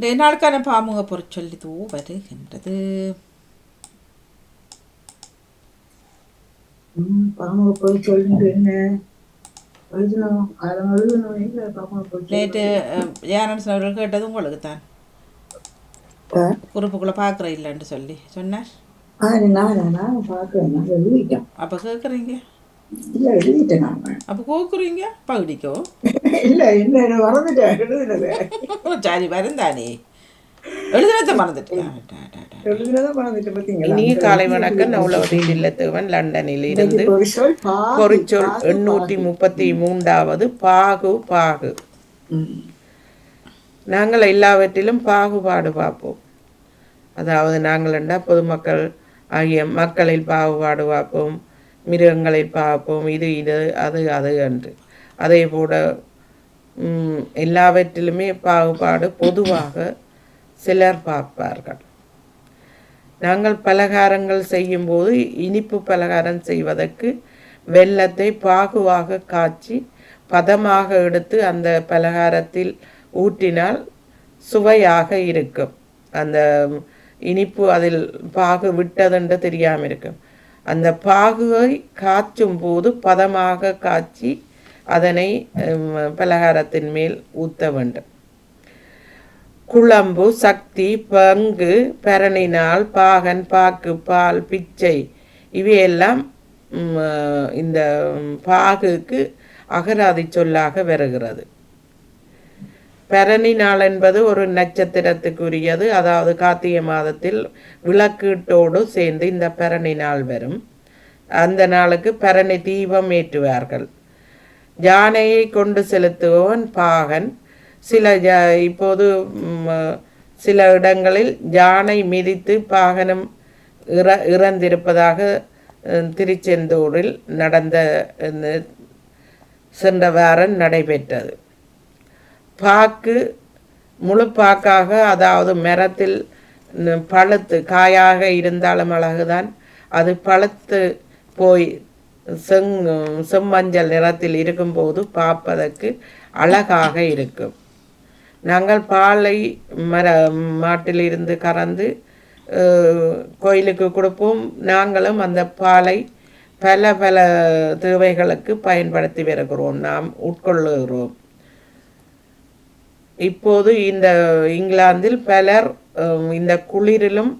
இந்த நாளுக்கான பாமுக பொருட்சொல்லி தூ வருகின்றது. பாமுக பொருட்சொல்லி என்ன எழுதணும்? நேற்று ஜானன்ஸ் அவர்கள் கேட்டது உங்களுக்கு தான் குறிப்புக்குள்ளே பார்க்குற இல்லைன்னு சொல்லி சொன்னார். நான் பார்க்குறேன், நான் எழுதிட்டேன். அப்போ கேட்குறீங்க? இல்லை, எழுதிட்டேன் நான். அப்போ கூக்குறீங்க பகுடிக்கோ? இல்லை இல்லை, நான் மறந்துட்டேன் எழுதுனது. சரி வருந்தானே எழுதுனதை மறந்துட்டேன். எழுதுனதை மறந்துட்டு பார்த்தீங்களா? இனிய காலை வணக்கம். நவலவதீன் இல்லத்தேவன் லண்டனில் இருந்து. பொறிச்சொல் 833வது பாகு. பாகு நாங்கள் எல்லாவற்றிலும் பாகுபாடு பார்ப்போம். அதாவது நாங்கள் என்ன பொதுமக்கள் ஆகிய மக்களில் பாகுபாடு பார்ப்போம், மிருகங்களில் பார்ப்போம், இது இது அது அது என்று. அதே போல எல்லாவற்றிலுமே பாகுபாடு பொதுவாக சிலர் பார்ப்பார்கள். நாங்கள் பலகாரங்கள் செய்யும்போது இனிப்பு பலகாரம் செய்வதற்கு வெல்லத்தை பாகுவாக காய்ச்சி பதமாக எடுத்து அந்த பலகாரத்தில் ஊற்றினால் சுவையாக இருக்கும். அந்த இனிப்பு அதில் பாகு விட்டதென்று தெரியாமல் இருக்கும். அந்த பாகுவை காய்ச்சும் போது பதமாக காய்ச்சி அதனை பலகாரத்தின் மேல் ஊற்ற வேண்டும். குழம்பு, சக்தி, பங்கு, பரணினால், பாகன், பாக்கு, பால், பிச்சை இவையெல்லாம் இந்த பாகுக்கு அகராதி சொல்லாக வருகிறது. பரணி நாள் என்பது ஒரு நட்சத்திரத்துக்குரியது. அதாவது கார்த்திகை மாதத்தில் விளக்கீட்டோடு சேர்ந்து இந்த பரணி நாள் வரும். அந்த நாளுக்கு பரணி தீபம் ஏற்றுவார்கள். யானையை கொண்டு செலுத்துபவன் பாகன். இப்போது சில இடங்களில் யானை மிதித்து பாகனம் இறந்திருப்பதாக திருச்செந்தூரில் நடந்த சென்ற வாரம் நடைபெற்றது. பாக்கு முழு பாக்காக, அதாவது மரத்தில் பழுத்து காயாக இருந்தாலும் அழகுதான், அது பழுத்து போய் செம்மஞ்சள் நிறத்தில் இருக்கும்போது பார்ப்பதற்கு அழகாக இருக்கும். நாங்கள் பாலை மாட்டிலிருந்து கறந்து கோயிலுக்கு கொடுப்போம். நாங்களும் அந்த பாலை பல பல தேவைகளுக்கு பயன்படுத்தி வருகிறோம், நாம் உட்கொள்ளுகிறோம். இப்போது இந்த இங்கிலாந்தில் பலர் இந்த குளிரிலும்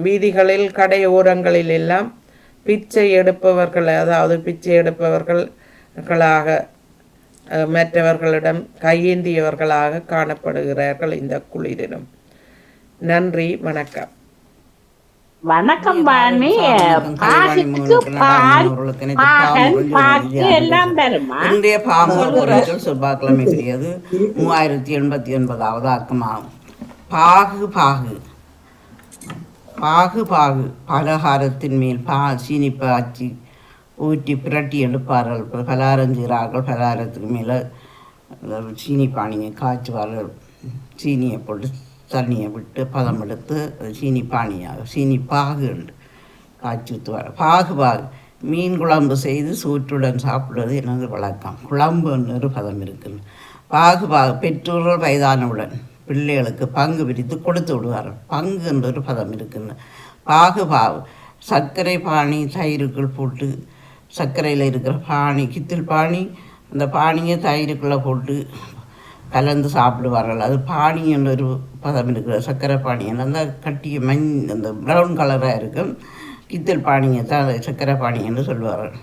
வீதிகளில் கடை ஓரங்களில் எல்லாம் பிச்சை எடுப்பவர்கள், அதாவது பிச்சை எடுப்பவர்களாக மற்றவர்களிடம் கையேந்தியவர்களாக காணப்படுகிறார்கள் இந்த குளிரிலும். நன்றி, வணக்கம். வணக்கம் பாணி. இன்றைய பாமுக செவ்வாய்க்கிழமைக்குரியது 3089வது ஆக்கமாகும். பாகு. பாகு பாகு பாகு பலகாரத்தின் மேல் சீனி பாய்ச்சி ஊற்றி புரட்டி எடுப்பார்கள். பலகாரம் செய்கிறார்கள். பலகாரத்துக்கு மேலே சீனி பானியை காய்ச்சுவார்கள். சீனியை போட்டு தண்ணியை விட்டு பதம் எடுத்து சீனி பானியாக சீனி பாகு உண்டு காய்ச்சி ஊற்றுவார். பாகு. மீன் குழம்பு செய்து சூற்றுடன் சாப்பிடுவது எனது வழக்கம். குழம்பு ஒரு பதம் இருக்குன்னு. பாகு. பெற்றோர்கள் வயதானவுடன் பிள்ளைகளுக்கு பங்கு பிரித்து கொடுத்து விடுவார்கள். பங்கு என்றொரு பதம் இருக்குன்னு. பாகு. சர்க்கரை பானி தயிருக்குள் போட்டு, சர்க்கரையில் இருக்கிற பானி, கித்தில் பானி, அந்த பானியை தயிருக்குள்ளே போட்டு கலந்து சாப்பிடுவார்கள். அது பானி என்றொரு பதம் இருக்கிற சர்க்கரை பானி அந்த கட்டிய அந்த ப்ரௌன் கலராக இருக்கும். கித்தல் பானியை தான் சர்க்கரை பானி என்று சொல்வார்கள்.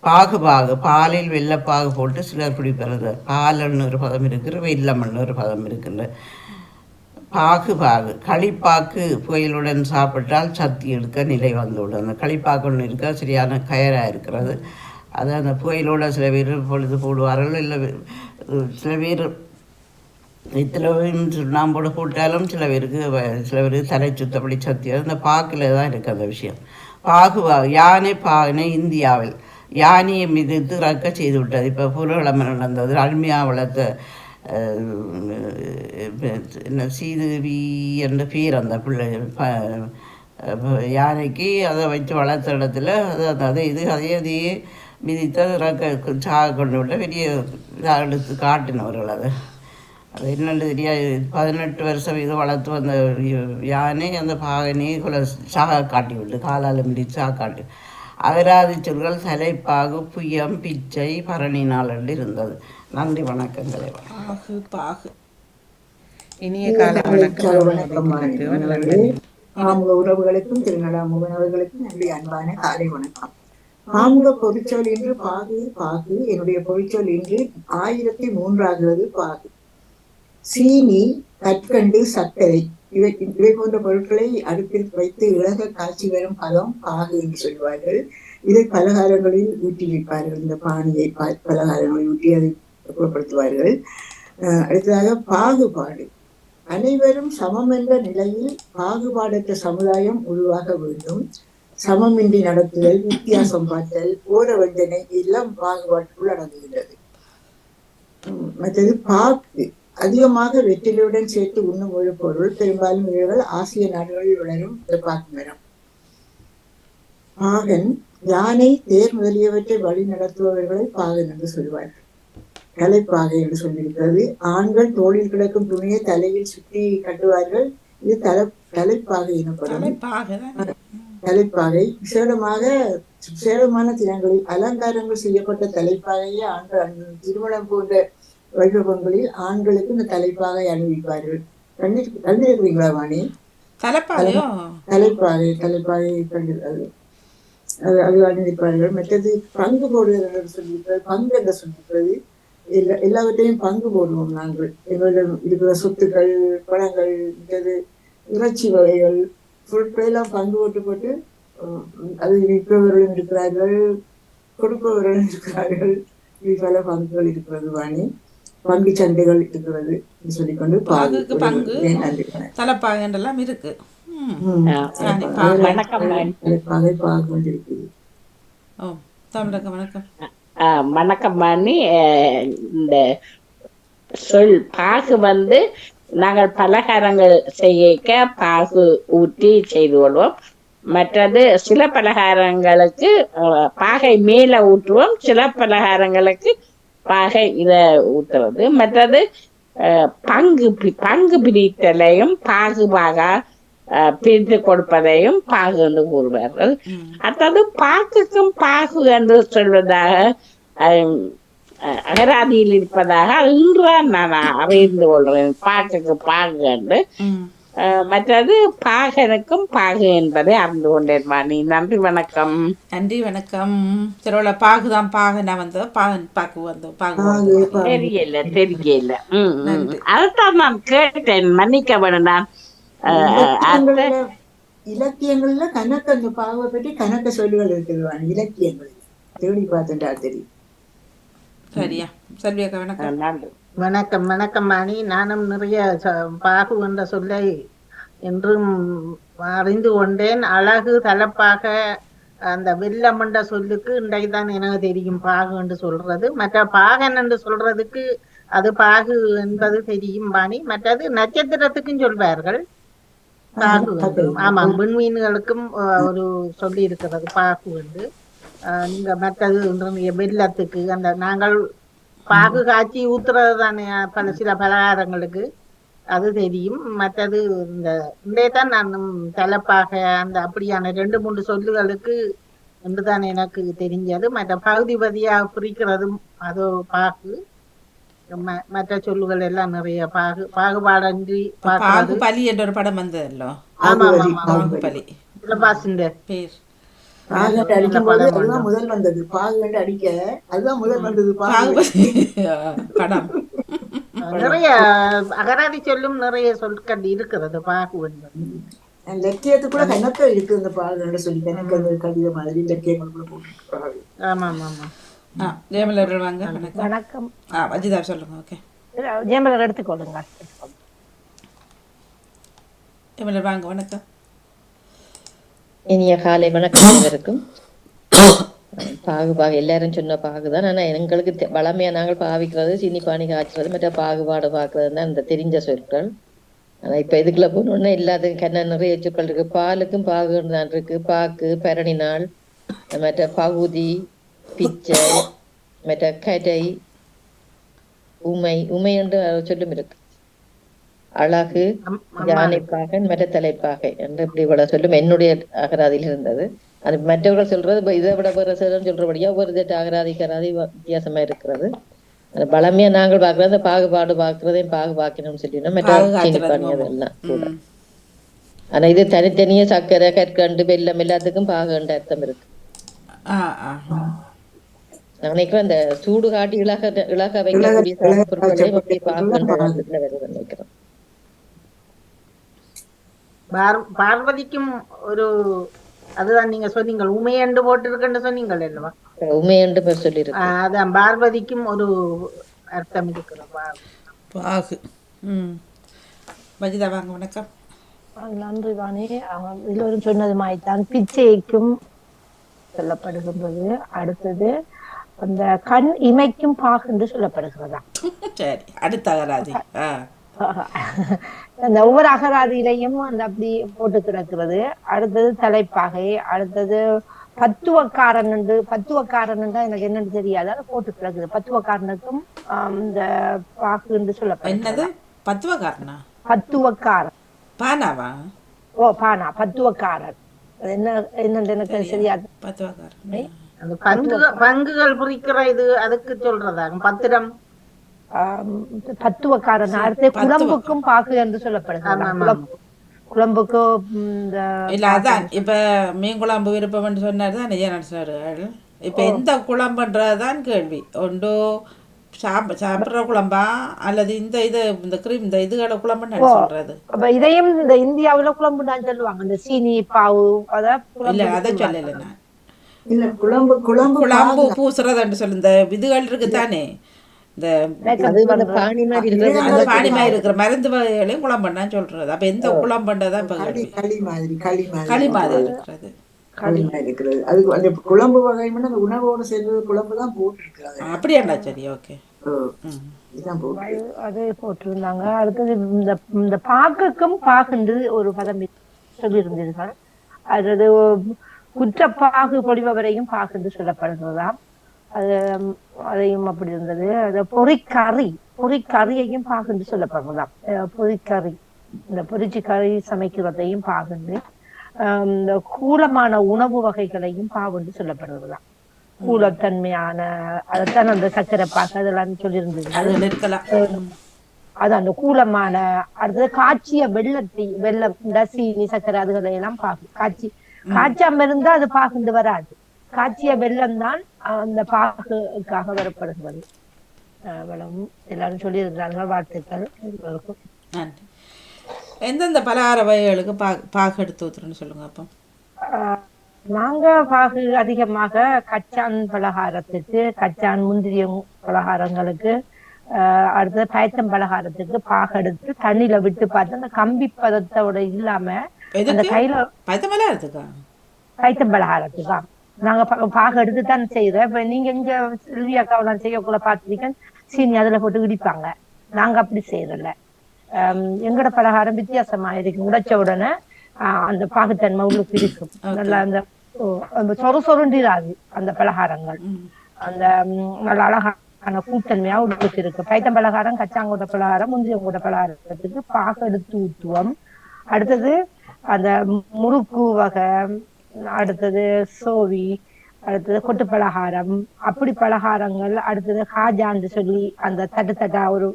பாகு. பாலில் வெள்ளைப்பாகு போட்டு சிலர் குடிப்பது. பாலன்னு ஒரு பதம் இருக்கிற, வெள்ளமண்ணு ஒரு பதம் இருக்கின்ற. பாகு. களிப்பாக்கு புயலுடன் சாப்பிட்டால் சக்தி எடுக்க நிலை வந்துவிடும். அந்த களிப்பாக்கு ஒன்று இருக்க சரியான கயராக இருக்கிறது. அது அந்த புயலோட சில பேர் பொழுது போடுவார்கள். இல்லை சில பேர் இத்தனை சுண்ணாம்போடு போட்டாலும் சில பேருக்கு தலை சுத்தப்படி சக்தி. அந்த பாக்கில் தான் இருக்குது அந்த விஷயம். பாகு. யானை இந்தியாவில் யானையை மிதித்து ரக்க செய்து விட்டது. இப்போ புலகிழமை நடந்தது. அருமையாக வளர்த்த சீதுவி என்ற பேர் அந்த பிள்ளை யானைக்கு அதை வச்சு வளர்த்த இடத்துல அதையே மிதித்து ரக்க சாக கொண்டு விட்ட பெரிய இதாக எடுத்து காட்டினவர்கள். அதை அது என்னென்னு தெரியாது. 18 வருஷம் இது வளர்த்து வந்த யானை அந்த பாகனை சாக காட்டி விட்டு காலால் மிதித்து சாக காட்டி. அகராதி சொல்கள் தலைப்பாகு புயம் பிச்சை பரணி நாள் என்று இருந்தது. நன்றி வணக்கங்களே. பாகு பாகு. இனிய காலை வணக்கம். வணக்கம் ஆமுக உறவுகளுக்கும் திருநடாமுகன் அவர்களுக்கும் என்னுடைய அன்பான காலை வணக்கம். ஆமுக பொறிச்சொல் இன்று பாகு பாகு. என்னுடைய பொறிச்சொல் இன்று 1003 பாகு. சீனி, கற்கண்டு, சர்க்கரை இவை போன்ற பொருட்களை அடுப்பில் வைத்து இழக காய்ச்சி வரும் பதம் பாகு என்று சொல்வார்கள். இதை பலகாரங்களில் ஊற்றி வைப்பார்கள். இந்த பானியை பலகாரங்களில் ஊற்றி அதை புறப்படுத்துவார்கள். அடுத்ததாக பாகுபாடு. அனைவரும் சமம் என்ற நிலையில் பாகுபாடற்ற சமுதாயம் உருவாக வேண்டும். சமமின்றி நடத்துதல், வித்தியாசம் பார்த்தல், ஓரவஞ்சனை எல்லாம் பாகுபாட்டுக்குள் அடங்குகின்றது. மற்றது பாக்கு. அதிகமாக வெற்றிலையுடன் சேர்த்து உண்ணும் ஒரு பொருள். பெரும்பாலும் இவர்கள் ஆசிய நாடுகளில் வளரும் பாக்கு மரம். பாகன் யானை, தேர் முதலியவற்றை வழி நடத்துபவர்களை பாகன் என்று சொல்வார்கள். தலைப்பாகை என்று சொல்லியிருக்கிறது. ஆண்கள் தோளில் கிடக்கும் துணியை தலையில் சுற்றி கட்டுவார்கள். இது தலைப்பாகை எனப்படும். தலைப்பாகை விசேடமான தினங்களில் அலங்காரங்கள் செய்யப்பட்ட தலைப்பாகையை ஆண்கள் திருமணம் போன்ற வைபவங்களில் ஆண்களுக்கு இந்த தலைப்பாகை அணிவிப்பார்கள். கண்டிருக்கிறீங்களா வாணி? தலைப்பாகை கண்டிருக்கிறது. அது அணிவிப்பார்கள். மற்றது பங்கு போடுதல் என்று சொல்லியிருக்கிறது. பங்கு என்று சொல்லியிருக்கிறது. எல்லாவற்றையும் பங்கு போடுவோம் நாங்கள். எங்களிடம் இருக்கிற சொத்துக்கள், பழங்கள், மற்றது இறைச்சி வகைகள், பொருட்களெல்லாம் பங்கு போட்டு அது விற்பவர்களும் இருக்கிறார்கள், கொடுப்பவர்களும் இருக்கிறார்கள். இது பல பங்குகள் இருக்கிறது வாணி. பங்கு சந்தைகள் இருக்கிறது சொல்லிக்கொண்டு பாகுக்கு பங்கு தலைப்பாகை என்றெல்லாம் இருக்கு. வணக்கம் மணி. இந்த சொல் பாகு நாங்கள் பலகாரங்கள் செய்ய பாகு ஊற்றி செய்து கொள்வோம். மற்றது சில பலகாரங்களுக்கு பாகை மேல ஊற்றுவோம், சில பலகாரங்களுக்கு பாகை இத ஊற்றுறது. மற்றது பங்கு பிரித்தலையும் பாகுபாக பிரித்து கொடுப்பதையும் பாகு என்று கூறுவார்கள். அதாவது பாக்குக்கும் பாகு என்று சொல்வதாக அகராதியில் இருப்பதாக இன்றுதான் நான் அறிந்து கொள்றேன். பாக்குக்கு பாகு என்று. மற்றது பாகனுக்கும் பாகு என்பதை அறிந்து கொண்டேன் வாணி. நன்றி வணக்கம். நன்றி வணக்கம். திருவிழா பாகுதான் பாகனா வந்தது. பாகு வந்தோம். பாகு தெரியல. அதைத்தான் நான் கேட்டேன். மன்னிக்க வேணும். நான் இலக்கியங்கள்ல கணக்கு அந்த பாவை பற்றி கணக்க சொல்லுகள் இருக்குது இலக்கியங்கள் தேடி பார்த்துட்டா தெரியும். சரியா செல்வியக்கா வணக்கம். வணக்கம் வணக்கம் மணி. நானும் நிறைய பாகு என்ற சொல்லை என்றும் அறிந்து கொண்டேன். அழகு தலைப்பாக அந்த வெள்ளம் என்ற சொல்லுக்கு இன்றைக்குதான் எனக்கு தெரியும் பாகு என்று சொல்றது. மற்ற பாகன் என்று சொல்றதுக்கு அது பாகு என்பது தெரியும் பாணி. மற்றது நட்சத்திரத்துக்கும் சொல்வார்கள் பாகு. ஆமா, விண்மீன்களுக்கும் ஒரு சொல்லி இருக்கிறது பாகு என்று. நீங்க மற்றது வெள்ளத்துக்கு அந்த நாங்கள் பாகு காய்ச்சி ஊத்துறது தானே சில பலகாரங்களுக்கு, அது தெரியும். மற்றது இன்றையதான் நான் தலைப்பாக அந்த அப்படியான 2-3 சொல்லுகளுக்கு என்றுதான் எனக்கு தெரிஞ்சது. மற்ற பகுதி பதியாக பிரிக்கிறதும் அது பாகு. மற்ற சொல்லுகள் எல்லாம் நிறைய பாகுபாடன்றி பாகுபலி என்ற ஒரு படம் வந்ததല്ലോ. பாகுபலி பேர் முதல் வந்தது. பாகு அடிக்க அதுதான் முதல் வந்தது படம். நிறைய அகராதி சொல்லும் நிறைய சொற்கள் இருக்கிறது பாகு என்பது. லட்சியத்துக்குள்ள கணக்க இருக்கு இந்த பாகு சொல்லி கணக்கு கடித மாதிரி லட்சியங்களுக்குள்ள போட்டு. ஆமா ஆமா. ஜெயமலர் வாங்க. வணக்கம். அஜிதா சொல்லுங்க. ஓகே ஜெயமலர் எடுத்துக்கொள்ளுங்க. ஜெயமலர் வாங்க. வணக்கம். இனிய காலை வணக்கம் அனைவருக்கும். பாகு எல்லாரும் சொன்ன பாகுதான். ஆனா எங்களுக்கு வளமையா நாங்கள் பாவிக்கிறது சீனி பானி காய்ச்சறது மற்ற பாகுபாடு பாக்குறது தான் இந்த தெரிஞ்ச சொற்கள். ஆனா இப்ப இதுக்குள்ள போனோம்னா எல்லாத்துக்கும் நிறைய சொற்கள் இருக்கு. பாலுக்கும் பாகுன்னு தான் இருக்கு. பாக்கு, பரணி நாள், மற்ற பகுதி, பிச்சை, மற்ற கடை, உமை என்று சொல்லும் இருக்கு. அழகு, யானைப்பாகன், மரத்தலைப்பாகை என்று இப்படி இவ்வளவு சொல்லும் என்னுடைய அகராதியில் இருந்தது. அது மற்றவர்கள் சொல்றது இதை விட வேற சிலர் சொல்றபடியா ஒரு அகராதி வித்தியாசமா இருக்கிறது. அது பலமையா நாங்கள் பாக்குறது பாகுபாடு பாக்குறதையும் பாக்கணும்னு சொல்லினோம். மற்றவர்கள் அதெல்லாம் கூட. ஆனா இது தனித்தனியே சர்க்கரை, கற்கண்டு, வெல்லம் எல்லாத்துக்கும் பாகுன்ற அர்த்தம் இருக்கு. நான் நினைக்கிறேன் அந்த சூடு காட்டி இலக வைக்கக்கூடிய பொருட்களையும் அப்படி பாகுன்ற அர்த்தத்துல வருது நினைக்கிறேன். பார்வதிக்கும் ஒரு அதுதான் நீங்க சொன்னீங்க உமையண்டு போட்டிருக்குன்னு சொன்னீங்கள் என்னவா? உமையண்டு பேர் சொல்லிருக்கு. அதான் பார்வதிக்கும் ஒரு அர்த்தம் இருக்கிற பாகு. வஜிதா வாங்க, வணக்கம். நன்றி வாணி. எல்லோரும் சொன்னது மாதிரிதான் பிச்சைக்கும் சொல்லப்படுகின்றது. அடுத்தது அந்த கண் இமைக்கும் பாகு என்று சொல்லப்படுகிறதா? சரி, அடுத்த அகராதி. அந்த ஒவ்வொரு அகராதியிலையும் அந்த அப்படி போட்டு கிடக்கிறது. அடுத்தது தலைப்பாகை. அடுத்தது பத்துவக்காரன் என்று. பத்துவக்காரன் எனக்கு என்னன்னு தெரியாது, அதை போட்டு கிடக்குது. பத்துவக்காரனுக்கும் இந்த பாகு என்று சொல்லப்படுகிறது. பத்துவக்காரனா? பத்துவக்காரன் பானாவா? ஓ பானா, பத்துவக்காரன். அது என்னன்னு எனக்கு தெரியாது. பத்துவக்காரன் அந்த பங்குகள் குறிக்கிற இது அதுக்கு சொல்றதா? பத்திரம் பத்துவக்காரன். அடுத்து குழம்புக்கும் பாகு என்று சொல்லப்படுகிறது. குழம்புக்கு இல்ல அதான் இப்ப மீன் குழம்பு விருப்பம் சொன்னாருதான் நிஜானர்கள். இப்ப எந்த குழம்புன்றதுதான் கேள்வி. ஒன்றோ சாப்பிடுற குழம்பா அல்லது இந்த கிரீம் இந்த இதுகள குழம்புன்னு சொல்றது. இதையும் இந்த இந்தியாவுல குழம்பு தான் சொல்லுவாங்க. இந்த சீனி பாவு இல்ல அதை சொல்லல நான். இல்ல குழம்பு பூசுறதுன்னு சொல்லு. இந்த இதுகள் இருக்குதானே, இந்த பாணி மாதிரி இருக்கிற மருந்து வகைகளையும் குழம்புன்னா சொல்றது. அப்ப எந்த குழம்புன்றதான் இப்ப களி மாதிரி இருக்கிறது. அது அந்த குழம்பு வகை அந்த உணவோடு சேர்ந்தது குழம்பு தான் போட்டிருக்கிறது. அப்படியாண்டா? சரி, ஓகே. அது போட்டிருந்தாங்க. அடுத்தது இந்த பாக்குக்கும் பாகுண்டு ஒரு பதம் சொல்லியிருந்தீர்கள். அதாவது குற்றப்பாகு பொழிபவரையும் பாகுண்டு சொல்லப்படுகிறதாம். அதையும் அப்படி இருந்தது. அது பொறிக்கறியையும் பாகுண்டு சொல்லப்படுறதாம். பொறிக்கறி, இந்த பொரிச்சு கறி சமைக்கிறதையும் பாகுண்டு. இந்த கூலமான உணவு வகைகளையும் பாகுண்டு சொல்லப்படுறதாம். கூலத்தன்மையான அதைத்தான் அந்த சக்கரை பாகு அதெல்லாம் சொல்லியிருந்தது. அது அந்த கூலமான. அடுத்தது காய்ச்சிய வெள்ளம் சீனி சக்கரை அதுகளை எல்லாம் காய்ச்சாம இருந்தா அது பாகுண்டு வராது. காய்ச்சிய வெள்ளம் தான் அந்த பாகுக்காக வரப்படுகிறது. எல்லாரும் சொல்லியிருக்கிறார்கள். வாழ்த்துக்கள். நன்றி. எந்தெந்த பலகார வகைகளுக்கு பாகு எடுத்து ஊத்துறேன்னு சொல்லுங்க. அப்போ நாங்க பாகு அதிகமாக கச்சான் பலகாரத்துக்கு, கச்சான் முந்திரிய பலகாரங்களுக்கு, அடுத்தது பயத்தம் பலகாரத்துக்கு பாகு எடுத்து தண்ணியில விட்டு பார்த்து அந்த கம்பி பதத்தோட இல்லாம அந்த கையில பயத்தம் பலகாரத்துக்கா நாங்க பாகு எடுத்து தான் செய்யறோம். இப்ப நீங்க இங்க செல்வி அக்காவெல்லாம் செய்யக்குள்ள பாத்துருக்கேன், சீனி அதுல போட்டு இடிப்பாங்க. நாங்க அப்படி செய்யறல. எங்கட பலகாரம் வித்தியாசமா இருக்கு. உடைச்ச உடனே அந்த பாகுத்தன்மை உள்ளுக்கு இருக்கும். நல்லா அந்த சொருண்டிராது அந்த பலகாரங்கள். அந்த நல்ல அழகான கூட்டன்மையா உள்ளுக்கு இருக்கு. பைத்தம் பலகாரம், கச்சாங்கோட்டை பலகாரம், முந்திரியங்கோட்டை பலகாரத்துக்கு பாகு எடுத்து ஊத்துவோம். அடுத்தது அந்த முறுக்கு வகை, அடுத்தது சோவி, அடுத்தது கொட்டு பலகாரம், அப்படி பலகாரங்கள். அடுத்தது ஹாஜான்னு சொல்லி அந்த தட்டா ஒரு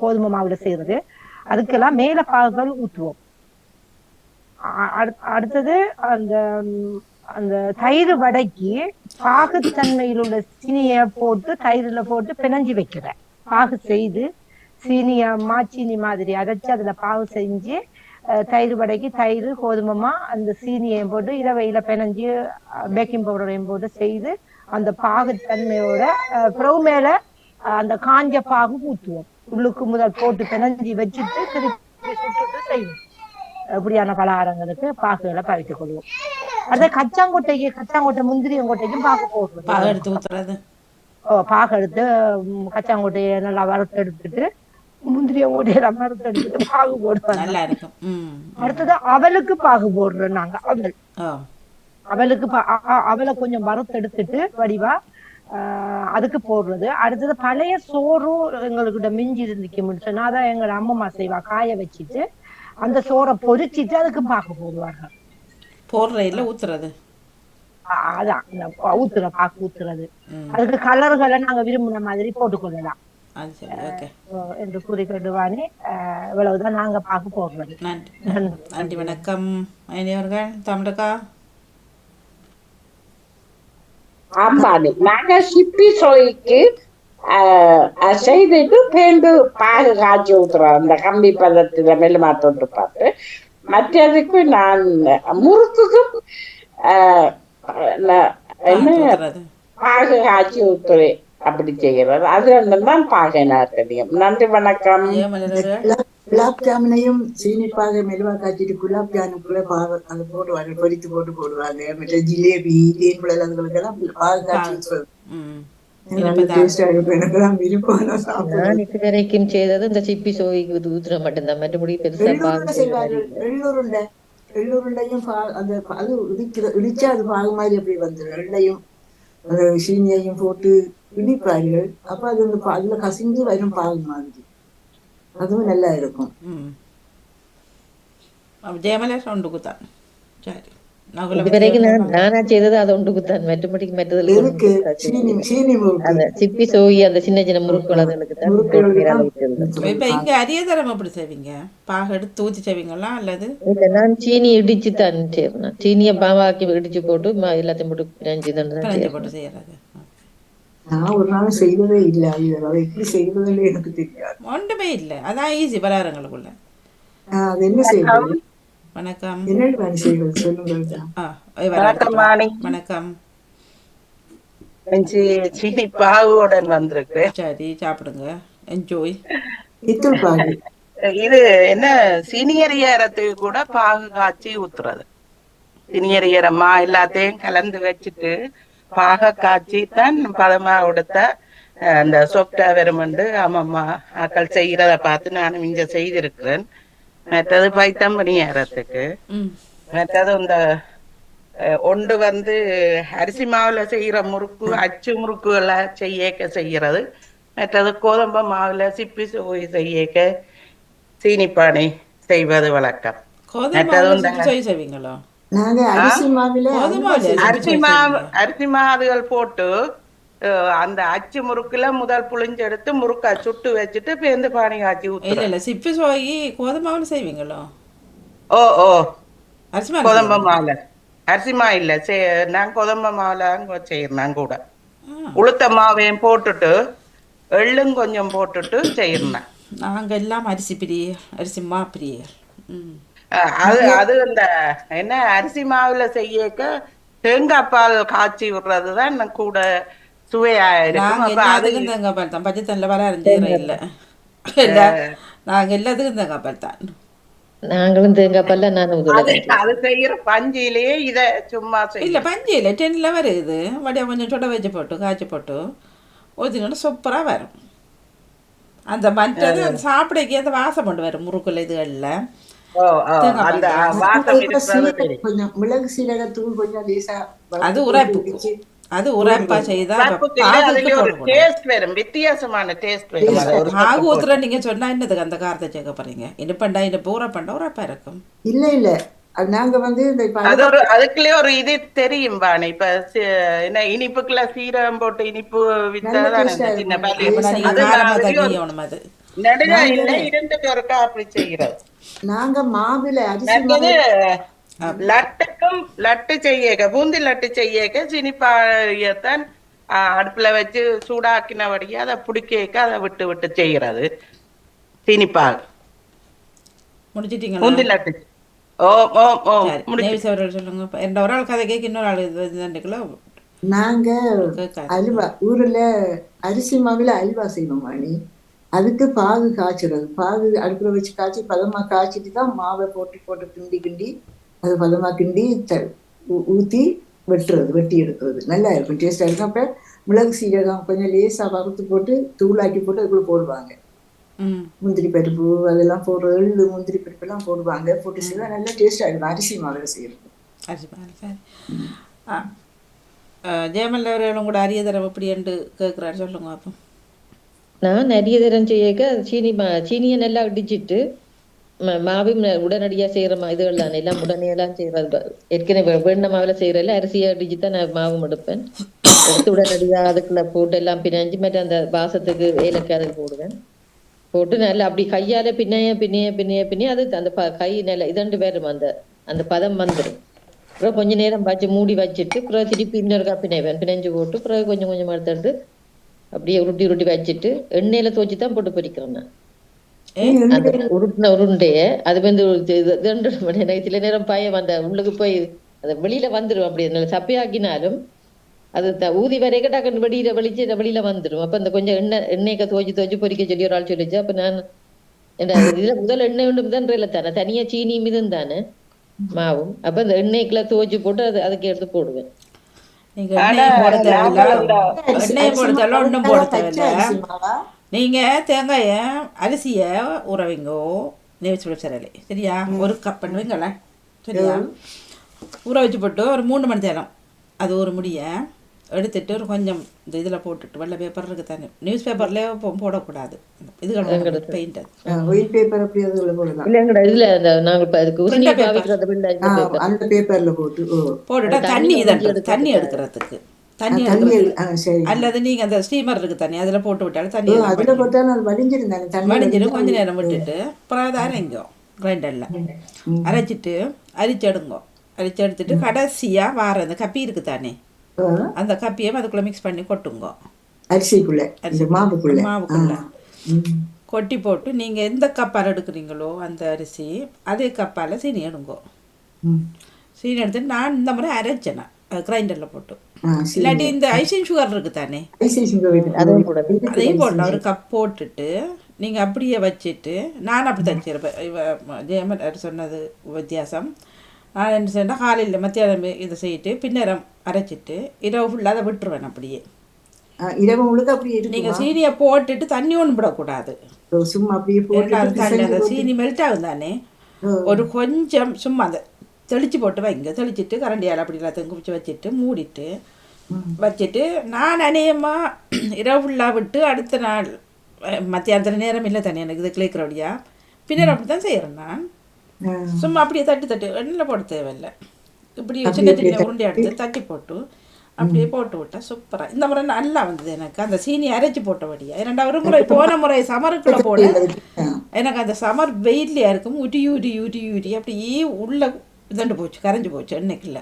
கோதுமை மாவுல செய்யறது, அதுக்கெல்லாம் மேல பாகுகள் ஊற்றுவோம். அடுத்தது அந்த அந்த தயிர் வடைக்கு பாகுத்தன்மையில் உள்ள சீனிய போட்டு தயிர்ல போட்டு பிணைஞ்சி வைக்கிற பாகு செய்து சீனிய மாச்சீனி மாதிரி அரைச்சு அதுல பாகு செஞ்சு தயிர் வடைக்கு தயிர் கோதுமமா அந்த சீனியையும் போட்டு இரவையில பிணைஞ்சு பேக்கிங் பவுடரையும் போட்டு செய்து அந்த பாகுத்தன்மையோட பிறகு மேல அந்த காஞ்ச பாகு ஊற்றுவோம். உள்ளுக்கு முதல் போட்டு பிணைஞ்சி வச்சுட்டு திருப்பி சுட்டுட்டு செய்வோம். இப்படியான பலகாரங்களுக்கு பாகுகளை பறித்துக் கொள்வோம். அதே கச்சாங்கோட்டை முந்திரியங்கோட்டைக்கும் பாகு போடுவோம். பாகு எடுத்து கச்சாங்கோட்டையை நல்லா வறுத்து எடுத்துட்டு முந்திரியங்கோட்டையெல்லாம் வறுத்து எடுத்துட்டு பாகு போடுவோம். அடுத்தது அவலுக்கு பாகு போடுறோம் நாங்க. அவலுக்கு அவலை கொஞ்சம் வறுத்து எடுத்துட்டு வடிவா அதுக்கு போடுறது. அடுத்தது பழைய சோறும் எங்கள்கிட்ட மிஞ்சி இருந்துச்சு சொன்னா அதான் எங்களோட அம்மம்மா செய்வா, காய வச்சுட்டு அந்த சோறை பொரிச்சிட்டு அதுக்கு பாக்கு போடுவார்கள். போடுற இல்லை ஊத்துறது. அதான் இந்த ஊத்துற பாக்கு ஊத்துறது. அதுக்கு கலர்களை நாங்க விரும்பின மாதிரி போட்டுக்கொள்ளலாம் அது சரி. ஓகே, என்று கூறிக்கொண்டுவானே. இவ்வளவுதான் நாங்க பாக்கு போடுறது. நன்றி. நன்றி, வணக்கம். அவர்கள் தமிழக்கா. ஆமாடி நாங்க சிப்பி சோய்க்கு செய்துட்டு பேருந்து பாகு காய்ச்சி ஊத்துறோம் அந்த கம்பி பதத்துல மெல்லுமா தொட்டு பார்த்து. மற்றதுக்கு நான் முறுக்குக்கும் என்ன பாகு காய்ச்சி ஊத்துறேன் அப்படி செய்கிறது. அது தான் பாகு எனக்கு தெரியும். நன்றி, வணக்கம். குலாப் ஜாமுனையும் சீனிப்பாக மெதுவா காய்ச்சிட்டு குலாப் ஜாமுனுக்குள்ள பாகு அதை போடுவாங்க, பொரித்து போட்டு போடுவாங்க. மற்ற ஜிலேபி தேன் குழந்தைகளுக்கெல்லாம் பாகு காய்ச்சி எனக்குதான் விருப்பம். நான் இதுவரைக்கும் செய்தது இந்த சிப்பி சோய்க்கு ஊத்துற மட்டும்தான். மற்றபடி பெருசா செய்வார்கள். எள்ளுருண்டையும் அந்த அது இடிச்சா அது பாகு மாதிரி அப்படி வந்துடும். எள்ளையும் சீனியையும் போட்டு இடிப்பார்கள். அப்ப அது அதுல கசிஞ்சு வரும் பாகு மாதிரி. அதுவும் நல்லா இருக்கும். ஜெயமலேஷ் ஒன்றுக்குத்தான். சரி, இதுவரைக்கும் நானா செய்தது அதை ஒன்றுக்குத்தான். மற்றபடிக்கு மற்றதுல சிப்பி சோய் அந்த சின்ன சின்ன முறுக்குகள் அதுகளுக்கு தான். இப்ப இங்க அரியதரம் எப்படி செய்வீங்க? பாகு எடுத்து ஊற்றி செய்வீங்களா அல்லது? நான் சீனி இடிச்சு தான் செய்யறேன். சீனியை பாவாக்கி இடிச்சு போட்டு எல்லாத்தையும் போட்டு பிணைஞ்சு போட்டு செய்யறது. நான் ஒரு நாள் செய்ததே இல்லை. அதை எப்படி செய்வதில்லை எனக்கு தெரியாது. ஒன்றுமே இல்லை, அதான் ஈஸி பலகாரங்களுக்குள்ள. அது என்ன செய்வது? வணக்கம். என்ன செய்வது சொல்லுங்க. வணக்கம். சீனி பாகுடன் வந்திருக்கு. சரி, சாப்பிடுங்க, என்ஜாய். இது என்ன சீனியரியறதுக்கு கூட பாகு காய்ச்சி ஊத்துறது. சீனியரியரமா எல்லாத்தையும் கலந்து வச்சுட்டு பாக காய்ச்சி தான் பதமா கொடுத்த அந்த சொப்டா வெறுமண்டு அம்மம்மா ஆக்கள் செய்யறத பார்த்து நானும் இங்க செய்திருக்கிறேன். மற்றது பைத்தம்பனி ஏறத்துக்கு. மற்றது இந்த ஒன்று அரிசி மாவுல செய்யற முறுக்கு, அச்சு முறுக்குகளை செய்யறது. மற்றது கோதம்ப மாவுல சிப்பி சோய் செய்யக்க சீனிப்பானை செய்வது வழக்கம். அரிசி மாவுகள் போட்டு அந்த அச்சு முறுக்குல முதல் புளிஞ்செடுத்து முறுக்கா சுட்டு வச்சுட்டு பேருந்து பானி காய்ச்சி ஊத்து. சிப்பி சோய் கோதமாவுல செய்வீங்களோ? ஓ ஓ, கோதம்ப மாவுல. அரிசி மாவு இல்ல, நான் கோதம்ப மாவுல செய்யறேன். கூட உளுத்த மாவையும் போட்டுட்டு எள்ளும் கொஞ்சம் போட்டுட்டு செய்யறேன். நாங்க எல்லாம் அரிசி பிரிய, அரிசி மா பிரிய. அது இந்த என்ன அரிசி மாவுல செய்யக்க தேங்காய் பால் காய்ச்சி விடுறதுதான் கூட சுவையா இருக்கும். தேங்காய் பால் தான், பச்சை தண்ணில வர அரைஞ்சீர இல்ல. நாங்க எல்லாத்துக்கும் தேங்காய் பால் தான். நாங்களும் தேங்காய் பால். அது செய்யற பஞ்சிலேயே இத சும்மா இல்ல, பஞ்சியில டென்ல வருது. வடியா கொஞ்சம் சொட வச்சு போட்டு காய்ச்சி போட்டு ஊற்றினா சூப்பரா வரும். அந்த மற்றது சாப்பிடக்கே அந்த வாசம் கொண்டு வரும் முறுக்குல இதுகள்ல. அது உரைப்பு, அது உரைப்பா செய்தா வித்தியாசமான டேஸ்ட். பாகு ஊத்துற நீங்க சொன்னா என்னதுக்கு அந்த காரத்தை சேர்க்க போறீங்க? இனிப்பண்டா இனிப்பு, உரைப்பண்டா உரைப்பா இருக்கும். இல்ல இல்ல, நாங்க அதுக்குள்ளே ஒரு இது தெரியும் பானு. இப்ப என்ன இனிப்புக்குள்ள சீரகம் போட்டு இனிப்பு வித்தாதான் சின்ன அப்படி செய்யறது. நாங்க மாவுல லட்டுக்கும் லட்டு செய்ய பூந்தி லட்டு செய்ய சினிப்பாயத்தான் அடுப்புல வச்சு சூடாக்கினபடியே அதை பிடிக்க அதை விட்டு விட்டு செய்யறது சினிப்பாக. முடிச்சிட்டீங்களா? பூந்தி லட்டு. நாங்க அல்வா ஊர்ல அரிசி மாவுல அல்வா செய்வோம் வாணி. அதுக்கு பாகு காய்ச்சுறது. பாகு அடுப்புல வச்சு காய்ச்சி பதமா காய்ச்சிட்டு தான் மாவை போட்டு போட்டு கிண்டி கிண்டி அது பதமா கிண்டி ஊத்தி வெட்டி எடுக்கிறது. நல்லா இருக்கும், டேஸ்டா இருக்கும். அப்ப மிளகு சீரகம் கொஞ்சம் லேசா வறுத்து போட்டு தூளாக்கி போட்டு அதுக்குள்ள போடுவாங்க. முந்திரி பருப்பு அதெல்லாம் போடுற எள்ளு முந்திரி பருப்பு எல்லாம் போடுவாங்க. போட்டு செய்வா நல்லா டேஸ்டா இருக்கும். அரிசி மாவுல செய்யறது. ஜெயமல் அவர்களும் கூட அரிய தரம் எப்படி என்று கேட்குறாரு, சொல்லுங்க அப்போ. நான் நிறைய தரம் செய்யக்க சீனியை நல்லா இடிச்சிட்டு மாவும் உடனடியாக செய்கிற இதுகள் தான் எல்லாம் உடனேலாம் செய்கிறது. ஏற்கனவே வெண்ண மாவில் செய்கிறதில்ல, அரிசியை அடிச்சு தான் நான் மாவும் எடுப்பேன். எடுத்து உடனடியாக அதுக்குள்ள போட்டு எல்லாம் பிணைஞ்சு மற்ற அந்த வாசத்துக்கு ஏலக்காய் அதுக்கு போடுவேன். போட்டு நல்லா அப்படி கையால் பின்னைய அது அந்த கை நல்லா இதண்டு வரும், அந்த பதம் வந்துடும். அப்புறம் கொஞ்ச நேரம் வச்சு மூடி வச்சுட்டு அப்புறம் திருப்பி இன்னொருக்கா பிணைஞ்சு போட்டு அப்புறம் கொஞ்சம் கொஞ்சம் எடுத்து அப்படியே உருட்டி வச்சுட்டு எண்ணெயில துவச்சி தான் போட்டு பொரிக்கிறேன் நான். அந்த உருண்டைய அது வந்து எனக்கு சில நேரம் பயம் அந்த உள்ளுக்கு போய் அது வெளியில வந்துடும். அப்படி சப்பையாக்கினாலும் அது ஊதி வரைக்கும் டக்குன்னு வெளியில வந்துடும். அப்ப அந்த கொஞ்சம் எண்ணெய்க்கு துவச்சி பொரிக்க சொல்லி ஒரு ஆள் சொல்லிச்சு. அப்ப நான் இதுல முதல் எண்ணெய் ஒன்று மிதன்றல தானே, தனியா சீனி மிதம் தானே மாவும். அப்ப அந்த எண்ணெய்க்குள்ள துவச்சி போட்டு அதுக்கு எடுத்து போடுவேன். நீங்க தேங்காய அரிசிய ஊற வைங்கோ, நெய்ச்சு சரலை சரியா, ஒரு கப் பண்ணுவீங்கள சரியா, ஊற வச்சு போட்டு ஒரு 3 மணி நேரம் அது ஒரு முடிய எடுத்துட்டு ஒரு கொஞ்சம் இந்த இதில் போட்டுட்டு வெள்ளை பேப்பர் இருக்கு தானே, நியூஸ் பேப்பர்லேயே போடக்கூடாது, இதுகள் பெயிண்ட் போட்டுட்டா தண்ணி எடுக்கிறதுக்கு தண்ணி அல்லது நீங்க அந்த ஸ்டீமர் இருக்கு தண்ணி அதுல போட்டு விட்டாலும் தண்ணி வடிஞ்சிடும். கொஞ்ச நேரம் விட்டுட்டு அப்புறம் அதை அரைங்கோ, கிரைண்டர்ல அரைச்சிட்டு அரிச்செடுங்கோ. அரிச்செடுத்துட்டு கடைசியா வார அந்த கப்பி இருக்கு தானே, அந்த கப்பியை அதுக்குள்ள மிக்ஸ் பண்ணி கொட்டுங்கோ. மாவுக்குள்ள கொட்டி போட்டு நீங்க எந்த கப்பால் எடுக்கிறீங்களோ அந்த அரிசி அதே கப்பால சீனி எடுங்கோ. சீனி எடுத்துட்டு நான் இந்த மாதிரி அரைச்சேன் கிரைண்டர்ல போட்டு. இல்லாட்டி இந்த ஐசிங் சுகர் இருக்கு தானே, அதையும் போடலாம். ஒரு கப் போட்டுட்டு நீங்க அப்படியே வச்சுட்டு, நான் அப்படி தான் செய்யறேன். ஜெயமன் சொன்னது வித்தியாசம். நான் என்ன செய்யணும், காலையில் மத்தியானம் இதை செய்யிட்டு பின்னரம் அரைச்சிட்டு இரவு ஃபுல்லாக அதை விட்டுருவேன். அப்படியே நீங்க சீனியை போட்டுட்டு தண்ணி ஒன்றும் விடக்கூடாது, அந்த சீனி மெல்ட் ஆகும் தானே. ஒரு கொஞ்சம் சும்மா அந்த தெளிச்சு போட்டு வைங்க. தெளிச்சிட்டு கரண்டியால் அப்படி எல்லாத்தையும் குப்பிச்சு வச்சுட்டு மூடிட்டு வச்சுட்டு, நான் அநேகமாக இரவு ஃபுல்லாக விட்டு அடுத்த நாள் மத்தியானத்தில் நேரம் இல்லை தானே எனக்கு இது கிளிக்கிறபடியா பின்னர் அப்படி தான் செய்கிறேன் நான். சும்மா அப்படியே தட்டு எண்ணெயில் போட தேவையில்லை, இப்படி சின்ன சின்ன உருண்டை எடுத்து தட்டி போட்டு அப்படியே போட்டு விட்டா சூப்பராக. இந்த முறை நல்லா வந்தது எனக்கு, அந்த சீனி அரைச்சி போட்டபடியா. இரண்டாவது முறை போன முறை சமருக்குள்ள போட எனக்கு அந்த சமர் வெயிட்லையா இருக்கும், ஊட்டி அப்படியே உள்ள இதண்டு போச்சு, கரைஞ்சி போச்சு எண்ணெய்க்குள்ள.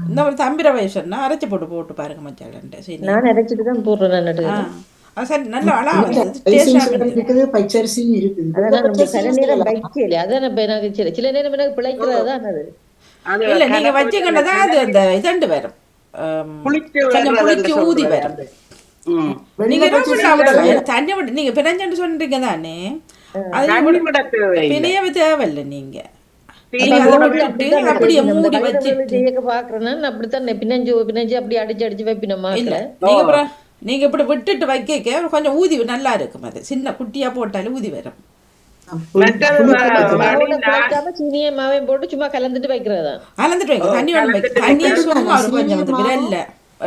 இந்த ஒரு தம்பிர வயசுன்னா அரைச்சி போட்டு பாருங்க மச்சான். சரி நான் அரைச்சிட்டு தான் போடுறேன். சரி நல்ல அழகா சில நேரம் எனக்கு பிழைக்கிறதுதான் அது. இல்ல நீங்க வச்சுக்கிட்டதான் அது அந்த இதண்டு வரும், கொஞ்சம் புளிச்சு ஊதி வரும். நீங்க தண்ணி விட்டு நீங்க பிணைஞ்சு சொல்றீங்க தானே, அது பிணையவே தேவையில்லை. நீங்க அப்படியே மூடி வச்சு பாக்குறேன் அப்படித்தான் பிணைஞ்சு அப்படி அடிச்சு வைப்பினமா. நீங்க இப்படி விட்டுட்டு வைக்க கொஞ்சம் ஊதி நல்லா இருக்கும், அது சின்ன குட்டியா போட்டாலும் ஊதி வரும். சீனியை மாவையும் போட்டு சும்மா கலந்துட்டு வைக்கிறதா, கலந்துட்டு வைக்க தண்ணி தண்ணியை சும்மா ஒரு கொஞ்சம் விரல்ல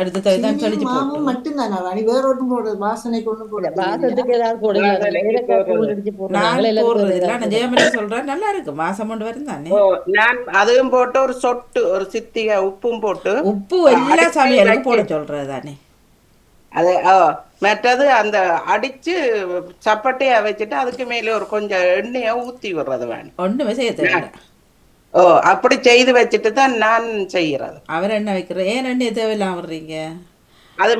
எடுத்து தெளிச்சு போட்டு மட்டும்தான் வேற ஒன்றும் போடுறது வாசனைக்கு ஒன்றும் போடுறது. வாசத்துக்கு ஏதாவது போடுங்க, நான் போடுறதில்ல. நான் ஜெயமணி சொல்றேன் நல்லா இருக்கு, மாசம் கொண்டு வரும் தானே. நான் அதுவும் போட்டு ஒரு சொட்டு ஒரு சித்திகை உப்பும் போட்டு, உப்பு எல்லா சமையலுக்கும் போட சொல்றது தானே. அது மற்றது அந்த அடிச்சு சப்பட்டையா வச்சுட்டு அதுக்கு மேல ஒரு கொஞ்சம் எண்ணெய ஊத்தி விடுறது வேணும், ஒண்ணுமே செய்ய தேவையில்லை. அப்படி செய்து வச்சுட்டு தான் நான் செய்யறது. அவர் என்ன வைக்கிறேன், ஏன் எண்ணெய் தேவையில்லாம வர்றீங்க, அது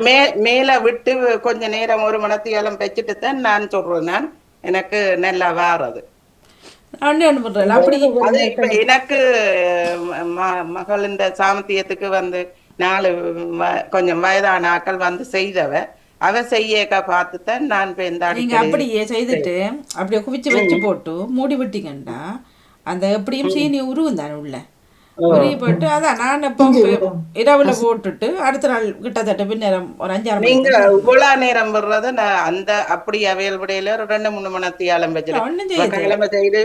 மேல விட்டு கொஞ்ச நேரம் ஒரு மணத்தியாலம் வச்சுட்டு தான் நான் சொல்றேன். நான் எனக்கு நல்லா வாரது அப்படி. அது இப்ப எனக்கு மகள் இந்த சாமத்தியத்துக்கு வந்து 4 கொஞ்சம் வயதான ஆக்கள் வந்து செய்தவ, அவ செய்யக்க பார்த்துதான் நான் நீங்க அப்படியே செய்துட்டு அப்படியே குவிச்சு வச்சு போட்டு மூடி விட்டீங்கன்னா அந்த எப்படியும் சீனி உருவும் தானே உள்ள உருகி போட்டு. அதான் நான் எப்போ இரவுல போட்டுட்டு அடுத்த நாள் கிட்டத்தட்ட பின்னேரம் ஒரு 5-6 நீங்க இவ்வளவு நேரம் வர்றது நான் அந்த அப்படி அவையல் விடையில ஒரு 2-3 மணி நேரம் வச்சிருக்கேன் செய்து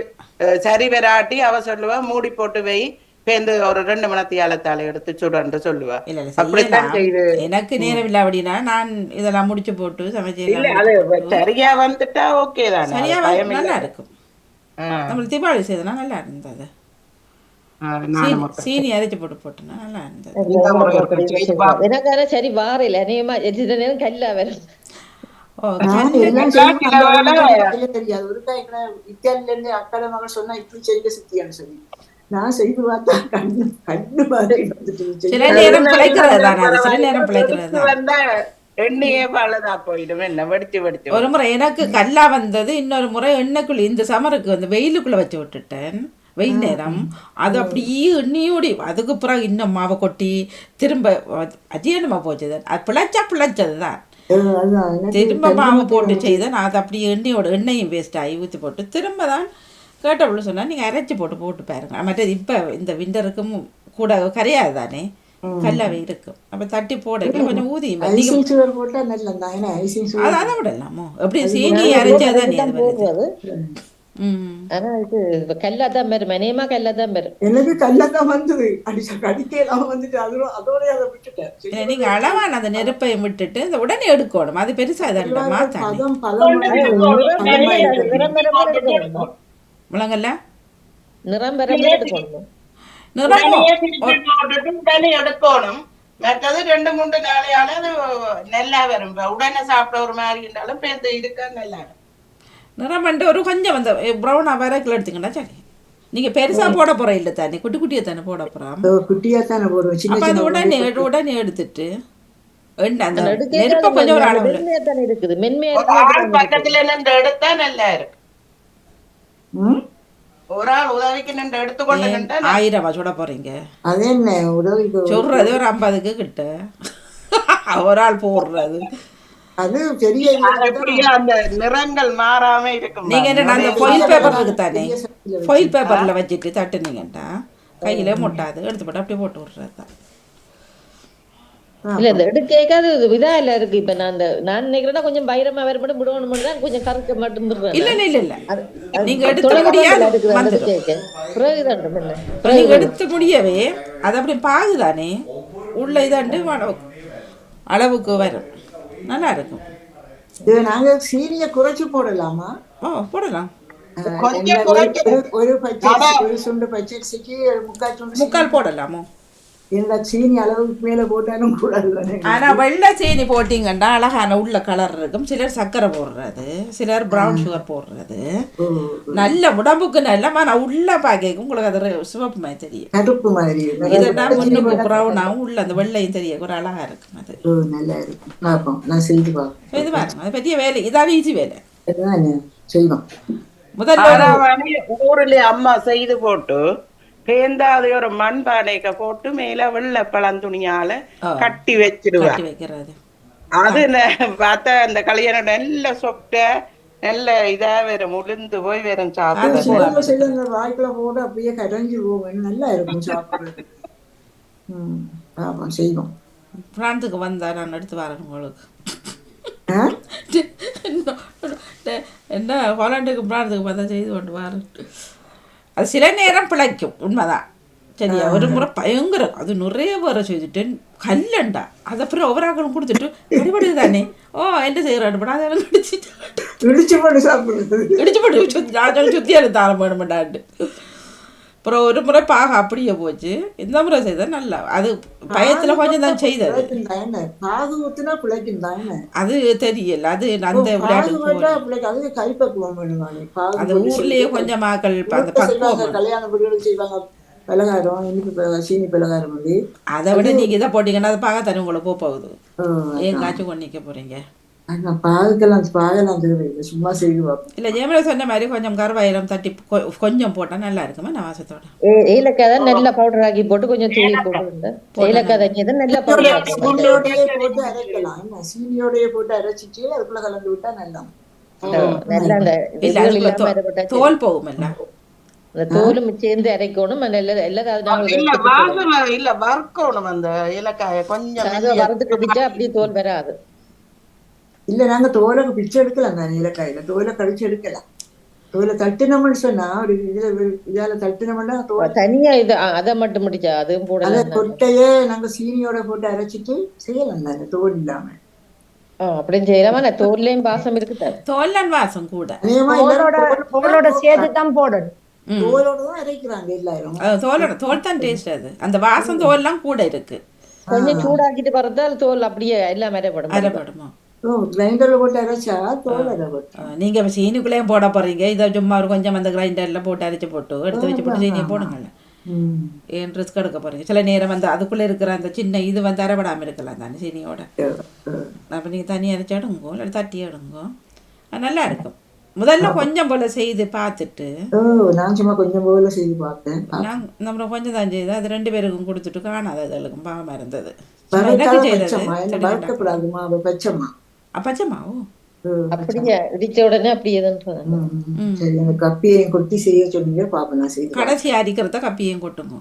சரி வராட்டி அவ சொல்லுவா மூடி போட்டு வை, பேருந்து ஒரு 2 மணத்தியாலத்தால எடுத்து சுடன்னு சொல்லுவா. இல்ல இல்ல அப்படித்தான் செய்யலாம். செய்து. எனக்கு நேரம் இல்லை அப்படின்னா நான் இதெல்லாம் முடிச்சு போட்டு சமைச்சு இல்ல எல்லாம் அது முடிச்சு போட்டு சரியா வந்துட்டா ஓகே தானே, அது சரியா பயம் இல்ல. நல்லா இருக்கும். நம்ம தீபாவளி செய்தனா நல்லா இருந்தது. நானும் சீனி அரைச்சு போட்டு போட்டோன்னா நல்லா இருந்தது. எனக்கான சரி வாரையில நேமா எதிர நேரம் கல்லா வரும். ஓ நான் கல்லு எல்லாம் செய்வேன், அந்த ஒண்ணும் செய்ய தெரியாது. ஒருக்கா எங்களை இத்தாலில இருந்து அக்காட மகள் சொன்னா இப்படி செய்ய சித்தியான்னு சொல்லி நான் செய்து பார்த்தா கண்ணு மாதிரி வந்துட்டு சில நேரம் பிழைக்கிறது தானே, அது சில நேரம் பிழைக்கிறது தான். வந்தா எண்ணெயே பழுதா போயிடும், என்ன வெடிச்சு வெடிச்சு. ஒரு முறை எனக்கு கல்லா வந்தது, இன்னொரு முறை எண்ணெய்க்குள்ள இந்த சமருக்கு வந்து வெயிலுக்குள்ள வச்சு விட்டுட்டேன் வெயில் நேரம். அது அப்படியே எண்ணெயோடி அதுக்கு பிறகு இன்னும் மாவை கொட்டி திரும்ப அஜீரணமா போச்சுது. அது பிழைச்சது தான். திரும்ப மாவு போட்டு செய்தேன். அது அப்படியே எண்ணெயும் வேஸ்ட் ஆகி ஊற்றி போட்டு திரும்ப தான் கேட்டவளு சொன்னா நீங்கள் அரைச்சி போட்டு பாருங்க. மற்றது இப்போ இந்த விண்டருக்கும் கூட கரையாது தானே, கல்லாவே இருக்கும். அப்போ தட்டி போட கொஞ்சம் ஊதியும் அதான் விடலாமோ. எப்படி சீனி அரைச்சாதான் அது வருது. ஆனா இது கல்லாதான் வரும், மனையமா கல்லாதான் வரும். எனக்கு கல்லாதான் வந்தது, கடிக்கலாம் வந்துட்டு அதோட அதை விட்டுட்டேன். நீங்க அளவான அந்த நெருப்பை விட்டுட்டு இந்த உடனே எடுக்கணும். அது பெருசா முழங்கல்ல நிறம் எடுக்கணும். மற்றது 2-3 நாளையால அது நல்லா வரும். உடனே சாப்பிட ஒரு மாதிரி இருந்தாலும் பேருந்து இருக்க நல்லா நிறம் வந்து ஒரு கொஞ்சம் அந்த ப்ரௌனா வரைக்கும் எடுத்துக்கண்டா சரி. நீங்க பெருசா போட போற இல்ல தானே, குட்டி குட்டியா தானே போட போறோம். குட்டியா தானே போடுவோம். அப்ப அது உடனே எடுத்துட்டு அந்த நெருப்ப கொஞ்சம் ஒரு அளவுல இருக்குது. பக்கத்துல நின்று எடுத்தா நல்லா இருக்கு. ஒரு ஆள் உதவிக்கு நின்று எடுத்துக்கொண்டு 1000 சுட போறீங்க. அது என்ன உதவி சொல்றது ஒரு 50க்கு கிட்ட ஒரு ஆள் போடுறது. அது பெரிய அந்த நிறங்கள் மாறாம இருக்கும். நீங்க என்ன அந்த ஃபாயில் பேப்பர் இருக்கு தானே, ஃபாயில் பேப்பர்ல வச்சுட்டு தட்டுனீங்கன்னா கையில முட்டாது, எடுத்து போட்டு அப்படியே போட்டு விடுறது தான். இல்ல இந்த எடுக்காது இதா இல்ல இருக்கு. இப்ப நான் நினைக்கிறேன்னா கொஞ்சம் பயிரமா வேற மட்டும் விடணும் தான், கொஞ்சம் கறக்க மட்டும் இல்ல நீங்க எடுத்து முடியாது நீங்க எடுத்து முடியவே அது அப்படி பாகுதானே உள்ள இதாண்டு அளவுக்கு வரும், நல்லா இருக்கும். நாங்க சீனியை குறைச்சு போடலாமா? போடலாம். ஒரு பச்சை ஒரு சுண்டு பச்சரிசிக்கு முக்கால் போடலாமோ? என்ன சீனி அளவுக்கு மேல போட்டாலும் கூடாது. ஆனா வெள்ளை சீனி போட்டீங்கன்னா அழகான உள்ள கலர் இருக்கும். சிலர் சர்க்கரை போடுறது, சிலர் ப்ரௌன் சுகர் போடுறது. நல்ல உடம்புக்கு நல்ல, ஆனா உள்ள பாக்க உங்களுக்கு அது சிவப்பு மாதிரி தெரியும், கருப்பு மாதிரி. இதெல்லாம் முன்னுக்கு ப்ரௌனாவும் உள்ள அந்த வெள்ளையும் தெரிய ஒரு அழகா இருக்கும். அது நல்லா இருக்கும். நான் செய்து பார்ப்பேன். இது பாருங்க, அது பெரிய வேலை, இதான ஈஸி வேலை. செய்வோம். முதல்ல ஊர்ல அம்மா செய்து போட்டு பேந்தாது ஒரு மண் பானைக்க போட்டு மேல வெள்ளை பழந்துணியால கட்டி வச்சிருவாங்க. அது பார்த்தா அந்த கல்யாணம் நல்ல சொட்ட நல்ல இதா வரும், உளுந்து போய் வரும் சாப்பிட. வாய்க்குள்ள போட்டு அப்படியே கரைஞ்சி போகும், நல்லா இருக்கும் சாப்பிடுறது. செய்வோம். பிரான்ஸுக்கு வந்தா நான் எடுத்து வரேன் உங்களுக்கு. என்ன ஹாலண்டுக்கு பிரான்ஸுக்கு வந்தா செய்து கொண்டு வரேன். அது சில நேரம் பிழைக்கும், உண்மைதான். சரியா, ஒரு முறை பயங்கர அது நிறைய வர செய்துட்டேன் கல்லண்டா. அதை அப்புறம் ஒவ்வொரு கொடுத்துட்டு அடிபடுது தானே, என்ன செய்யறான் அதெல்லாம் இடிச்சு போட்டு சுத்தி தாரம் வேணுமெண்டாண்டு. அப்புறம் ஒரு முறை பாக அப்படியே போச்சு. இந்த முறை செய்த நல்லா, அது பயத்துல கொஞ்சம் தான் செய்தது. அது தெரியல, அது அந்த அது ஊர்லயே கொஞ்சம் மக்கள் அந்த பக்குவம். அதை விட நீங்க இதை போட்டீங்கன்னா அது பாக தண்ணி உங்களுக்கு போகுது. ஏன் காய்ச்சி கொண்டு நிக்க போறீங்க? சும்மா செய்வோம். இல்ல ஜெயமலா சொன்ன மாதிரி கொஞ்சம் கருவாயிரம் தட்டி கொஞ்சம் போட்டா நல்லா இருக்குமா? நவாசத்தோட ஏலக்காய் தான் நல்ல பவுடர் ஆக்கி போட்டு கொஞ்சம் தூவி போட்டு ஏலக்காய் தான் நல்ல பவுடர் ஆக்கி போட்டு அரைக்கலாம். சீனியோடய போட்டு அரைச்சிட்டு அதுக்குள்ள கலந்து விட்டா நல்லா நல்லா தோல் போகும். எல்லாம் அந்த தோலும் சேர்ந்து அரைக்கணும். இல்ல வறுக்கணும் அந்த ஏலக்காய கொஞ்சம் வறுத்து குடிச்சா அப்படியே தோல் வராது. இல்ல நாங்க தோலை பிச்சு எடுக்கலாம் தானே, இலக்காயில தோலை கடிச்சு எடுக்கலாம். தோலை தட்டினோம்னு சொன்னா ஒரு இதால தட்டினோம்னா தோல் தனியா இது அதை மட்டும் முடிச்சா அதுவும் அதை போடலாம். கொட்டையே நாங்க சீனியோட போட்டு அரைச்சிட்டு செய்யலாம் தானே தோல் இல்லாம. அப்படின்னு செய்யலாமா? தோல்லையும் பாசம் இருக்குதானே. தோல்லன் வாசம் கூட. அநேகமா தோலோட சேர்த்து தான் போடணும். தோலோட தான் அரைக்கிறாங்க எல்லாரும். தோல் தான் டேஸ்ட் அது. அந்த வாசம் தோல்லாம் கூட இருக்கு. கொஞ்சம் சூடாக்கிட்டு பறந்தால் தோல் அப்படியே எல்லாம் அரைப்படுமா? கிரைண்டர்ல போட்டு அரைச்சா தோல் அரைப்படும். நீங்க சீனிக்குள்ளேயும் போட போறீங்க, இதை சும்மா ஒரு கொஞ்சம் அந்த கிரைண்டர்ல போட்டு அரைச்சு போட்டு எடுத்து வச்சு போட்டு சீனியை போடுங்கல்ல. ஏன் ரிஸ்க் எடுக்க போறீங்க? சில நேரம் வந்து அதுக்குள்ள இருக்கிற அந்த சின்ன இது வந்து அரைபடாம இருக்கலாம் தானே சீனியோட. அப்ப நீங்க தண்ணி அரைச்சி எடுங்கோ, இல்லை தட்டி எடுங்கோ, நல்லா இருக்கும். முதல்ல கொஞ்சம் போல செய்து பார்த்துட்டு நான் சும்மா கொஞ்சம் போல செய்து பார்த்தேன். நம்ம கொஞ்சம் தான் செய்து அது 2 பேருக்கும் கொடுத்துட்டு காணாததுக்கும் பாவமா இருந்தது. பச்சைமாவோ அப்படியே இடிச்ச உடனே அப்படியே கப்பியையும் கொட்டி செய்ய சொன்னீங்க பாப்பா. நான் செய்து கடைசி அரிக்கிறத கப்பியையும் கொட்டுங்க.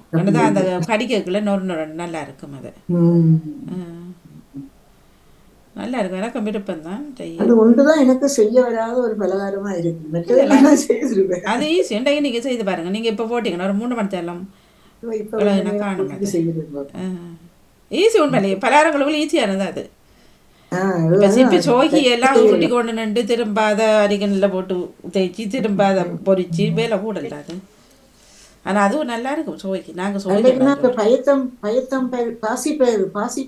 அந்த கடிக்கக்குள்ள நொறு நல்லா இருக்கும். அது நல்லா இருக்கும். எனக்கு விருப்பம் தான். அது ஒன்றுதான் எனக்கு செய்ய வராத ஒரு பலகாரமா இருக்கு. அது ஈஸி. நீங்க செய்து பாருங்க. நீங்க இப்ப போட்டீங்கன்னா ஒரு 3 மணி நேரம் ஈஸி. உண்மையிலேயே பலகாரங்களுக்கு ஈஸியானது அது. இப்ப சோகி எல்லாம் உருட்டி கொண்டு நின்று திரும்பாத அரிகனில் போட்டு தேய்ச்சி திரும்பாத பொரிச்சு வேலை கூட இல்லை அது. ஆனா அதுவும் நல்லா இருக்கும் சோகி. நாங்க சோகி பாசி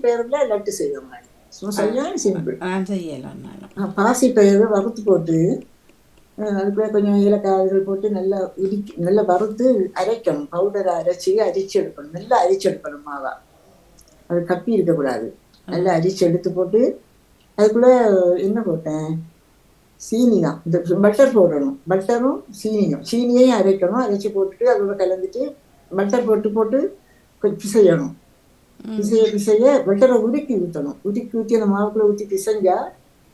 பயிர்ல லட்டு செய்வோம். பாசி பயிறு வறுத்து போட்டு அதுக்குள்ள கொஞ்சம் ஏலக்காய்கள் போட்டு நல்லா வறுத்து அரைக்கணும். பவுடரை அரைச்சி எடுக்கணும். நல்லா அரிச்சு எடுக்கணும் மாவா. அது கப்பி இருக்கக்கூடாது. நல்லா அரிச்சு எடுத்து போட்டு அதுக்குள்ள என்ன போட்டேன், சீனி தான். இந்த பட்டர் போடணும். பட்டரும் சீனியையும் அரைக்கணும். அரைச்சி போட்டுட்டு அதோட கலந்துட்டு பட்டர் போட்டு பிசையணும். பிசைய பட்டரை உருக்கி ஊற்றணும். ஊற்றி அந்த மாவுக்குள்ள ஊற்றி பிசைஞ்சா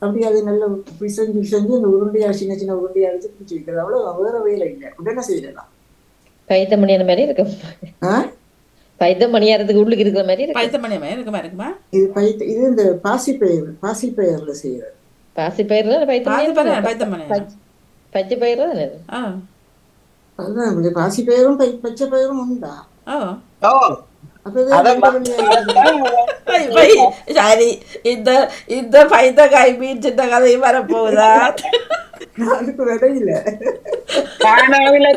அப்படி அது நல்லா பிசைஞ்சு அந்த உருண்டையா சின்ன உருண்டையா எடுத்து பிடிச்சி வைக்கிறது. அவ்வளோ வேற வேலை இல்லை. உடனே செய்யலாம். பைத்தமணியான மாதிரி இருக்கும். பைத்தமணியாரத்துக்கு உள்ளுக்கு இருக்கிற மாதிரி இருக்குமா? இது இந்த பாசி பயிர்ல செய்யறது. பாசி பயிர்ல பச்சை பயிர் தானே. அதுதான் பாசி பயிரும் பச்சை பயிரும் உண்டா? சரி, இந்த பைத்தக்காய் மீன் சின்ன கதையும் வரப்போகுதா? அதுக்கு விடையில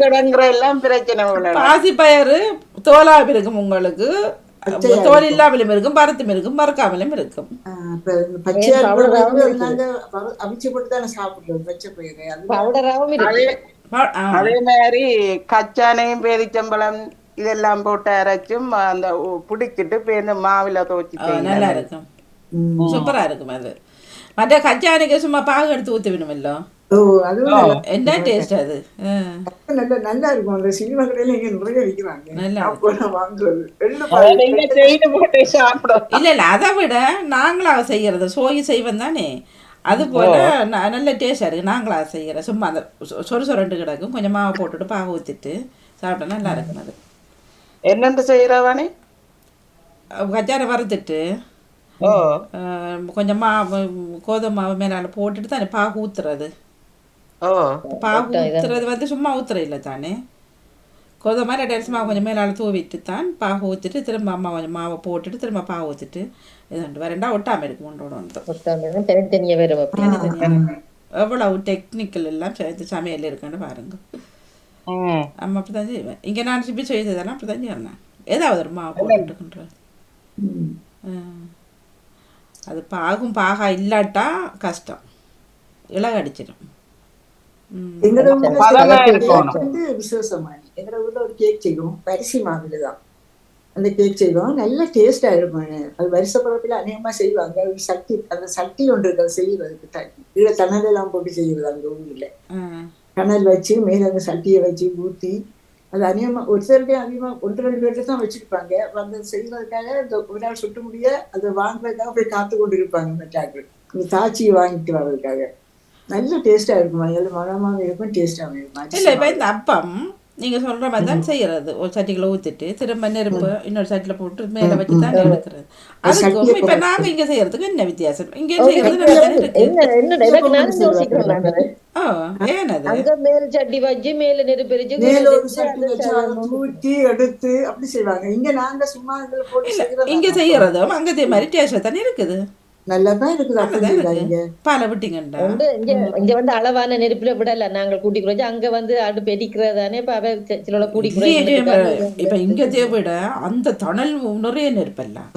தொடங்குற எல்லாம் பிரச்சனை. பாசி பயிறு தோலாவும் இருக்கும், உங்களுக்கு தோல் இல்லாமலும் இருக்கும், பருத்தும் இருக்கும், மறக்காமலும் இருக்கும். அவிச்சு போட்டு தானே சாப்பிடுறது பச்சை பயிறு. அதே மாதிரி கச்சானையும் பேரிச்சம்பழம் இதெல்லாம் போட்டு அரைச்சும் அந்த புடிச்சிட்டு பேருந்து மாவில துவச்சி நல்லா இருக்கும். சூப்பரா இருக்கும். அது மற்ற கச்சானைக்கு சும்மா பாகு எடுத்து ஊத்தி விடுமில்ல. என்ன டேஸ்ட் அது. நல்லா இருக்கும். அந்த சினிமா கடையில இங்க நிறைய விற்கிறாங்க. இல்ல அதை விட நாங்களா செய்யறது சோகி செய்வோம் தானே, அது போல நல்ல டேஸ்டா இருக்கு. நாங்களா செய்யற சும்மா அந்த சொரு கிடக்கும். கொஞ்சம் மாவை போட்டுட்டு பாகு ஊத்திட்டு சாப்பிட்டா நல்லா இருக்கும். அது என்னென்ன செய்யறவானே, கச்சாரை வறுத்துட்டு கொஞ்சம் மாவு கோதுமை மாவு மேலால போட்டுட்டு தானே பாகு ஊத்துறது. பாகு ஊத்துறது வந்து சும்மா ஊத்துற இல்லை தானே. கோதுமை மாதிரி டேரஸ் மாவு கொஞ்சம் மேலால தூவிட்டு தான் பாகு ஊற்றிட்டு திரும்ப அம்மா கொஞ்சம் மாவை போட்டுட்டு திரும்ப பாகு ஊற்றிட்டு இது வரண்டா ஒட்டாமல் இருக்கும். ஒன்றோட எவ்வளவு டெக்னிக்கல் எல்லாம் சமையல் இருக்குன்னு பாருங்க. அம்மா அப்படிதான் செய்வேன். இங்கே நான் இப்படி செய்ததெல்லாம் அப்படிதான் செய்யறேன். ஏதாவது ஒரு மாவு போட்டுக்கின்ற அது பாகா இல்லாட்டா கஷ்டம், இலகடிச்சிடும். விசேஷமான எங்களோட ஊர்ல ஒரு கேக் செய்வோம். பரிசி மாவுல தான் அந்த கேக் செய்வோம். நல்ல டேஸ்டா இருக்கும். அது வருஷ பருவத்துல அநேகமா செய்வாங்க. அந்த சட்டி ஒன்று இருக்கு செய்யறதுக்கு. கீழே தணல் எல்லாம் போட்டு செய்யறது. அந்த ஊர்ல கணல் வச்சு மேல அந்த சட்டியை வச்சு ஊற்றி அது அநியமா ஒரு சிலருக்கே அதிகமா 1-2 பேருக்கு தான் வச்சிருப்பாங்க. வந்து செய்யறதுக்காக இந்த ஒரு நாள் சுட்டு முடிய அதை வாங்குறதுக்காக போய் காத்து கொண்டு இருப்பாங்க. மற்றாக்கள் இந்த தாச்சியை வாங்கிட்டு வர்றதுக்காக. நல்ல டேஸ்டா இருக்கும். நல்ல மனமாவும் இருக்கும், டேஸ்டாவும் இருக்கும். இல்லை இப்போ இந்த அப்பம் நீங்க சொல்ற மாதிரி தான் செய்யறது. ஒரு சட்டிக்குள்ள ஊத்திட்டு திரும்ப நெருப்பு இன்னொரு சட்டில போட்டு மேல வச்சு தான் எடுக்கிறது. அதுக்கும் இப்ப நாங்க இங்க செய்யறதுக்கு என்ன வித்தியாசம்? இங்க செய்யறது நல்லா தானே இருக்கு. என்னடா எனக்கு நானும் யோசிக்கிறேன் நானு. ஓ ஏனது அங்க மேல் சட்டி வச்சு மேல நெருப்பெரிச்சு மேல ஒரு சட்டி வச்சு அதை தூக்கி எடுத்து அப்படி செய்வாங்க. இங்க நாங்க சும்மா இதுல போட்டு இல்ல செய்யறது இங்க செய்யறதும் அங்கதே மாதிரி டேஸ்ட் தானே இருக்குது. நல்லாதான் இருக்குது. அப்படி நல்லதான் செய்யலாம் இருக்கு. இங்க. பாலை விட்டீங்கண்டா வந்து இங்க வந்து அளவான நெருப்புல விடல நாங்கள் கூட்டி குறைச்சு அங்க வந்து அடுப்பு எரிக்கிறதானே இப்ப அவ சில கூட்டி இப்ப இங்க விட அந்த தணல் நிறைய நெருப்பெல்லாம்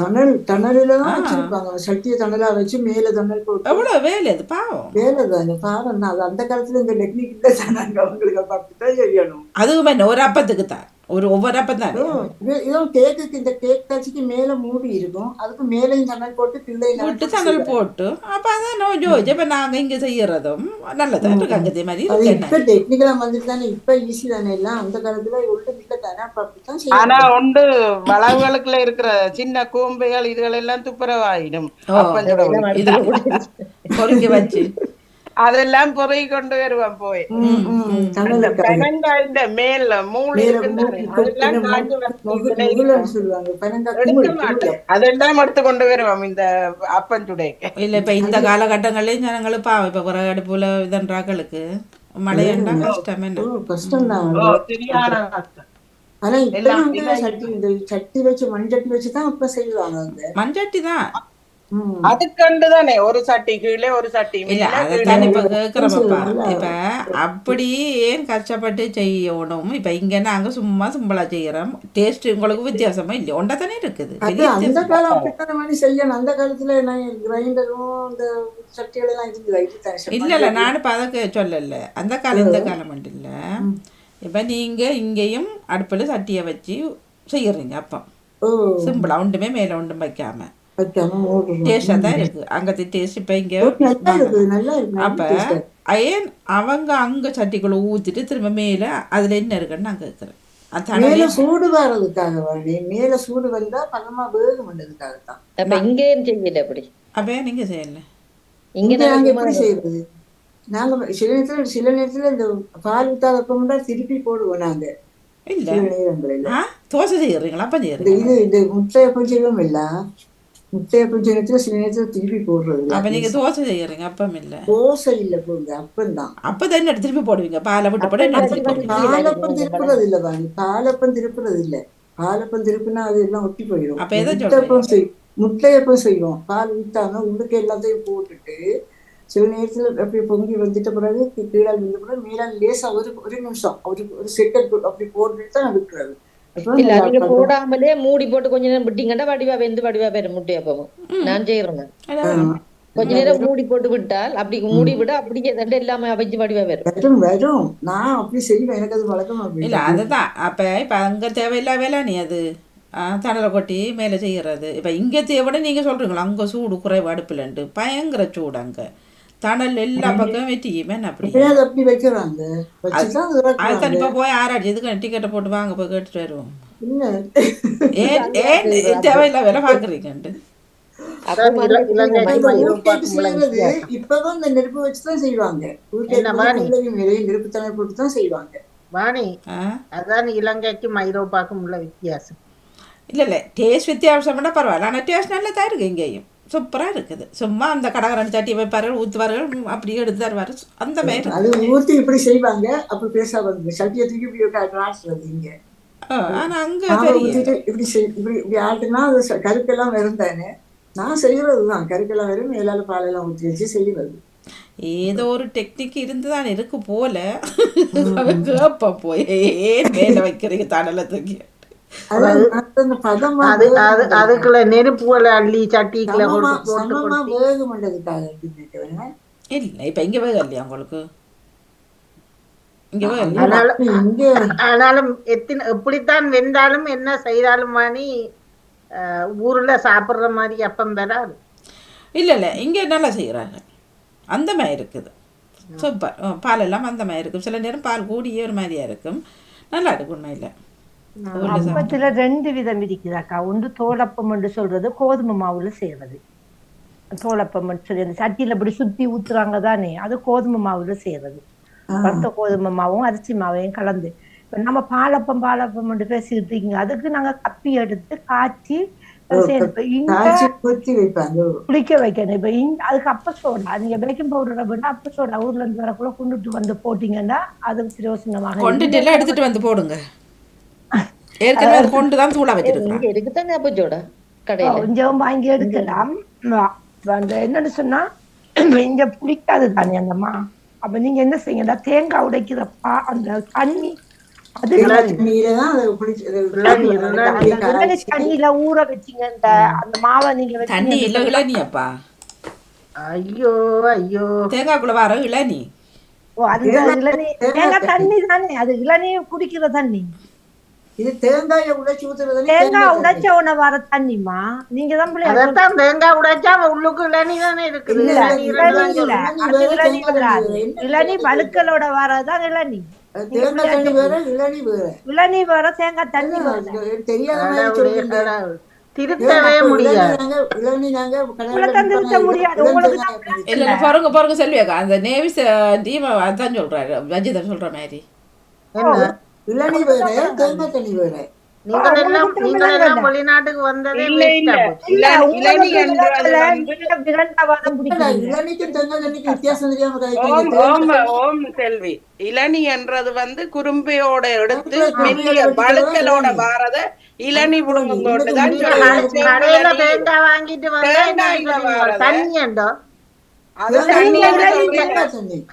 தணலிலதான் வச்சிருப்பாங்க. சட்டியை தணலா வச்சு மேல தணல் போட்டு எவ்வளவு வேலை அது பாவம். வேலை தானே பாவம் தான். அது அந்த காலத்துல இந்த டெக்னிக் இல்ல தானாங்க அவங்களுக்கு. அப்படித்தான் செய்யணும். அதுவும் என்ன ஒரு அப்பத்துக்கு தான் ஒவ்வொரு அப்பம் தான். இதுவும் கேக்குக்கு இந்த கேக் காட்சிக்கு மேல மூடி இருக்கும். அதுக்கு மேலையும் தணல் போட்டு விட்டு தணல் போட்டு அப்ப அதான் ஜோஜ். இப்ப நாங்க இங்க செய்யறதும் நல்லதான் இருக்கு. அங்கதே மாதிரி அது இப்ப டெக்னிக்கலா வந்துட்டு தானே. இப்ப ஈஸி தானே எல்லாம். அந்த காலத்துல உள்ள இல்ல தானே. அப்ப அப்படித்தான் செய்யணும். ஆனா ஒன்று வளவுகளுக்குள்ள இருக்கிற சின்ன கூம்பைகள் இதுகள் எல்லாம் துப்புரவாயிடும். பொறுக்கி வச்சு அதெல்லாம் பொறி கொண்டு வருவான் போய். பெனங்காய்ந்த மேல மூளை அதெல்லாம் எடுத்து கொண்டு வருவோம் இந்த அப்பஞ்சுடைக்கு. இல்ல இப்ப இந்த காலகட்டங்களையும் ஜனங்களும் பாவம். இப்ப விறகு அடுப்புல இதன்றாக்களுக்கு மழையண்டா கஷ்டம். என்ன கஷ்டம்தான். ஆனா இப்ப சட்டி வச்சு மண்சட்டி வச்சுதான் இப்ப செய்வாங்க. மண்சட்டி தான் அதுக்கண்டுதானே ஒரு சட்டி கீழே ஒரு சட்டி இல்ல. அதைத்தான் இப்ப கேக்குறப்பா. இப்ப அப்படி ஏன் கஷ்டப்பட்டு செய்யணும்? இப்ப இங்க நாங்க சும்மா சிம்பிளா செய்யறோம். டேஸ்ட் உங்களுக்கு வித்தியாசமா இல்லையா? ஒண்டா தானே இருக்குது. அந்த காலம் அப்படித்தான மாதிரி செய்யணும். அந்த காலத்துல கிரைண்டரும் இந்த சட்டிகள் எல்லாம் இருந்தது. இல்ல நானும் இப்ப அதை சொல்லல. அந்த காலம் இந்த காலம் மட்டும் இல்ல. இப்ப நீங்க இங்கேயும் அடுப்புல சட்டிய வச்சு செய்யறீங்க. அப்ப சிம்பிளா ஒன்றுமே மேல ஒன்றும் வைக்காம டேஸ்டா தான் இருக்கு. அங்கத்து டேஸ்ட் இப்ப இங்க அப்ப ஏன் அவங்க அங்க சட்டிக்குள்ள ஊத்திட்டு திரும்ப மேல அதுல என்ன இருக்குன்னு நான் கேக்குறேன். மேல சூடு வர்றதுக்காக மேல சூடு வந்தா பழமா வேகம் வந்ததுக்காகத்தான். அப்ப இங்கே செய்யல அப்படி. அப்ப நீங்க செய்யல. இங்க நாங்க எப்படி செய்யறது? நாங்க சில நேரத்துல இந்த பால் ஊத்தாதப்ப திருப்பி போடுவோம். நாங்க இல்ல தோசை செய்யறீங்களா? அப்ப செய்யறீங்க. இது இந்த முட்டையப்பம் செய்வோம் இல்ல. முட்டையப்பம் செய்யறதுல சில நேரத்துல திருப்பி போடுறது. அப்ப நீங்க தோசை செய்யறீங்க. அப்பம் இல்ல. தோசை இல்ல போடுங்க. அப்பந்தான். அப்பதான் திருப்பி போடுவீங்க. பாலை விட்டு போட பாலப்பம் திருப்புறது இல்ல பாணி. பாலப்பம் திருப்புறது இல்ல. பாலப்பம் திருப்புனா அது எல்லாம் ஒட்டி போயிடும். அப்ப எதை முட்டையப்பம் செய்வோம். பால் ஊத்தாம உள்ளுக்கு எல்லாத்தையும் போட்டுட்டு சில நேரத்துல அப்படி பொங்கி வந்துட்ட பிறகு கீழால் வந்த பிறகு மேலால் லேசா ஒரு நிமிஷம் ஒரு செகண்ட் அப்படி போட்டுட்டு தான் எடுக்கிறது. இல்ல நீங்க போடாமலே மூடி போட்டு கொஞ்ச நேரம் விட்டீங்கன்னா வடிவா வெந்து வடிவா பெற முட்டையப்பவும் நான் செய்யறேன். கொஞ்ச நேரம் மூடி போட்டு விட்டால் அப்படி மூடி விட அப்படியே எல்லாமே அவைச்சு வடிவா வரும். நான் அப்படி செய்வேன். எனக்கு அது வழக்கம். இல்ல அதுதான். அப்ப இப்ப அங்க தேவையில்லா வேலை நீ அது தணலை கொட்டி மேல செய்யறது. இப்ப இங்க தேவையோட நீங்க சொல்றீங்களா அங்க சூடு குறைவு அடுப்புலண்டு பயங்கர சூடு. அங்க தணல் எல்லா பக்கம் வெட்டியுமே அப்படி வைக்கிறாங்க. அதுதான் இப்ப போய் ஆராய்ச்சி இதுக்கு டிக்கெட்டை போட்டு வாங்க போய் கேட்டுட்டு வருவோம். ஏன் தேவையில்லா வேலை பாக்குறீங்கண்டு. இப்பதான் இந்த நெருப்பு வச்சுதான் செய்வாங்க. நெருப்பு தணல் போட்டுதான் செய்வாங்க. வாணி அதான் இலங்கைக்கும் ஐரோப்பாக்கும் உள்ள வித்தியாசம். இல்ல டேஸ்ட் வித்தியாசம்னா பரவாயில்ல. ஆனா டேஸ்ட் நல்லா தான் இருக்கு. இங்கேயும் சூப்பரா இருக்குது. சும்மா அந்த கடகரன் சட்டி வைப்பார்கள் ஊத்துவார்கள் அப்படியே எடுத்து தருவாரு. அந்த மாதிரி அது ஊத்தி இப்படி செய்வாங்க. அப்படி பேச சட்டியை தூக்கி இப்படி இங்க. ஆனா அங்க இப்படி ஆட்டுனா அது கருக்கெல்லாம் வரும் தானே. நான் செய்யறதுதான் கருக்கெல்லாம் வரும். மேலால பாலெல்லாம் ஊற்றி வச்சு செய்யறது. ஏதோ ஒரு டெக்னிக் இருந்துதான் இருக்கு போல. கேப்ப போய் ஏன் மேல வைக்கிறீங்க தடலை தூக்கி. அதுக்குள்ள நெருப்புகளை அள்ளி சட்டிக்குள்ள இல்ல இப்ப இங்க வேக இல்லையா உங்களுக்கு? ஆனாலும் எப்படித்தான் வெந்தாலும் என்ன செய்தாலும் வாணி ஊர்ல சாப்பிடுற மாதிரி அப்பம் வராது. இல்ல இங்க நல்லா செய்யறாங்க. அந்த மாதிரி இருக்குது. சூப்பர். பால் எல்லாம் அந்த மாதிரி இருக்கும். சில நேரம் பால் கூடியே ஒரு மாதிரியா இருக்கும். நல்லா இருக்கும். ஒன்றும் இல்லை. அப்பத்துல 2 விதம் இருக்குதாக்கா. ஒன்று தோலப்பம் என்று சொல்றது கோதுமை மாவுல செய்யறது. தோலப்பம் சொல்லி அந்த சட்டியில இப்படி சுத்தி ஊத்துறாங்க தானே, அது கோதுமை மாவுல செய்யறது. பத்த கோதுமை மாவும் அரிசி மாவையும் கலந்து. இப்ப நம்ம பாலப்பம் பேசிட்டு இருக்கீங்க, அதுக்கு நாங்க கப்பி எடுத்து காய்ச்சி செய்யணும். இங்க காய்ச்சி ஊத்தி வைப்பாங்க. குளிக்க வைக்கணும். இப்ப அதுக்கு அப்ப சோடா, நீங்க பேக்கிங் பவுடரை விட அப்ப சோடா ஊர்ல இருந்து வரக்குள்ள கொண்டுட்டு வந்து போட்டீங்கன்னா அது பிரயோசனமாக கொண்டுட்டு எல்லாம் எடுத்துட்டு வந்து போடுங்க. ஏற்கனவே அது கொண்டு தான் தூளா வச்சிருக்கோம். இங்க இருக்குதானே அப்பச்சோட கடையில கொஞ்சம் வாங்கி எடுக்கலாம். அந்த என்னன்னு சொன்னா இங்க பிடிக்காது தானே அந்தம்மா. அப்ப நீங்க என்ன செய்யுங்க, தேங்காய் உடைக்கிறப்பா அந்த தண்ணி அது தண்ணியில ஊற வச்சிங்க, அந்த மாவை நீங்க தண்ணி இல்ல இளநியப்பா. ஐயோ ஐயோ, தேங்காய்க்குள்ள வர இளநீ. ஓ, அந்த இளநீ தேங்காய் தண்ணி தானே, அது இளநீ குடிக்கிற தண்ணி. இது தேங்காயை உடைச்சு ஊத்துறது. தேங்காய் உடைச்ச உடனே வர தண்ணிமா, நீங்க தான் தேங்காய் உடைச்சா உள்ளுக்கு இளநீ தானே இருக்குது. இளநீ வழுக்கலோட வரதான் இளநீ. தேங்காய் தண்ணி வேற, இளநீ வேற. இளநீ வேற, தேங்காய் தண்ணி தெரியாத திருத்தவே முடியாது. இளநீ நாங்க திருத்த முடியாது. உங்களுக்கு இல்ல பாருங்க செல்வியாக்கா, அந்த நேவிஸ் டீம் அதான் சொல்றாரு, ரஞ்சிதர் சொல்ற மாதிரி இளநீ வேற, தேங்காய் தண்ணி வேற. நீங்கள் எல்லாம் வெளிநாட்டுக்கு வந்ததே இளநீக்கும் தேங்காய் தண்ணிக்கு வித்தியாசம் தெரியாம செல்வி, இளநீ என்றது வந்து குறும்பையோட எடுத்து மெல்லிய வழுக்கலோட வாரத இளநீ புடுங்கும்போட்டுதான் கடையில தேங்காய் வாங்கிட்டு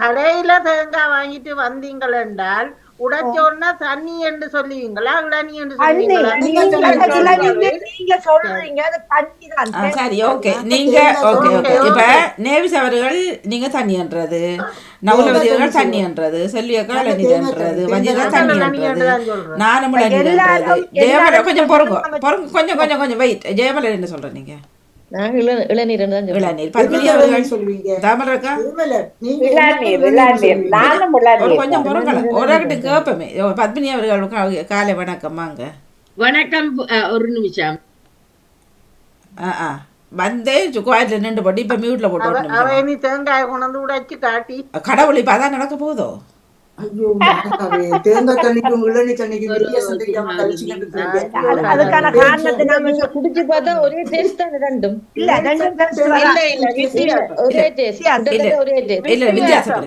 கடையில தேங்காய் வாங்கிட்டு வந்தீங்கள் என்றால் உடைச்சோன்னா தண்ணி என்று சொல்லுவீங்களா, இளநீ என்று சொல்லுவீங்களா? நீங்க சொல்றீங்க அது தண்ணி தான். சரி, ஓகே. நீங்க ஓகே இப்ப நேவிஸ் அவர்கள் நீங்க தண்ணின்றது, நவலவதி அவர்கள் தண்ணின்றது, செல்வியக்கா இளநீன்றது, வஜிதா தண்ணின்றது, நானும் இளநீன்றது. ஜெயமலா கொஞ்சம் கொஞ்சம் வெயிட். ஜெயமலா என்ன சொல்ற நீங்க? நாங்க இளநீர் தான் இளநீர். பத்மினி அவர்கள் சொல்லுவீங்க. தாமரக்கா கொஞ்சம் பொறுங்கள ஒருகிட்ட கேட்போமே. பத்மினி அவர்கள் காலை வணக்கம்மாங்க. வணக்கம். ஒரு நிமிஷம் வந்தேன் கோயில நின்று போட்டு இப்ப மியூட்ல போட்டு தேங்காய் கொண்டு உடைச்சு காட்டி கடவுள் இப்ப அதான் நடக்க போதோ. ஐயோ, தேங்காய் தண்ணிக்கும் இளநீ தண்ணிக்கும் வித்தியாசம் தெரியாம அதுக்கான காரணத்தை நாம குடிச்சு பார்த்தா ஒரே டேஸ்ட் தான் ரெண்டும். இல்ல ரெண்டும் ஒரே டேஸ்ட் ஒரே டேஸ்ட் இல்ல வித்தியாசம்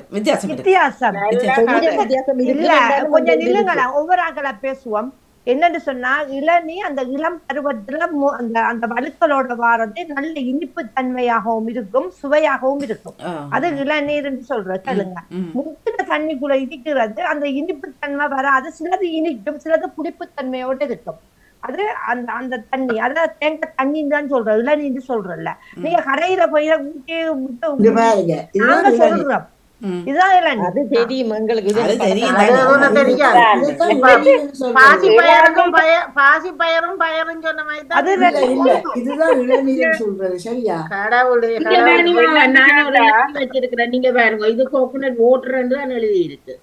இல்ல. கொஞ்சம் நில்லுங்களா, ஒவ்வொரு ஆக்களா பேசுவோம். என்னன்னு சொன்னா இளநீ அந்த இளம் பருவத்துல அந்த வழுக்களோட வாரது நல்ல இனிப்பு தன்மையாகவும் இருக்கும், சுவையாகவும் இருக்கும். அது இளநீர் சொல்ற கேளுங்க. முக்கிய தண்ணிக்குள்ள இனிக்கிறது அந்த இனிப்பு தன்மை வராது. சிலது இனிக்கும், சிலது புளிப்பு தன்மையோட இருக்கும். அது அந்த அந்த தண்ணி அத தேங்காய் தண்ணின்னு தான் சொல்றோம், இளநீன்னு சொல்றல. நீங்க கடையில போய் நாங்க சொல்றோம் இதுதான் இளநீ. அது தெரியும் எங்களுக்கு. பாசி பயரும் பயரும் சொன்ன மாதிரி இதுதான் இளநீர் சொல்றது. சரியா? வச்சிருக்கிறேன். நீங்க பாருங்க, இது கோகோனட் வாட்டர் தான் எழுதி இருக்கு.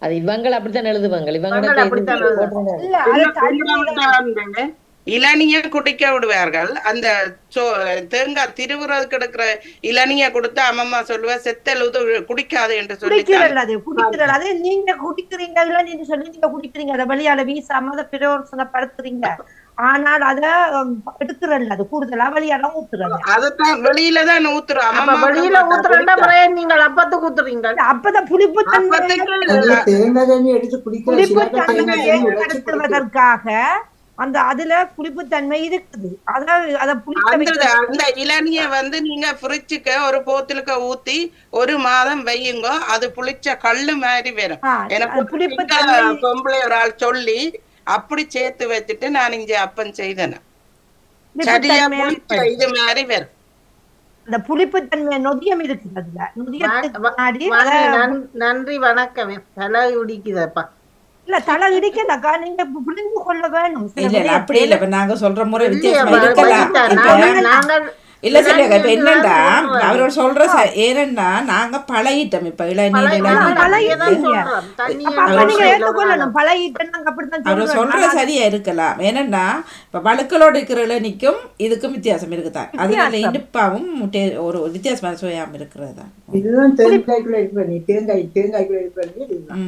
அது இவங்க அப்படித்தான் எழுதுவாங்க. இளநிய குடிக்க விடுவார்கள். அந்த தேங்காய் திருவுறதுக்கு எடுக்கிற இளநிய கொடுத்து அம்மம்மா சொல்லுவா செத்தெழுது குடிக்காது என்று சொல்லி குடிக்கிறது. நீங்க குடிக்கிறீங்க இளநீர் சொல்லி நீங்க குடிக்கிறீங்க, அதை வெளியால வீசாம அதை பிரயோசனப்படுத்துறீங்க. ஆனால் அத எடுக்கிறல்ல, அது கூடுதலா வெளியால ஊத்துறது. அதுதான் வெளியில தான் ஊத்துறோம். வெளியில ஊத்துறா நீங்கள் அப்பத்துக்கு ஊத்துறீங்க. அப்பதான் புளிப்பு எடுத்துவதற்காக அந்த அதுல புளிப்புத்தன்மை இருக்குது. அந்த இளநிய வந்து நீங்க ஃப்ரிட்ஜுக்கு ஒரு போத்தலுக்கு ஊத்தி ஒரு மாதம் வையுங்க, அது புளிச்ச கல்லு மாதிரி வரும். எனக்கு பொம்பளை ஒரு ஆள் சொல்லி அப்படி சேர்த்து வச்சுட்டு நான் இங்க அப்பன் செய்தேன். சரியா இது மாதிரி வரும். அந்த புளிப்புத்தன்மை நொதியம் இருக்குது அதுல. நன்றி வணக்கம். தலை உடிக்குதப்பா. இல்ல தலை இடிக்கலக்கா, நீங்க புரிந்து கொள்ள வேணும். இல்ல அப்படி இல்ல, இப்ப நாங்க சொல்ற முறை வித்தியாசமா இருக்கலாம். இல்ல சொல்லுங்க. இப்ப என்னண்டா அவரோட சொல்ற ஏன்னா நாங்க பழகிட்டோம். இப்ப அவர் சொல்ற சரியா இருக்கலாம். ஏன்னா இப்ப வழுக்களோட இருக்கிற இளநிக்கும் இதுக்கும் வித்தியாசம் இருக்குதான். அதனால இனிப்பாவும் ஒரு வித்தியாசமான சுவையாம இருக்கிறது தான். இதுதான் தேங்காய்க்குள்ள இருப்பது. தேங்காய்க்குள்ள இருப்பது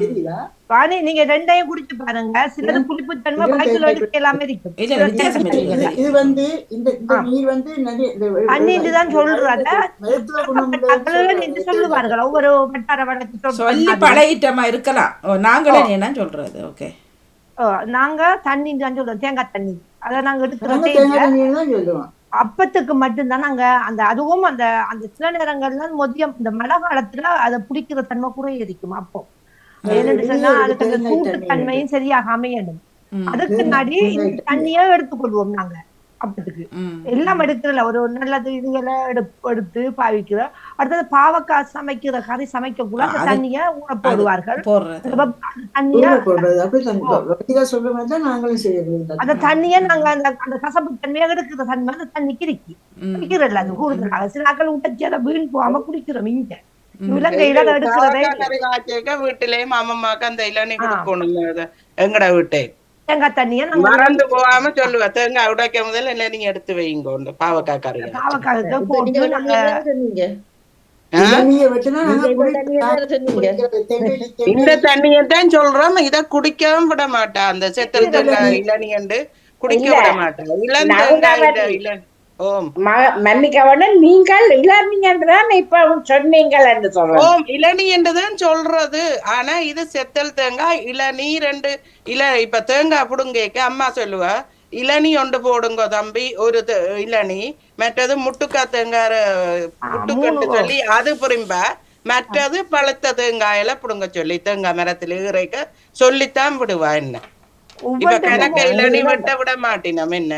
தெரியுதா? வாணி நீங்க ரெண்டையும் குடிச்சு பாருங்க. சிலது புளிப்புத்தன்மை வாய்க்குள்ள எடுக்க எல்லாமே இருக்கும். இல்ல, சிலது வித்தியாசம் தேங்காய் இருக்கு. தண்ணி. இது வந்து இந்த நீர் வந்து நிறைய தண்ணின்னு தான் சொல்றாங்க. மருத்துவ குணம் மக்கள் என்று சொல்லுவார்கள். ஒவ்வொரு வட்டார வழக்கு சொல்லி பழகிட்டமா இருக்கலாம். நாங்களே என்ன சொல்றது? ஓகே, நாங்க தண்ணி தான் சொல்றோம், தேங்காய் தண்ணி. அதை நாங்க எடுக்கிற தேங்காய் தண்ணீர் தான் சொல்லுவோம். அப்பத்துக்கு மட்டும்தான் நாங்க அந்த அதுவும் அந்த அந்த சில நேரங்கள்ல மதியம் இந்த மழை காலத்துல அதை பிடிக்கிற தன்மை கூட இருக்கும். அப்போ ஏன்னு சொன்னா அதுக்கு அந்த சூட்டு தன்மையும் சரியாக அமையணும். அதுக்கு முன்னாடி இந்த தண்ணியா எடுத்துக்கொள்வோம் நாங்க அப்பத்துக்கு. எல்லாம் எடுக்கிறல ஒரு நல்லது இதுகளை எடுத்து பாவிக்கிறோம். அடுத்தது பாவக்காய் சமைக்கிற கறி சமைக்க கூட அந்த தண்ணிய ஊற போடுவார்கள். தண்ணியா அந்த தண்ணிய நாங்க அந்த கசப்பு தன்மையா எடுக்கிற தன்மை அந்த தண்ணிக்கு இருக்கிறல்ல. அது கூடுதலாக சில நாட்கள் உடச்சி அதை வீண் போகாம குடிக்கிறோம். இங்க இலங்கையில எடுக்கிறதே வீட்டுலயும் அம்மம்மாக்கு அந்த இளநீ கொடுக்கணும். எங்கட வீட்டை தேங்காய் தண்ணிய மறந்து போகாம சொல்லுவேன். தேங்காய் உடைக்க முதல்ல இல்லை நீங்க எடுத்து வைங்க. பாவக்காய் கறி பாவக்காய்க்கு போட்டு இந்த தண்ணியத்தான் சொல்றோம். இத குடிக்கவும் விட மாட்டா. அந்த செத்தல் தேங்காய் இளநீண்டு குடிக்க விட மாட்டா. இளந்தேங்காய் மன்னிக்கவன நீங்கள் இளநீங்கன்றுதான் இப்ப சொன்னீங்கள் என்று சொல்றோம். இளநீ என்றுதான் சொல்றது. ஆனா இது செத்தல் தேங்காய் இளநீ ரெண்டு இப்ப தேங்காய் புடுங்கேக்க அம்மா சொல்லுவா இளநீ ஒன்று போடுங்க தம்பி, ஒரு இளநீ. மற்றது முட்டுக்கா தேங்காய் முட்டுக்கட்டு சொல்லி அது புரிம்பா. மற்றது பழுத்த தேங்காயில புடுங்க சொல்லி தேங்காய் மரத்துல இறைக்க சொல்லித்தான் விடுவா. என்ன இப்ப கணக்க இளநீ வெட்ட விட மாட்டினம். என்ன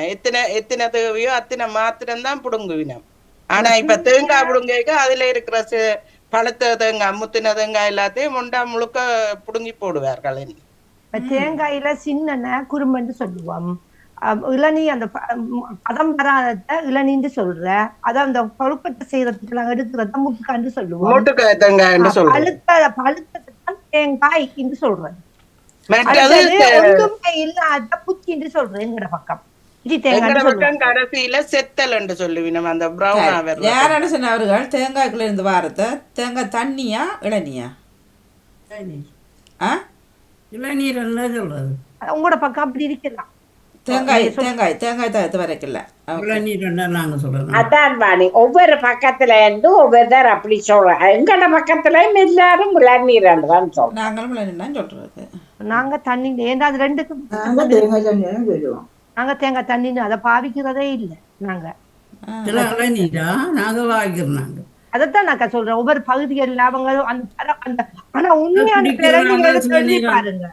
எத்தனை தேவையோ அத்தனை மாத்திரம்தான் புடுங்குவினம். ஆனா இப்ப தேங்காய் புடுங்க அதுல இருக்கிற பழுத்த தேங்காய் முத்தின தேங்காய் எல்லாத்தையும் முண்டா முழுக்க புடுங்கி போடுவார்கள். தேங்காயில சின்ன குறும்புன்னு சொல்லுவோம். இளநீ அந்த பதம் வராத இளநீன்னு சொல்ற. அதான் அந்த கொழுக்கட்டை செய்யறதுக்கு நாங்க எடுக்கிறத முட்டுக்கான்னு சொல்லுவோம். பழுத்ததான் தேங்காய் என்று சொல்றது. ஒன்றுமே இல்லாத புச்சி என்று சொல்றேன் எங்கட பக்கம். கடைசியில செத்தல் என்று சொல்லுவினம். அந்த பிரவுன் யார் சொன்ன அவர்கள் தேங்காய்க்குள்ள இருந்து வாரத்தை தேங்காய் தண்ணியா இளநியா? இளநீர் சொல்றது உங்களோட பக்கம் அப்படி இருக்கலாம். தேங்காய் தேங்காய் தேங்காய் தவிர்த்து வரைக்கல நாங்க சொல்றோம். அதான் வாணி ஒவ்வொரு பக்கத்துல இருந்து ஒவ்வொருத்தர் அப்படி சொல்றோம். எங்கட பக்கத்துலயும் எல்லாரும் இளநீர் தான் சொல்றோம். நாங்களும் இளநீர் தான் சொல்றது. நாங்க தண்ணி ஏன்னா அது ரெண்டுக்கும் நாங்க தேங்காய் தண்ணின்னு அதை பாவிக்கிறதே இல்லை. நாங்க நாங்க வாங்கிக்கிறோம். அதைத்தான் நான் சொல்றேன். ஒவ்வொரு பகுதிகள் அவங்க அந்த ஆனா உண்மையான பேரை பாருங்க.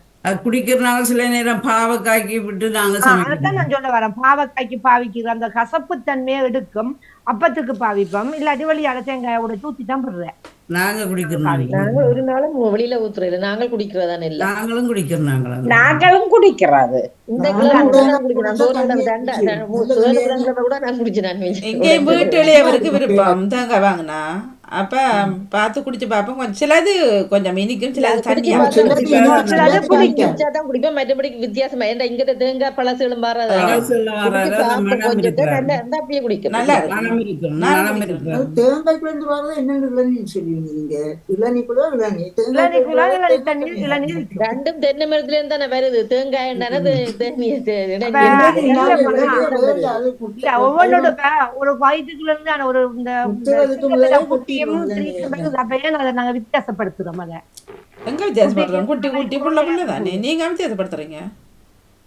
குடிக்கிறனால சில நேரம் பாவக்காய்க்கு விட்டு நாங்க அதான் நான் சொல்ல வரேன். பாவக்காய்க்கு பாவிக்கிற அந்த கசப்பு தன்மையை எடுக்கும். அப்பத்துக்கு பாவிப்போம். இல்லாட்டி வழியால தேங்காயோட தூத்தி தான் போடுறேன். நாங்க குடிக்கிறோம். நாங்க ஒரு நாளும் வெளியில ஊத்துறது நாங்கள் குடிக்கிறதா இல்ல. நாங்களும் குடிக்கிறோம். நாங்களும் குடிக்கிறது. எங்கேயும் வீட்டுலயே அவருக்கு விருப்பம் தேங்காய் வாங்கினா அப்ப பார்த்து குடிச்சு பார்ப்போம். கொஞ்சம் சிலது கொஞ்சம் இனிக்கும், சிலது தண்ணியா குடிப்போம். மற்றபடி வித்தியாசமா இங்க தேங்காய் பழசுகளும் அப்படியே குடிக்கும். நல்லா ரெண்டும் தென்னை மரத்துல இருந்து தானே வருது. தேங்காய் ஒவ்வொன்னோட ஒரு வயிற்றுக்குள்ள இருந்து ஒரு நாங்க வித்தியாசப்படுத்துறோம். அதை எங்க வித்தியாசப்படுறோம்? குட்டி குட்டி புள்ள புள்ள தானே நீங்க வித்தியாசப்படுத்துறீங்க.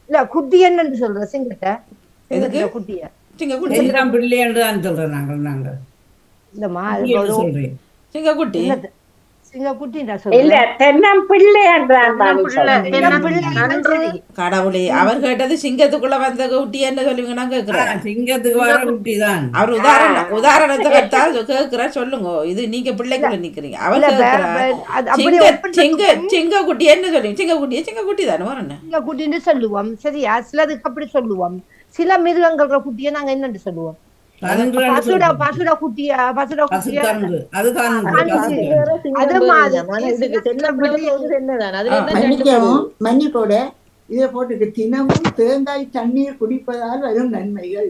இல்ல குட்டி என்னன்னு சொல்ற சிங்கட்ட குட்டிய சிங்கக்குட்டி பிள்ளைன்னு சொல்றோம். நாங்க இந்த மாதிரி சிங்கக்குட்டி கடவுளே அவர் கேட்டது சிங்கத்துக்குள்ள வந்த குட்டி என்ன சொல்லுவீங்கன்னா கேக்குறேன். சிங்கத்துக்கு வர குட்டி தான் அவர் உதாரணத்தை கட்டா கேக்குற சொல்லுங்க. இது நீங்க பிள்ளைக்குள்ள நிக்கிறீங்க. அவர் சிங்க குட்டி என்ன சொல்லுவீங்க? சிங்க குட்டி தானே வரணும். சிங்க குட்டின்னு சொல்லுவோம். சரியா? சிலதுக்கு அப்படி சொல்லுவோம். சில மிருகங்கள் குட்டியை நாங்க என்னன்னு சொல்லுவோம்? பசுட குட்டியா மன்னிப்போட இதை போட்டு தினமும் தேங்காய் தண்ணீர் குடிப்பதால் வரும் நன்மைகள்.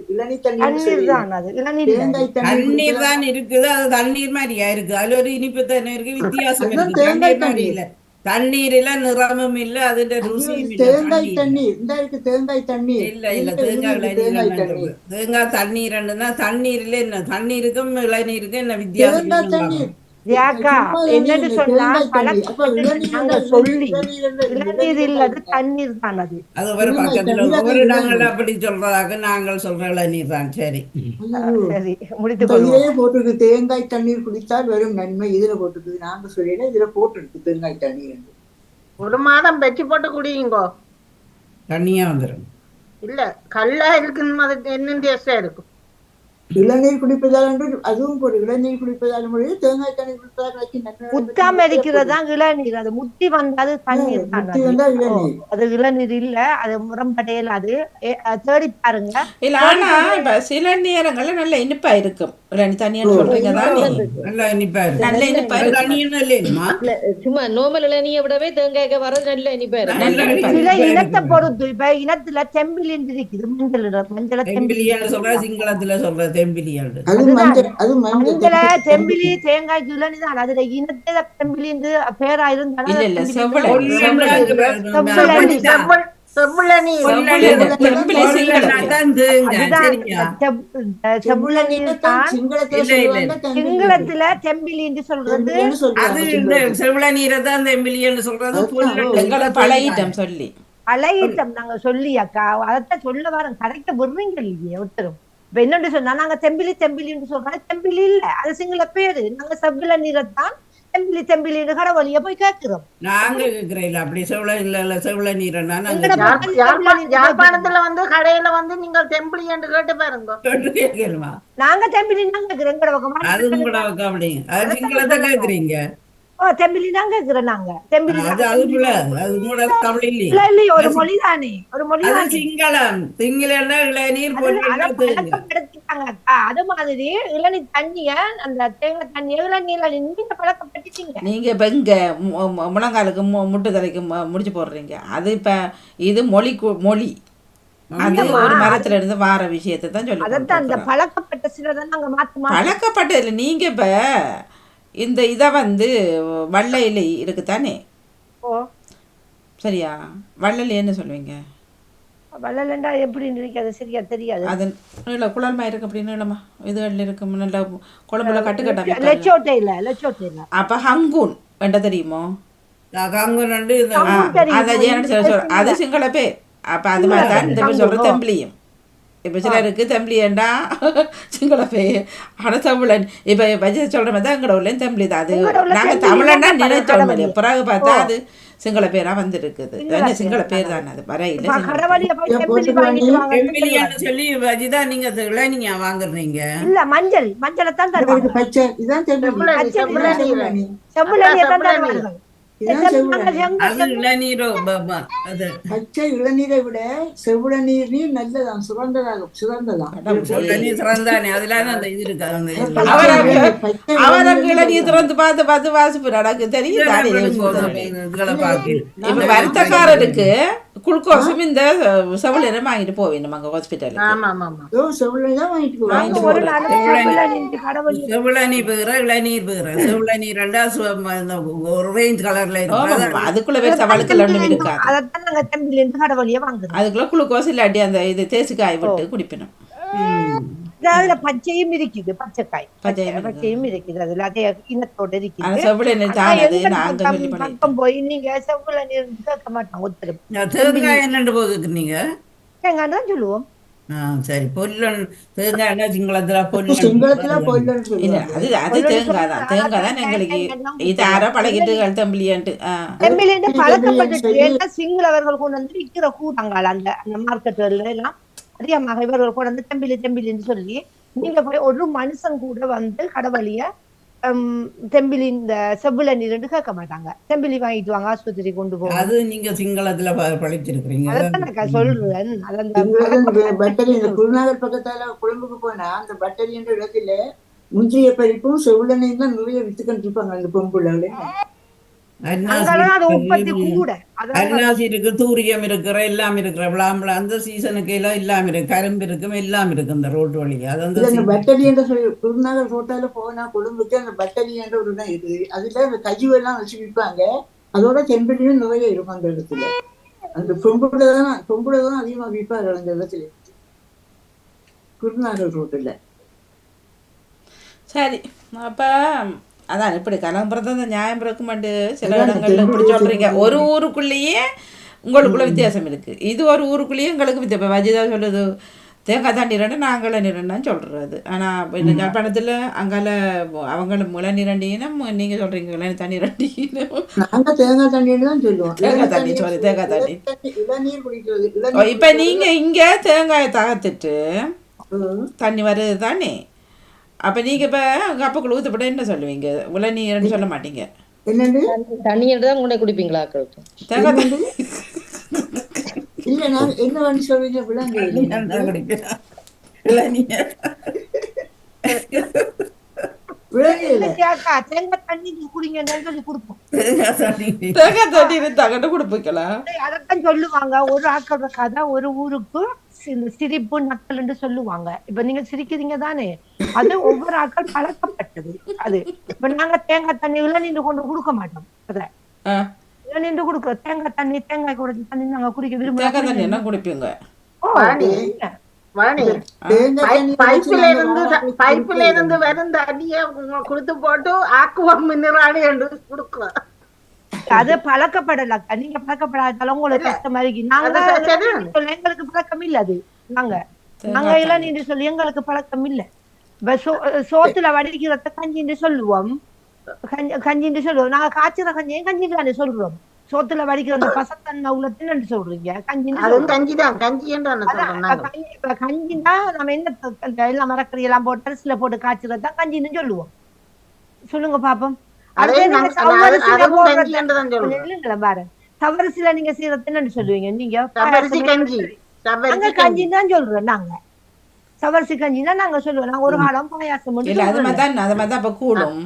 தண்ணீர் தான் இருக்குது. அது தண்ணீர் மாதிரியா இருக்கு. அதுல ஒரு இனிப்பு தண்ணீர் இருக்கு. வித்தியாசம் தேங்காய் தண்ணீர் தண்ணீரில நிறமும் இல்ல அதுல ருசியும் இல்ல. தேங்காய் தண்ணீர் தண்ணீர் இந்த இருக்கு தேங்காய் தண்ணீர் இல்ல இதுல தேங்காய் இருக்கு தேங்காய் இளநீர் தண்ணீர் தேங்காய் தண்ணீர்ன்னா தண்ணீர்ல என்ன தண்ணீருக்கும் இளநீருக்கும் என்ன வித்தியாசம் தேங்காய் நீங்க தண்ணீர் ஏக்கா சும்மா என்னன்னு தண்ணீர் சொன்னா தேங்காய் தண்ணீர் அப்ப பழக்கப்பட்டு இளநீர் நாங்க என்றால் சொல்லி இளநீர் இளநீர் இல்லது தண்ணீர் தான் அது. அது ஒரு தேங்காய் பக்கத்துல தண்ணீர் அது ஒரு நாங்கள் இளநீர். அப்படி சொல்றதாக நாங்கள் சொல்ற இளநீர் தான். சரி ஐயோ. சரி முடித்துக் இந்த கொள்வோம். இதே போட்டிருக்கு தேங்காய் தண்ணீர் குடித்தால் வரும் நன்மை இதுல போட்டிருக்கு நாங்க சொல்லல இதுல போட்டிருக்கு தேங்காய் தண்ணீர் என்று. ஒரு மாதம் வெச்சு போட்டு குடியுங்கோ. தண்ணியா வந்துடும். இல்ல கல்லா இருக்குன்னு அது என்ன டேஸ்டா இருக்கும். இளநீர் குடிப்பதால் என்று அதுவும் போடு இளநீர் குடிப்பதால் முடியும் தேங்காய் தண்ணீர் குடிப்பதால் வைக்க நன்மை முத்தாம இருக்கிறதா இளநீர், அது முத்தி வந்தாது தண்ணீர் தான் முத்தி அது. வந்தா ஓ, இளநீர். அது இளநீர் இல்ல, அது முரம்படையில அது தேடி பாருங்க. இல்ல ஆனா இப்ப சில நேரங்கள்ல நல்ல இனிப்பா இருக்கும். இளநீ தண்ணின்னு சொல்றீங்க தானே, நல்லா இனிப்பா இருக்கு. நல்ல இனிப்பா இருக்கும். தண்ணியும் இல்லையுமா? இல்ல, சும்மா நோமல் இளநியை விடவே தேங்காய்க்கு வர நல்ல இனிப்பா நல்ல இருக்கு. இனிப்பா சில இருக்கும். இனத்தை பொறுத்து இப்ப இனத்துல செம்பிலின் இருக்குது, மஞ்சள் மஞ்சள தெம்பிலியான்னு சொல்ற, சிங்களத்துல சொல்ற தெம்பிலியாண்டு. அது மஞ்சள் அது மஞ்சள் மஞ்சள செம்பிலி தேங்காய் இளநீ தான். அதுல இனத்துல செம்பிலிந்து பேரா இருந்தாலும் இல்ல இல்ல செவ்வளை செவ்வளநீர் தெம்பிலி சிங்களம். சிங்களத்துல சொல்லுவாங்க சிங்களத்துல செம்பிலின்னு சொல்றது. அது இந்த செவ்வள நீரை தான் தெம்பிலியான்னு சொல்றது. எங்களை பழகிட்டோம் சொல்லி. பழையிட்டம் நாங்க சொல்லி அக்கா, அதைத்தான் சொல்ல வரோம். கரெக்டா விடுறீங்க இல்லையே ஒருத்தரும். இப்ப என்னன்னு சொன்னா நாங்க செம்பிலி செம்பிலின்னு சொல்றோம், செம்பிலி இல்ல, அது சிங்கள பேரு. நாங்க செவ்வில நீரைத்தான் செம்பிலி செம்பிலின்னு கடவுளிய போய் கேட்கிறோம். நாங்க கேக்குறேன் அப்படி செவ்வள இல்ல செவ்வள நீரன்னா யாழ்ப்பாணத்துல வந்து கடையில வந்து நீங்க தெம்பிளி என்று கேட்டு பாருங்க. கேட்கணுமா? நாங்க செம்பிலி தான் கேட்கிறோம். எங்கட பக்கமா அது கூட அப்படி அது சிங்களத்தை கேக்குறீங்க. ஓ செம்பிலி தான் கேட்கிறோம் நாங்க. செம்பிலி அது அதுக்குள்ள அது கூட தமிழ் இல்ல இல்லையே. இல்லையே, ஒரு மொழி தானே, ஒரு மொழி அது தானே. சிங்களம். சிங்களம்னா இளநீர் அதை பொருள் பழக்கப்படுத்திட்டாங்க அக்கா. அது மாதிரி இளநீர் தண்ணிய, அந்த தேங்காய் தண்ணிய இளநீர்ல நீங்க பழக்கப்படுத்திட்டீங்க. நீங்க இப்ப இங்க முழங்காலுக்கு முட்டு தலைக்கு முடிச்சு போடுறீங்க. அது இப்ப இது மொழி அது ஒரு மரத்துல இருந்து வார விஷயத்தை தான் சொல்லி அதான் அந்த கொடுத்திருக்கிறோம். பழக்கப்பட்ட சிலதை நாங்க மாத்தி பழக்கப்பட்டதில்லை. நீங்க இப்ப இந்த இதை வந்து வள்ளை இலை இருக்குதானே, ஓ சரியா? வள்ளல் என்ன சொல்லுவீங்க? வள்ளலண்டா எப்படி இருக்காது சரியா தெரியாது. அது நீள குழல்மா இருக்கு, அப்படி நீளமா இதுகள் இருக்கும், நல்ல குழம்புல கட்டுக்கட்டா. லெச்சோட்டையில லெச்சோட்டையில அப்ப ஹங்கூன் வேண்ட தெரியுமோ? கங்குனண்டு அதை அது சிங்கள பேர். அப்ப அது மாதிரி தான் இந்த பேர் சொல்ற தெம்பிலியும். இப்ப சிலருக்கு தெம்பிலியண்டா சிங்கள பேர், ஆனா தமிழன் இப்ப வச்சு சொல்ற மாதிரி தான் எங்கட ஊர்ல தெம்பிலி தான். அது நாங்க தமிழன்னா நினைச்சோம் இல்லையா, பிறகு பார்த்தா அது சிங்கள பேரா வந்துருக்குது. என்ன சிங்கள பேர் தானே, அது வரையில கடவழிய போய் செம்பிலி வாங்கிட்டு வாங்க. சொல்லி வச்சுதான் நீங்க இளநீங்க வாங்குறீங்க. இல்ல மஞ்சளை தான் தருவாங்க. பச்சை இதான் செவ்வளவு செம்புலனியை தான் தருவாங்க. அது இளநீரோ அது பச்சை இளநீரை விட செவ்வள நீர் நல்லதாம், சுகந்ததாம். இளநீர் சிறந்தானே அதுல அந்த இது இருக்கு. அந்த அவருக்கு இளநீர் திறந்து பார்த்து வாசிப்பு நடக்கு தெரியும் தானே. இதுகளை பார்க்க இப்ப வருத்தக்காரருக்கு குளுக்கோஸும் இந்த செவ்வளை வாங்கிட்டு போவேன் அங்க ஹாஸ்பிட்டலுக்கு. செவ்வளவுதான் வாங்கிட்டு வாங்கிட்டு ஒரு போறேன். நாள் கடவுள் செவ்வளநீர் பேர இளநீர் பேர செவ்வளநீர் ரெண்டா ஆரஞ்சு கலர்ல இருக்கு. அதுக்குள்ள பேர் சவாலுக்கு ஒண்ணும் இருக்காது. அதைத்தான் நாங்க செம்பிலி இருந்து கடவுளிய வாங்குறோம். அதுக்குள்ள குளுக்கோஸ் இல்லாட்டி அந்த இது தேசிக்காய் விட்டு குடிக்கணும். அதுல பச்சையும் இருக்குது, பச்சைக்காய் பச்சையும் பச்சையும் இருக்குது. அதுல அதே இனத்தோட ஆனா இருக்குது. செவ்வளை தானது நாங்க சொல்லி பக்கம் போய் நீங்க செவ்வள நீர் கேட்க மாட்டோம் ஒருத்தரும். தேங்காய் என்னண்டு போகுதுன்னீங்க? தேங்காய் தான் சொல்லுவோம். சரி பொல்லன் தேங்காய் என்ன சிங்களத்துல பொல்லன் சிங்களத்துல பொல்லன் இல்ல, அது தேங்காய் தான். தேங்காய் தான் எங்களுக்கு இது யாரோ பழகிட்டு தம்பிலியான்ட்டு. செம்பிலிருந்து பழக்கப்பட்டு ஏன்னா சிங்களவர்கள் கொண்டு வந்து விற்கிற கூட்டாங்கால அந்த மார்க்கெட்டுல எல்லாம் அதிகமாக இவர்கள் கொண்டு வந்து தெம்பிலின்னு சொல்லி நீங்க போய் ஒரு மனுஷன் கூட வந்து கடவுளிய தெம்பிலி இந்த செவ்வள நீர் கேட்க மாட்டாங்க. செம்பிலி வாங்கிட்டு வாங்க ஆஸ்பத்திரி கொண்டு போவாங்க. அது நீங்க சிங்களத்துல படிச்சிருக்கீங்க. அதான் சொல்றேன். பட்டரி இந்த குருநாகர் பக்கத்தால குழம்புக்கு போனா அந்த பட்டரி என்ற இடத்துல முந்திரிய பறிப்பும் செவ்வளனையும் தான் நிறைய வித்துக்கிட்டு இருப்பாங்க அந்த பொம்புள்ள. உற்பத்தி கூட அன்னாசி இருக்கு, தூரியம் இருக்கிற எல்லாம் இருக்கிற விளாம்பழம் அந்த சீசனுக்கு எல்லாம் எல்லாம் இருக்கு, கரும்பு இருக்கும், எல்லாம் இருக்கு இந்த ரோட்டு வழியா. அது அந்த பட்டரி என்ற குருநாகர் ரோட்டால போனா கொழும்புக்கு அந்த பட்டரி என்ற ஒரு இடம் இருக்குது. அதுல அந்த கஜுவெல்லாம் வச்சு விற்பாங்க. அதோட செம்பட்டியும் நிறைய இருக்கும் அந்த இடத்துல. அந்த பொம்புலதான் அதிகமா விற்பார்கள் அந்த இடத்துல, குருநாகர் ரோட்டில். சரி, அப்ப அதான் இப்படி கலம்புறது அந்த நியாயம் இருக்குமாண்டு சில இடங்கள்ல இப்படி சொல்றீங்க. ஒரு ஊருக்குள்ளேயே உங்களுக்குள்ள வித்தியாசம் இருக்கு. இது ஒரு ஊருக்குள்ளேயே உங்களுக்கு வித்தியாசம். வஜிதா சொல்லுது தேங்காய் தாண்டி ரெண்டு நாங்கள நிரண்டான்னு சொல்றது. ஆனா இந்த ஜாழ்ப்பாணத்துல அங்கால அவங்கள முளை நிரண்டினும் நீங்க சொல்றீங்க இளநீ தண்ணி ரெண்டினும். நாங்க தேங்காய் தண்ணின்னு தான் சொல்லுவோம். தேங்காய் தண்ணி சாரி தேங்காய் தண்ணி. இளநீர் குடிக்கிறது. இப்ப நீங்க இங்க தேங்காயை தகர்த்துட்டு தண்ணி வருது தானே, அப்ப நீங்க இப்ப கப்புக்குள்ள ஊத்தப்பட என்ன சொல்லுவீங்க? உளநீர்னு சொல்ல மாட்டீங்க. என்னது தண்ணி தான் கொண்டே குடிப்பீங்களா? தேங்காய் தண்ணி இல்ல, நான் என்ன வந்து சொல்றீங்க விளங்கு. தேங்காய் தண்ணி குடிங்கன்னு சொல்லி கொடுப்போம். தேங்காய் தண்ணி தகட்டு கொடுப்பீங்களா? அதைத்தான் சொல்லுவாங்க. ஒரு ஆக்கள் கதை ஒரு ஊருக்கு சிரிப்பு நக்கல் என்று சொல்லுவாங்க. இப்ப நீங்க சிரிக்கிறீங்க தானே, அது ஒவ்வொரு ஆக்கள் பழக்கப்பட்டது. அது இப்ப நாங்க தேங்காய் தண்ணி இளநீர் கொண்டு கொடுக்க மாட்டோம். அத இளநீர் கொடுக்க தேங்காய் தண்ணி தேங்காய் கூட தண்ணி நாங்க குடிக்க விரும்புறோம். என்ன குடிப்பீங்க? பைப்ல இருந்து வரும் தண்ணிய கொடுத்து போட்டு ஆக்குவோம் மினராலி என்று கொடுக்கலாம். அது பழக்கப்படல. நீங்க பழக்கப்படாதாலும் உங்களுக்கு கஷ்டமா இருக்கு. நாங்க எங்களுக்கு பழக்கம் இல்ல. அது நாங்க இளநீர் சொல்லி எங்களுக்கு பழக்கம் இல்ல. சோத்துல வடிக்கிறத கஞ்சின்னு சொல்லுவோம். கஞ்சின்னு சொல்லுவோம். நாங்க காய்ச்சற கஞ்சியும் கஞ்சின்னு சொல்றோம். சோத்துல வடிக்கிற அந்த பசத்தன்மை உள்ளதுன்னு சொல்றீங்க. கஞ்சின்னா நம்ம என்ன எல்லாம் மரக்கறி எல்லாம் போட்டு அரிசியில போட்டு காய்ச்சறதான் கஞ்சின்னு சொல்லுவோம். சொல்லுங்க பாப்போம். தவறுசில நீங்க செய்யறதுன்னு சொல்லுவீங்க. நீங்க கஞ்சின்னு தான் சொல்றோம். நாங்க சவரிசி கஞ்சின்னா நாங்க சொல்லுவோம். நாங்க ஒரு காலம் பாயாசம் கூடும்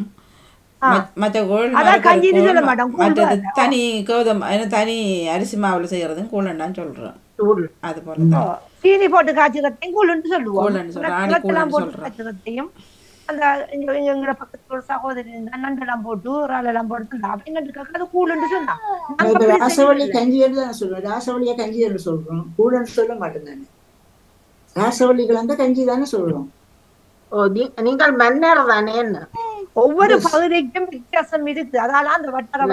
தனி கோதுமை தனி அரிசி மாவுல செய்யறதும் கூழன்னு சொல்றோம். அது போல சீனி போட்டு காய்ச்சறதையும் கூழுன்னு சொல்லுவோம். அந்த எங்களோட பக்கத்துல ஒரு சகோதரி நண்டெல்லாம் போட்டு ஒரு ஆளெல்லாம் போட்டு அது கூழுன்னு சொன்னாங்க. ராசவள்ளி கஞ்சி தான் சொல்லுவோம். ராசவள்ளியா கஞ்சி என்று சொல்றோம், கூழுன்னு சொல்ல மாட்டேன். ராசவள்ளி கிழங்க கஞ்சி தானே சொல்றோம். நீங்கள் மன்னர் தானே? ஒவ்வொரு பகுதிக்கும் வித்தியாசம் இருக்கு. அதனால அந்த வட்டார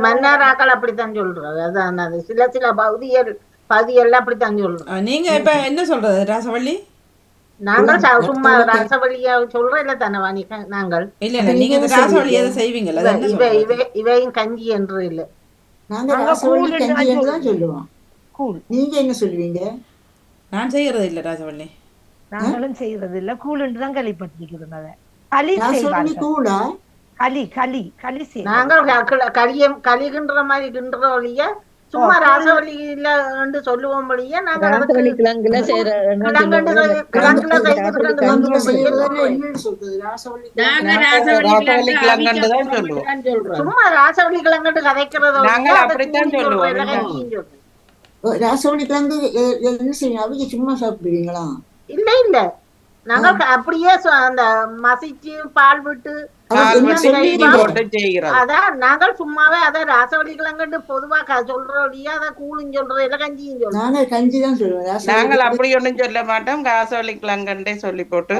மன்னராக்கள் அப்படித்தான் சொல்றாங்க. அதான் அது சில சில பகுதியெல்லாம் அப்படித்தான் சொல்றோம். நீங்க இப்ப என்ன சொல்றது ராசவள்ளி? நாங்கள் சும்மா ராசவள்ளியா சொல்றோம் இல்ல தானே நாங்கள்? இல்ல நீங்க ராசவள்ளி எதை செய்வீங்களா? இவையும் கஞ்சி என்று இல்ல, நாங்க ராசவள்ளி கஞ்சி என்று தான் சொல்லுவோம். நீங்க என்ன சொல்லுவீங்க? நான் செய்யறது இல்ல ராசவள்ளி. நாங்களும் செய்யறது இல்ல, கூழ் என்று தான் கேள்விப்பட்டிருக்கிறது. களி கிண்டுற மாதிரி கிண்டுற வழிய சும்மா ராசவள்ளியில சொல்லுவோம் வழிய நாங்க சும்மா ராசவள்ளி கிழங்கு கதைக்கிறதோ ராசவள்ளி கிழங்கு என்ன செய்யும்? அவங்க சும்மா சாப்பிடுவீங்களா? இல்ல இல்ல, நாங்க அப்படியே அந்த மசிச்சு பால் விட்டு அதான் நாங்கள் சும்மாவே அத ராசவள்ளி கிழங்கு பொதுவா சொல்றோம். அத கூழும் சொல்றோம், இல்ல கஞ்சியும் சொல்றோம். கஞ்சி தான் சொல்லுவோம். நாங்கள் அப்படி ஒண்ணும் சொல்ல மாட்டோம். ராசவள்ளி கிழங்குண்டே சொல்லி போட்டு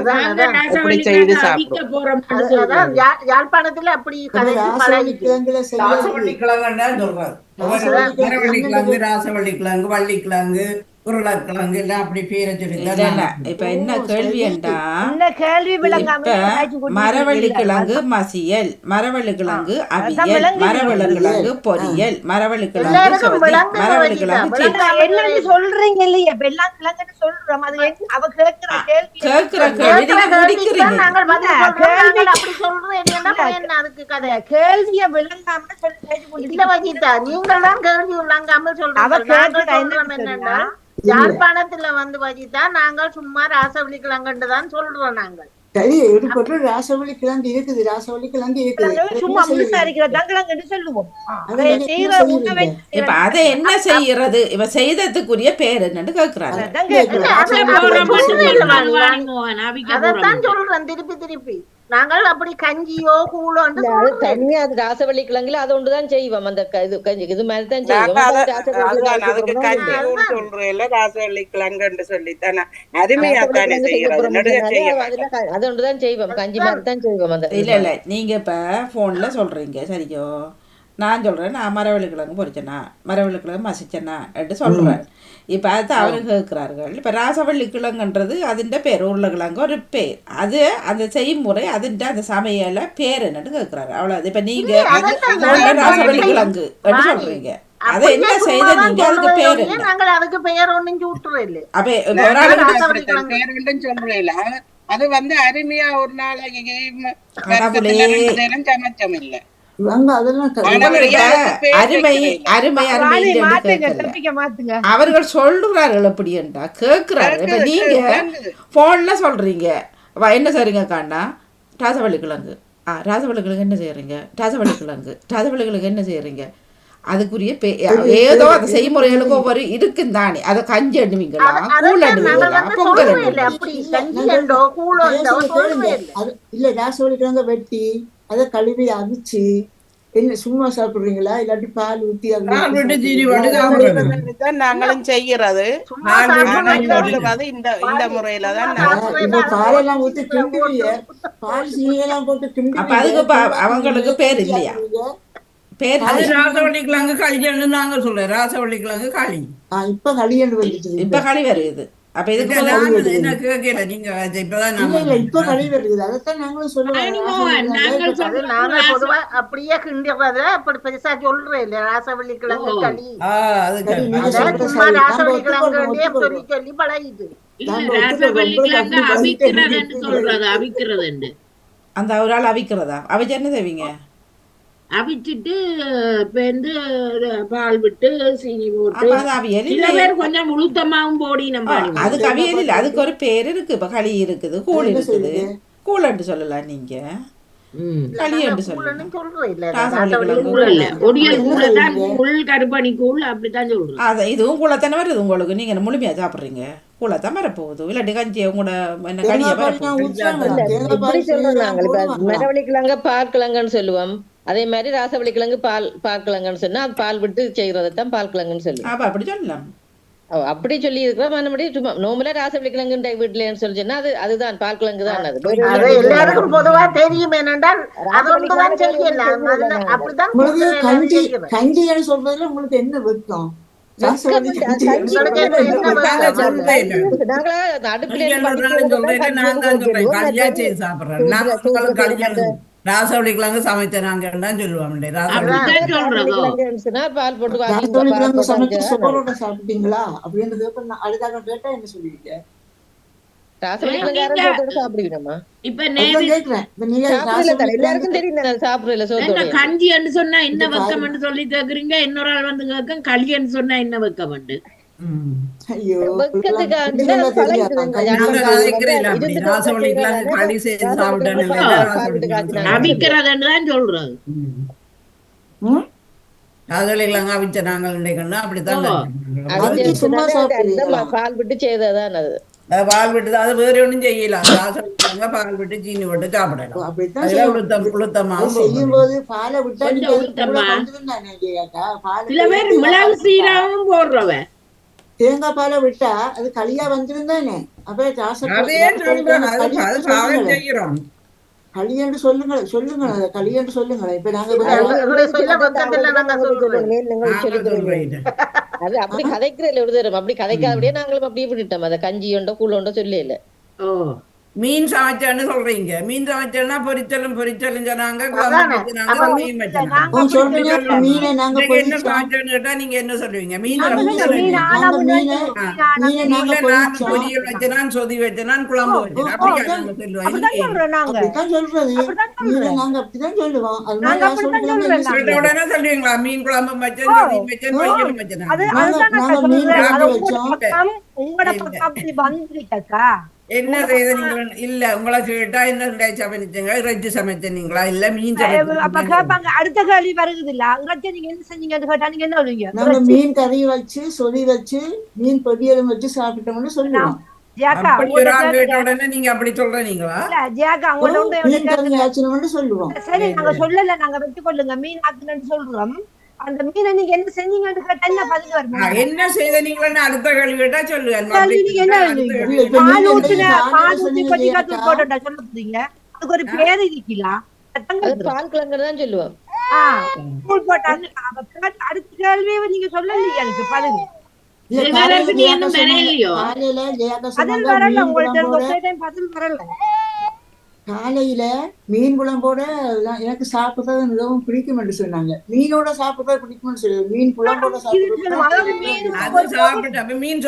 அதான் யாழ்ப்பாணத்துல அப்படி ராசவள்ளி கிழங்கு ராசவள்ளி கிழங்கு வள்ளி கிழங்கு உருளைக்கிழங்கு எல்லாம் அப்படி பேரை சொல்லி. இப்ப என்ன கேள்வி என்றா, மரவள்ளி கிழங்கு மசியல், மரவள்ளி கிழங்கு அவியல், மரவள்ளி கிழங்கு பொரியல், மரவள்ளி கிழங்கு மரவள்ளி கிழங்கு சொல்றீங்க இல்லையா? எல்லாம் கிழங்கு சொல்றோம். அது அவ கேட்கிற கேள்விய விளங்காம நீங்கள் தான் கேள்வி விளங்காமல் சொல்றோம். யாழ்ப்பாணத்துல வஜிதா நாங்கள் சும்மா ராசவள்ளி கிழங்கு தான் சொல்றோம். நாங்கள் ராசவள்ளி கிழங்கு இருக்குது, ராசவள்ளி கிழங்கு இருக்குது, சும்மா சொல்லுவோம். இப்ப அதை என்ன செய்யறது? இவ செய்ததுக்குரிய பேர் என்னன்னு கேக்குறாங்க. அதான் சொல்றேன் திருப்பி திருப்பி. நாங்கள் அப்படி கஞ்சியோ கூழோ இல்ல, அது தனியா அது ராசவள்ளி கிழங்குல அது ஒன்றுதான் செய்வோம். அந்த இது கஞ்சி இது மாதிரி தான் செய்வோம். நாங்க அது ராசவள்ளி அதுதான் அதுக்கு கிழங்கு கஞ்சி இல்லை. கூழ் சொல்றேன் ராசவள்ளி கிழங்குன்னு சொல்லித்தானே அருமையா ராசவள்ளி தானே கிழங்கு செய்ய செய்யறது, போறோம் நடுக அப்படின்னாலே செய்ய அதுல அது ஒன்றுதான் செய்வோம். கஞ்சி மாதிரி தான் செய்வோம். அந்த இல்லை இல்லை நீங்கள் இப்போ ஃபோனில் சொல்கிறீங்க சரியோ, நான் சொல்கிறேன் நான் மரவள்ளி கிழங்கு பொரிச்சேனா மரவள்ளி கிழங்கு மசிச்சேனா என்று சொல்கிறேன். இப்போ அது அவரு கேட்குறார்கள். இப்போ ராசவள்ளி கிழங்குன்றது அதுன்ற பேர், உருளைக்கிழங்கு ஒரு பேர், அது அந்த செய்முறை அதுன்ற அந்த சமையல பேர் என்னன்னு கேட்குறாரு. அவ்வளோ. இப்போ நீங்கள் ராசவள்ளி கிழங்கு என்று சொல்கிறீங்க, அதை என்ன செய்த நீங்க அதுக்கு பேர் என்ன? நாங்கள் அதுக்கு பெயர் ஒன்றும் சூட்டுறோம் இல்லை. அப்போ ஒரு ஆளுக்கு சொல்றேன். அது அருமையா ஒரு நாளைக்கு கடவுளே. சமைச்சம் இல்ல. இவங்க அதெல்லாம் அருமை அருமை அருமை இல்லைன்னு மாத்துங்க, கேட்கல. டாபிக்க மாத்துங்க. அவர்கள் சொல்றார்கள் அப்படி என்றா கேட்கிறாரு. இப்ப நீங்க போன்ல சொல்றீங்க என்ன செய்றீங்க காண்டா ராசவள்ளி கிழங்கு, ராசவள்ளி கிழங்கு என்ன செய்யறீங்க, ராசவள்ளி கிழங்கு ராசவள்ளி கிழங்கு என்ன செய்யறீங்க, அதுக்குரிய ஏதோ அந்த செய்முறைகளுக்கு ஒவ்வொரு இருக்கும் தானே. அதை கஞ்சி அண்டுவீங்களா, கூழ் அண்டுவீங்களா, பொங்கல் அண்டுவீங்களா? இல்ல ராசவள்ளிக்கிழங்க வெட்டி அதை கழுவி அவிச்சு என்ன சும்மா சாப்பிடுறீங்களா இல்லாட்டி பால் ஊத்தி நாங்களும் செய்யறது இந்த முறையில தான். இப்ப பாலெல்லாம் ஊத்தி கிண்டுவீங்க, பால் சீனியெல்லாம் போட்டு கிண்டி. அப்ப அதுக்கு அவங்களுக்கு பேர் இல்லையா? பேர் ராசவள்ளி கிழங்கு களின்னு நாங்க சொல்றோம். ராசவள்ளி கிழங்கு களி இப்ப களியண்டு வந்துச்சு. இப்ப களி வருது. அப்ப இதுக்கு என்ன கேட்கல நீங்க இப்பதான் இப்ப களி வருது. அதைத்தான் நாங்களும் சொல்லுவோம். நாங்கள் பொதுவா அப்படியே கிண்டுறத அப்படி பெருசா சொல்றேன் இல்ல. ராசவள்ளி கிழங்கு களி சும்மா ராசவள்ளி கிழங்கு சொல்லி சொல்லி பழகிட்டு அந்த ஒரு ஆள் அவிக்கிறதா? அவிச்சு என்ன செய்வீங்க? அவிச்சிட்டு வந்து பால் விட்டு சீனி போட்டு சில பேர் கொஞ்சம் உளுத்தமாவும் போடி நம்ம அதுக்கு அவியல் இல்லை, அதுக்கு ஒரு பேர் இருக்கு. இப்ப களி இருக்குது, கூழ் இருக்குது. கூழண்டு சொல்லலாம் நீங்க, களி என்று சொல்லலாம். கருப்பணி கூழ் அப்படித்தான் சொல்றோம். அதான் இதுவும் கூழத்தானே வருது உங்களுக்கு. நீங்க முழுமையா சாப்பிடுறீங்க, கூழத்தான் வரப்போகுது. இல்லாட்டி கஞ்சியை கூட என்ன களியை வரப்போகுது. மரவள்ளி கிழங்க பால் கிழங்குன்னு சொல்லுவோம். அதே மாதிரி ராசவள்ளி கிழங்கு பால் கிழங்குன்னு சொன்னா அது பால் விட்டு செய்யறதான் பால் கிழங்குன்னு சொல்லுவோம். அப்ப அப்படி சொல்லலாம். அப்படி சொல்லி இருக்கிறோம். மறுபடி சும்மா நோம்பல ராசவள்ளி கிழங்கு வீட்டுலன்னு சொல்லி சொன்னா அதுதான் பால் கிழங்கு தான். அது எல்லாருக்கும் பொதுவா தெரியும். என்னென்றால் கஞ்சின்னு சொல்றதுல உங்களுக்கு என்ன வெட்கம்? ராசவள்ளி கிழங்கு சமைச்சாங்க சொல்லுவாங்க. பால் போட்டு சாப்பிட்டீங்களா அப்படின்றது அடுத்த கேட்டா என்ன சொல்லுவீங்க? கஞ்சி சொன்னா என்ன வெக்கம் சொல்லி கேக்குறீங்க. இன்னொரு ஆள் வந்து கேட்க களின்னு சொன்னா என்ன வெக்கம். அவிக்கிறதுதான் சொல்றது. பால் விட்டு செய்ததான் அது. பால் விட்டு அது வேற ஒன்றும் செய்யலாம். பால் விட்டு சீனி போட்டு சாப்பிடலாம். சில பேர் மிளகு சீரகம் போடுறவ தேங்காய் பாலை விட்டா அது களியா வந்துருந்தானே. அப்ப களியன்று சொல்லுங்க களியன்று சொல்லுங்க. இப்ப நாங்க அது அப்படி கதைக்கிறதுல ஒரு தரம் அப்படி கதைக்காதபடியே நாங்களும் அப்படியே விட்டுட்டோம். அதை கஞ்சி உண்டோ கூழ் உண்டோ சொல்லல. மீன் சமைச்சேன்னு சொல்றீங்க. மீன் சமைச்சேன்னா பொரிச்சலும் சொன்னாங்க. என்ன சமைச்சேன்னு கேட்டா நீங்க என்ன சொல்லுவீங்க? மீன் பொரியல் வச்சனான், சொதி வச்சனான், குழம்பு வச்சனா அப்படியா நாங்க சொல்லுவோம். உடனே சொல்லுவீங்களா மீன் குழம்பு வச்சேன், சொதி வச்சேன், பொரியலும் வச்சனா? என்ன செய்த நீங்க? இல்ல உங்களை கேட்டா என்ன சமைச்சீங்க? இறைச்சி சமைச்சீங்களா இல்ல மீன் சமைச்சீங்க? அடுத்த கேள்வி வருது இல்ல, இறைச்சி நீங்க என்ன செஞ்சீங்கன்னு கேட்டா நீங்க என்ன சொல்லுவீங்க? நாங்க மீன் கறி வச்சு சொதி வச்சு மீன் பொரியலும் வச்சு சாப்பிட்டோம்னு சொல்லுவோம். ஜியாக்கா அப்படி ஒரு உங்கள்ட்ட ஆள் கேட்ட கேட்கிறேன். உடனே நீங்க அப்படி சொல்றீங்களா? இல்ல ஜியாக்கா ஓ, உங்கள்ட்ட ஒன்று மீன் கறி கேட்கிறேன். ஆச்சுன்னு சொல்லுவோம். சரி நாங்க சொல்லல, நாங்க வச்சு கொள்ளுங்க மீன் ஆக்குன்னு சொல்றோம். அந்த மீனை நீங்க என்ன செஞ்சீங்கன்னு கேட்டா என்ன பதில் வரும்? என்ன செய்த நீங்களா அடுத்த கேள்வி கேட்டா சொல்லுவேன். அப்படி நீங்க என்ன கேட்டா அடுத்த சொல்லுவீங்க? இல்ல, கேள்வி இப்ப கேட்டா பால் நீங்க ஊத்துன காலையில பால் ஊத்தி சொன்னீங்க கொட்டிக்காத்தூள் ஜெயாக்கா. போட்டுட்டா சொல்ல போறீங்க. அதுக்கு ஒரு பேர் இருக்கலாம். அது பால் கிழங்கு தான் சொல்லுவோம். தூள் போட்டாங்க. அடுத்த கேள்வியை நீங்க சொல்லலையா எனக்கு பதில்? இல்ல, காலையில ஜெயாக்கா சொன்னாங்க. காலையில ஜெயாக்கா பதில் சொன்னாங்க வரல மீன் உங்கள்ட்ட குழம்போட. ஒரே டைம் பதில் வரல. காலையில மீன் குழம்போட எனக்கு சாப்பிடுறது மிகவும் பிடிக்கும் என்று சொன்னாங்க. மீனோட சாப்பிடுறது பிடிக்கும்னு சொல்லி மீன் குழம்போட சாப்பிடுறது தான் அதாவது பிடிக்கும் மீன் என்று அது சாப்பிட்டு அப்ப மீன்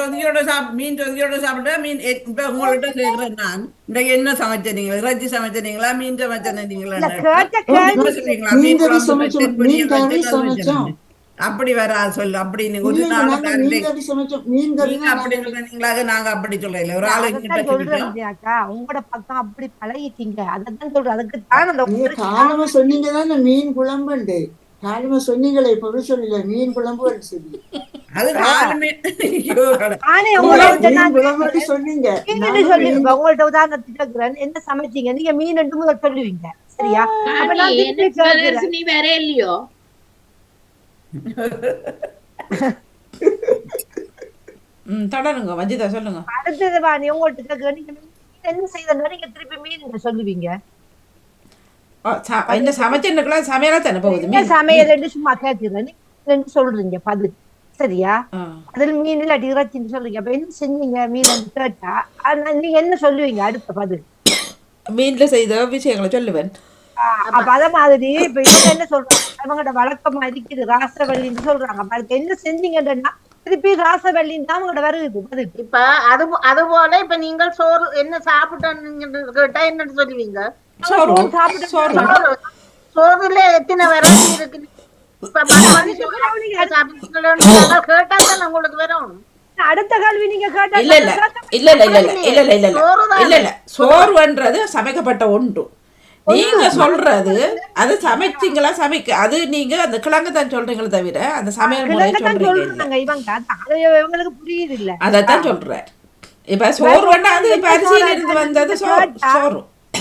சொதியோட சாப்பிட்டா மீன் இப்ப உங்கள்கிட்ட கேக்குறேன் நான். இந்த என்ன சமைச்சீங்களா? இறைச்சி சமைச்சீங்களா? மீன் சமைச்சீங்களா? இல்ல கேட்ட ஓ, கேள்வி சொல்றீங்களா? மீன் மீன் கறி குழம்பு சமைச்சோம், வச்சேன், மீன் பொரியல் கறி வச்சேன், அது சமைச்சோம். வச்சேன். அப்படி வராது சொல்லு. அப்படி நீங்க ஒரு இல்ல, நாள் நாங்க மீன் கறி சமைச்சோம். மீன் கறி நீங்க தான் அப்படி நாங்க சொல்றீங்களாக நாங்க அப்படி சொல்லல. ஒரு ஆளு கிட்ட அதைத்தான் சொல்றேன் சொல்லிட்டோம். விஜயாக்கா. உங்களோட பக்கம் அப்படி பழகிட்டீங்க. அதைத்தான் சொல்றேன். அதுக்கு தான் அந்த நீங்க காலமா சொன்னீங்க தானே மீன் குழம்புண்டு. காலமா சொன்னீங்களே, இப்ப சொல்லல மீன் குழம்பு சொல்லி. அது ஆளுமே ஐயோ, கடவுளே. நானே இல்ல, உங்கள்ட்ட மீன் நான் குழம்பு சொன்னீங்க. மீன் நானும் சொல்லிருப்பேன். உங்கள்ட்ட உதாரணத்துக்கு கேட்கிறேன், என்ன சமைச்சீங்க? நீங்க மீன் முதல் சொல்லுவீங்க. சரியா? அப்ப நான் திருப்பி கேட்கிறேன். நீ வேற இல்லையோ? தொடருங்க வஞ்சிதா, சொல்லுங்க. அடுத்தது நீ உங்கள்ட்ட கேட்கிறேன், நீங்க மீன் என்ன செய்தா நீங்க திருப்பி மீன் சொல்லுவீங்க. இந்த சமைச்சுக்கலாம் சமையலா தானே போகுது என்ன மீன். சமையல் சும்மா கேட்கிறேன், நீங்க சொல்றீங்க பதில். சரியா? ஆ. அதில் மீன் இல்லாட்டி இறைச்சின்னு சொல்றீங்க. அப்ப என்ன செஞ்சீங்க மீன் கேட்டா நீங்க என்ன சொல்லுவீங்க அடுத்த பதில்? மீன்ல செய்த விஷயங்களை சொல்லுவேன். அப்ப அத மாதிரி இப்ப இவங்க என்ன சொல்றாங்க, அவங்களோட வழக்கமா இருக்குது ராசவல்லின்னு சொல்றாங்க. அப்ப அதுக்கு என்ன செஞ்சீங்கன்னா திருப்பி ராசவல்லின்னு தான் அவங்களோட வருது பதில். இப்ப அது போல இப்ப நீங்கள் சோறு என்ன சாப்பிட்டீங்கன்னு கேட்டா என்னன்னு சொல்லுவீங்க? சோறு சாப்பிட்டு சோறு சோறுல எத்தனை வெரைட்டி இருக்கு? இப்ப சாப்பிட்டீங்களா கேட்டா தான் உங்களுக்கு வரும். அடுத்த கேள்வி நீங்க கேட்டா இல்ல இல்ல இல்ல இல்ல இல்ல இல்ல இல்ல இல்ல இல்ல இல்ல இல்ல சோறுன்றது சமைக்கப்பட்ட ஒன்று. நீங்க சொல்றது அது சமைச்சிங்களா அது நீங்க அந்த கிழங்கு தான் சொல்றீங்களே தவிர அந்த சமையல் முறை சொல்றீங்க இல்ல. இவங்களுக்கு புரியுது இல்ல. அதத்தான் சொல்றேன். இப்ப சோறு அது இப்ப அரிசியில இருந்து வந்தது சோறு.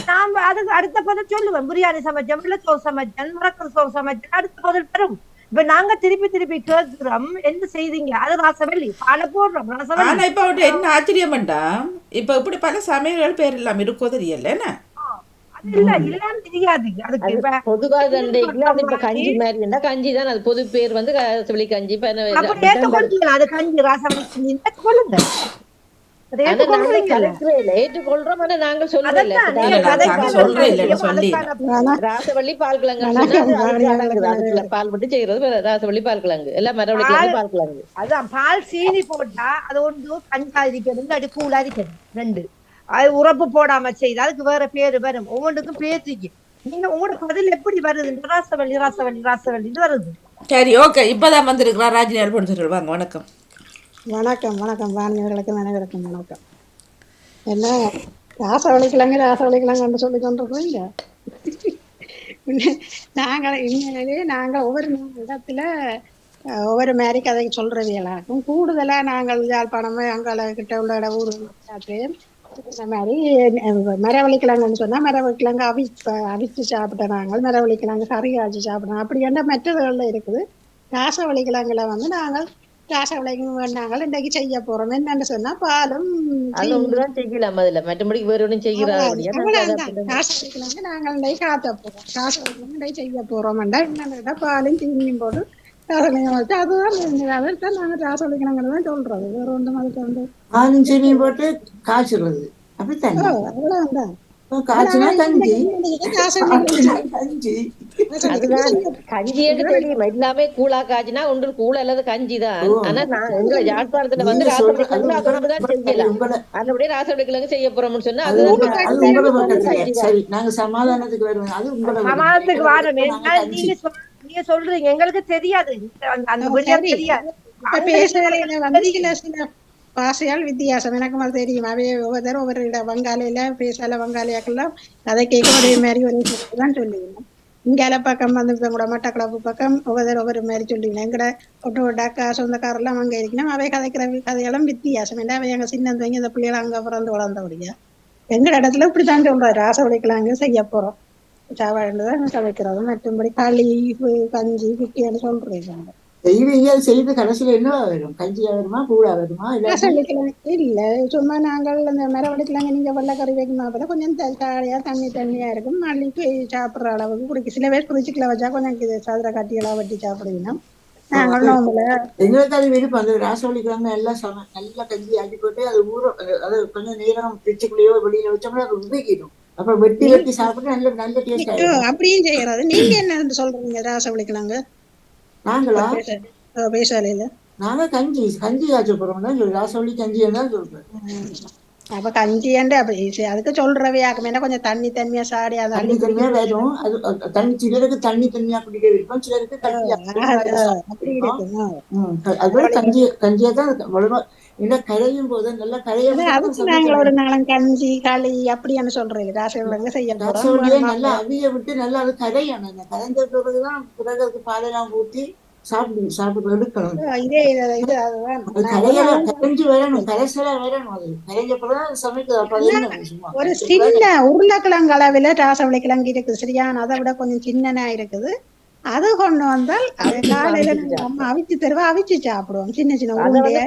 நாம அதுக்கு அடுத்த பதில் சொல்லுவேன். பிரியாணி சமைச்சேன், வெள்ளச்சோறு சமைச்சேன், முறக்கல் சோறு சமைச்சேன், அடுத்த பதில் பெறும். இப்ப நாங்க திருப்பி திருப்பி கேட்கிறோம் என்ன செய்தீங்க, அது ராசவல்லி பால போடுறோம் ராசவல்லி. ஆனா இப்ப என்ன ஆச்சரியம் வேண்டாம், இப்ப இப்படி பல சமையல்கள் பேர் இல்லாம இருக்கோ தெரியல என்ன. இல்ல இல்லன்னு தெரியாது. அதுக்கு இப்ப பொதுவா தண்டைக்குல அது இப்ப கஞ்சி மாதிரி இருந்தா கஞ்சி தான் அது பொது பேர் வந்து ராசவள்ளி கஞ்சி. அப்ப ஏற்றுக்கொள்ளுங்க, அது கஞ்சி ராசவல்லி கஞ்சி ஏற்றுக்கொள்ளுங்க. ஏற்றுக்கொள்றோம். ஆனா நாங்கள் சொல்றோம் ராசவள்ளி பால் கிழங்கு பால் விட்டு செய்யறது ராசவள்ளி பால் கிழங்கு எல்லாம் மரவள்ளி கிழங்கு பால் கிழங்கு. அதான் பால் சீனி போட்டா அது ஒன்று கஞ்சா இருக்கிறது, அது கூழா இருக்கிறது. ரெண்டு அது உறப்பு போடாம செய்து அதுக்கு வேற பேரு வரும். ஒவ்வொன்றுக்கும் பேசிக்கு நீங்க உங்களோட பதில் எப்படி வருது? ராசவல்லி ராசவல்லி ராசவல்லின்னு வருது. சரி, ஓகே. இப்பதான் வந்திருக்கிறா ராஜினி அல்போன்ஸ். வாங்க. வணக்கம். வணக்கம் வணக்கம் வாணியர்களுக்கு அனைவருக்கும் வணக்கம். என்ன ராசவழிக்கலாங்கன்னு சொல்லி கொண்டிருக்கீங்க. நாங்கள் ஒவ்வொரு இடத்துல ஒவ்வொரு மாதிரி கதை சொல்றவங்களாக்கும் கூடுதலா நாங்கள் யாழ்ப்பாணம் அங்கே கிட்ட உள்ள ஊர் இந்த மாதிரி மரவள்ளிக்கிழங்குன்னு சொன்னா மரவள்ளிக்கிழங்கு அவிச்சு சாப்பிட்ட நாங்கள் மரவள்ளிக்கிழங்கு கறி காய்ச்சி சாப்பிட்டோம். அப்படி என்ன மெத்ததுகள்ல இருக்குது. ராசவள்ளிக்கிழங்குல வந்து நாங்கள் ராசவளைக்கும் நாங்கள் இன்றைக்கு செய்ய போறோம். என்னன்னு சொன்னா பாலும் செய்யலாம். அதுல மற்றபடி வேற ஒன்றும் செய்யறாங்க. நாங்கள் இன்றைக்கு காத்த போறோம். ராசவளைக்கும் செய்ய போறோம். என்னன்னு பாலும் சீனியும் போட்டு ராசவளைக்கம் வச்சு அதுதான் நாங்க ராசவளைக்கணுங்கிறது தான் சொல்றது. வேற ஒன்றும் அதுக்கு வந்து பாலும் சீனியும் போட்டு காய்ச்சுறது அப்படித்தானே. அவ்வளவுதான். காய்ச்சினா கஞ்சி கஞ்சி தெரியும். எல்லாமே கூழா காய்ச்சினா ஒன்று கூழ் அல்லது கஞ்சி தான். ஆனா நான் எங்க யாழ்ப்பாணத்துல வந்து ராசவளிக்கிழங்கு செய்யலாம். அதுபடியே ராசவளிக்கிழங்கு செய்ய போறோம்னு சொன்னா சரி, நாங்க சமாதானத்துக்கு வருவோம். அது சமாதானத்துக்கு வாரம். நீங்க சொல்றீங்க எங்களுக்கு தெரியாது. பாசையால் வித்தியாசம் எனக்கு மாதிரி தெரியும். அவைய ஒவ்வொரு ஒவ்வொரு வங்காளியில பேசால வங்காளியாக்கெல்லாம் அதை கேட்க ஒரே மாதிரி ஒரே தான் சொல்லுவோம். இங்கால பக்கம் வந்து இப்போ கூட மட்டக்களப்பு பக்கம் ஒவ்வொரு மாதிரி சொல்லிங்க எங்கட ஒட்டு அக்கா சொந்தக்காரெல்லாம் அங்கே இருக்கணும் அவை கதைக்கிற கதையெல்லாம் வித்தியாசம் என்ன அவை அங்கே சின்ன தங்கி இந்த பிள்ளைகள் அங்கே பிறந்து வளர்ந்தபடியா எங்கட இடத்துல இப்படித்தான் சொல்றாரு ராசவழிக்கலாங்க செய்ய போறோம் சாவாடு தான் சமைக்கிறது மற்றபடி களி கஞ்சி குட்டின்னு சொல்றீங்க செய்வீங்க செய்து கடைசியில என்ன வரும் கஞ்சியா வருமா கூடா வருமா இல்ல சும்மா நாங்கள் இந்த மரவடிக்கலாங்க நீங்க வெள்ளக்கறி வைக்கணும் அப்பதான் கொஞ்சம் தாடியா தண்ணியா இருக்கும் நாளைக்கு சாப்பிடுற அளவுக்கு குடிக்க சில பேர் குறிச்சிக்கல வச்சா கொஞ்சம் சதுர கட்டியெல்லாம் வெட்டி சாப்பிடுவீங்கன்னா நாங்கள் நோம்புல எங்களுக்கு அது விருப்பம் அந்த ராசவழிக்கிழமை எல்லாம் நல்லா கஞ்சி ஆக்கி போட்டு அது அது கொஞ்சம் நேரம் பிரிச்சுக்குள்ளேயோ வெளியில வச்சோம்னா அது உபயோகிடும் அப்புறம் வெட்டி சாப்பிட்டு நல்ல நல்ல டேஸ்ட் அப்படியும் செய்யறது நீங்க என்ன சொல்றீங்க ராசவழிக்கலாங்க நாங்களா பேசாலையில நாங்க கஞ்சி காய்ச்ச போறோம்னா ராசவழி கஞ்சி தான் சொல்றேன் அப்ப கஞ்சியாண்டு அப்படி அதுக்கு சொல்றவையாக்கும் என்ன கொஞ்சம் தண்ணியா சாடி அதை தண்ணி தண்ணியா வரும் அது தண்ணி சிலருக்கு தண்ணியா குடிக்க விருப்பம் சிலருக்கு அப்படி இருக்கும் அது கஞ்சியா தான் இல்லை கரையும் போது நல்லா அதுக்கு நாங்கள் ஒரு நாளும் கஞ்சி களி அப்படின்னு சொல்றேன் ராசவழிங்க செய்ய போறோம் நல்லா அவிய விட்டு நல்லா அது கரையணும் கரைஞ்ச பிறகுதான் பிறகு அதுக்கு பாலெல்லாம் ஊற்றி சாப்பிட்டு எடுக்கணும் கரைஞ்சு வரணும் கரைசலா வரணும் அது கரைஞ்சப்பதான் சமைக்கிறது ஒரு சின்ன உருளைக்கிழங்கு அளவுல ராசவழிக்கிழங்கு இருக்குது சரியான அதை விட கொஞ்சம் சின்னனா இருக்குது அது கொண்டு வந்தால் அது காலையில அம்மா அவிச்சு தருவா அவிச்சு சாப்பிடுவோம் சின்ன சின்ன உருண்டையா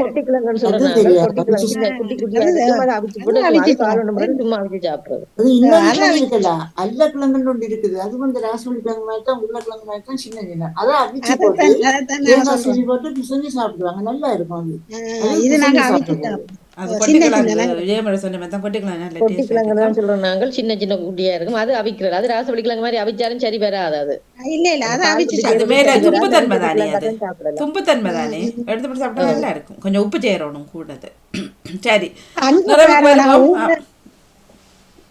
அல்லக்கிழங்கு ஒன்று இருக்குது அது வந்து ராசவழிக்கிழங்கு மாதிரி தான் உருளைக்கிழங்கு மாதிரி தான் சின்ன சின்ன அதை அவிச்சு போட்டு பிசைஞ்சு சாப்பிடுவாங்க நல்லா இருக்கும் அது இது நாங்க அவிச்சு சொல்றோம் நாங்கள் சின்ன சின்ன குட்டியா இருக்கும் அது அவிக்கிறது அது ராசவழிக்கிழங்கு மாதிரி அவிச்சாலும் சரி வராது அது இல்ல அது அவிச்சு தும்புத்தன்மை தானே எடுத்து சாப்பிட்டா நல்லா இருக்கும் கொஞ்சம் உப்பு சேரணும் கூடது சரி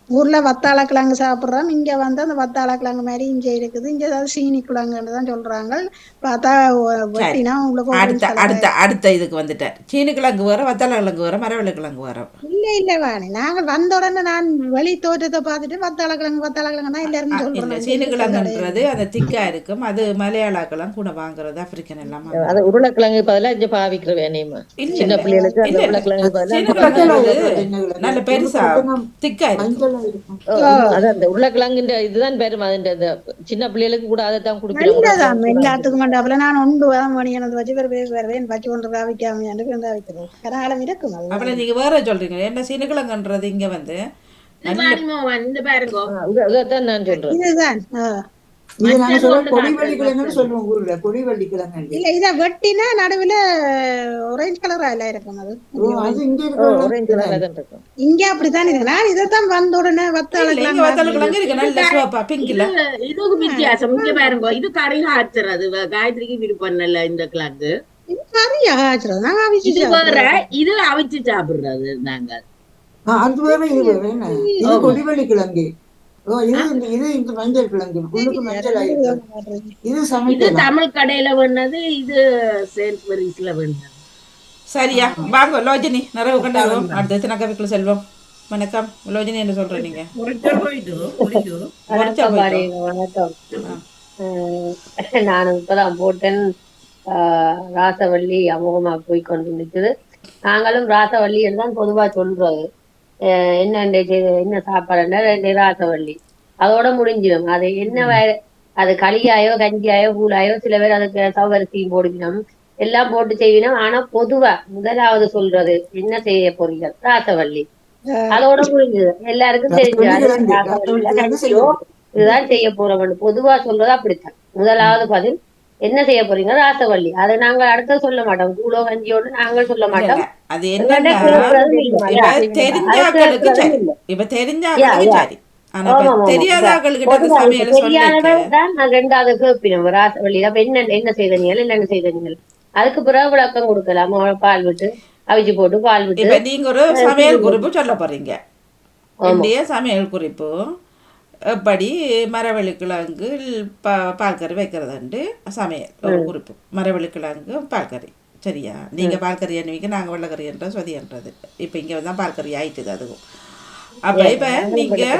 ஊர்ல வத்தாளக்கிழங்கு சாப்பிடுறோம் இங்க வந்து அந்த வத்தாளக்கிழங்கு மாதிரி இங்க இருக்குது இங்க ஏதாவது சீனி கிழங்குன்னு தான் சொல்றாங்க பார்த்தா வெட்டினா உங்களுக்கு அடுத்த இதுக்கு வந்துட்டேன் சீனி கிழங்கு வர வத்தாளக்கிழங்கு வர மரவள்ளிக்கிழங்கு வர இல்ல வாணி நாங்க வந்த உடனே நான் வெளி தோற்றத்தை பார்த்துட்டு வத்தாளக்கிழங்கு தான் எல்லாரும் சொல்றேன் சீனி கிழங்குன்றது அது திக்கா இருக்கும் அது மலையாளாக்கெல்லாம் கூட வாங்குறது ஆப்பிரிக்கன் எல்லாம் அது உருளைக்கிழங்கு பதிலா இங்க பாவிக்கிற வேணையமா சின்ன பிள்ளைகளுக்கு நல்ல பெருசா திக்கா இருக்கும் அந்த உருளைக்கிழங்குன்ற இதுதான் பெரும் அது சின்ன பிள்ளைகளுக்கு கூட அதைத்தான் குடுக்கிறோம் எல்லாத்துக்கும் வேண்டாம் நான் ஒன்று மணி எனக்கு வச்சு வருவேன் வச்சு கொண்டு வைக்காம வைக்கிறோம் கராலம் இருக்கும் அப்ப நீங்க வேற சொல்றீங்க என்ன சீனக்கிழங்குன்றது இங்க வந்து இதான் நான் சொல்றேன் இதுதான் இத வெட்டினா நடுவுல ஆரஞ்சு கலரா எல்லாம் இருக்கும் அது இங்க அப்படித்தான் இருக்கு நான் இதைத்தான் வந்த உடனே வத்தாளக்கிழங்கு இருக்கு நல்ல சிவப்பா பிங்க்ல இதுக்கு வித்தியாசம் இங்க பாருங்க இது கறி ஆச்சுறது காயத்ரிக்கு விருப்பம் இல்ல இந்த கிழங்கு கறி ஆச்சுறது நாங்க அவிச்சு இது அவிச்சு சாப்பிடுறது நாங்க அது வேற இது கொடிவள்ளி கிழங்கு இது மஞ்சள் கிழங்கு மஞ்சள் இது தமிழ் கடையில வேணது இது சேல்ஸ்பரிஸ்ல வேணது சரியா வாங்க லோஜினி நிறைவு கண்டாகும் அடுத்த தினக்கவிக்குள்ள செல்வம் வணக்கம் லோஜினி என்ன சொல்ற நீங்க வணக்கம் நான் இப்பதான் போட்டேன் ராசவள்ளி அமோகமா போய் கொண்டு நிற்குது நாங்களும் ராசவள்ளி தான் பொதுவா சொல்றது என்ன சாப்பாடுன்னா ராசவள்ளி அதோட முடிஞ்சிடும் அது என்ன அது களியாயோ கஞ்சியாயோ கூழாயோ சில பேர் அதுக்கு சவரிசியும் போடுவினோம் எல்லாம் போட்டு செய்வினோம் ஆனா பொதுவா முதலாவது சொல்றது என்ன செய்ய போறீங்க ராசவள்ளி அதோட முடிஞ்சது எல்லாருக்கும் தெரிஞ்சு இதுதான் செய்ய போறோம் பொதுவா சொல்றது அப்படித்தான் முதலாவது பதில் என்ன செய்ய போறீங்க ராசவள்ளி அதை நாங்க அடுத்த சொல்ல மாட்டோம் கூழோ கஞ்சியோடு நாங்கள் சொல்ல மாட்டோம் அது என்ன ரெண்டாவது கேப்பினோம் ராசவள்ளி அப்ப என்ன செய்தீங்க என்னென்ன செய்தீங்க அதுக்கு பிறகு விளக்கம் கொடுக்கலாம் பால் விட்டு அவிச்சு போட்டு பால் விட்டு நீங்க ஒரு சமையல் குறிப்பு சொல்ல போறீங்க சமையல் குறிப்பு எப்படி மரவள்ளிக்கிழங்கு பால்கறி வைக்கிறதுண்டு சமையல் ஒரு குறிப்பு மரவள்ளிக்கிழங்கு பால்கறி சரியா நீங்கள் பால்கறி எண்ணுவீங்க நாங்கள் வெள்ளைக்கறின்ற சொதின்றது இப்போ இங்கே தான் பால்கறி ஆயிட்டுது அதுவும் அப்போ இப்போ நீங்கள்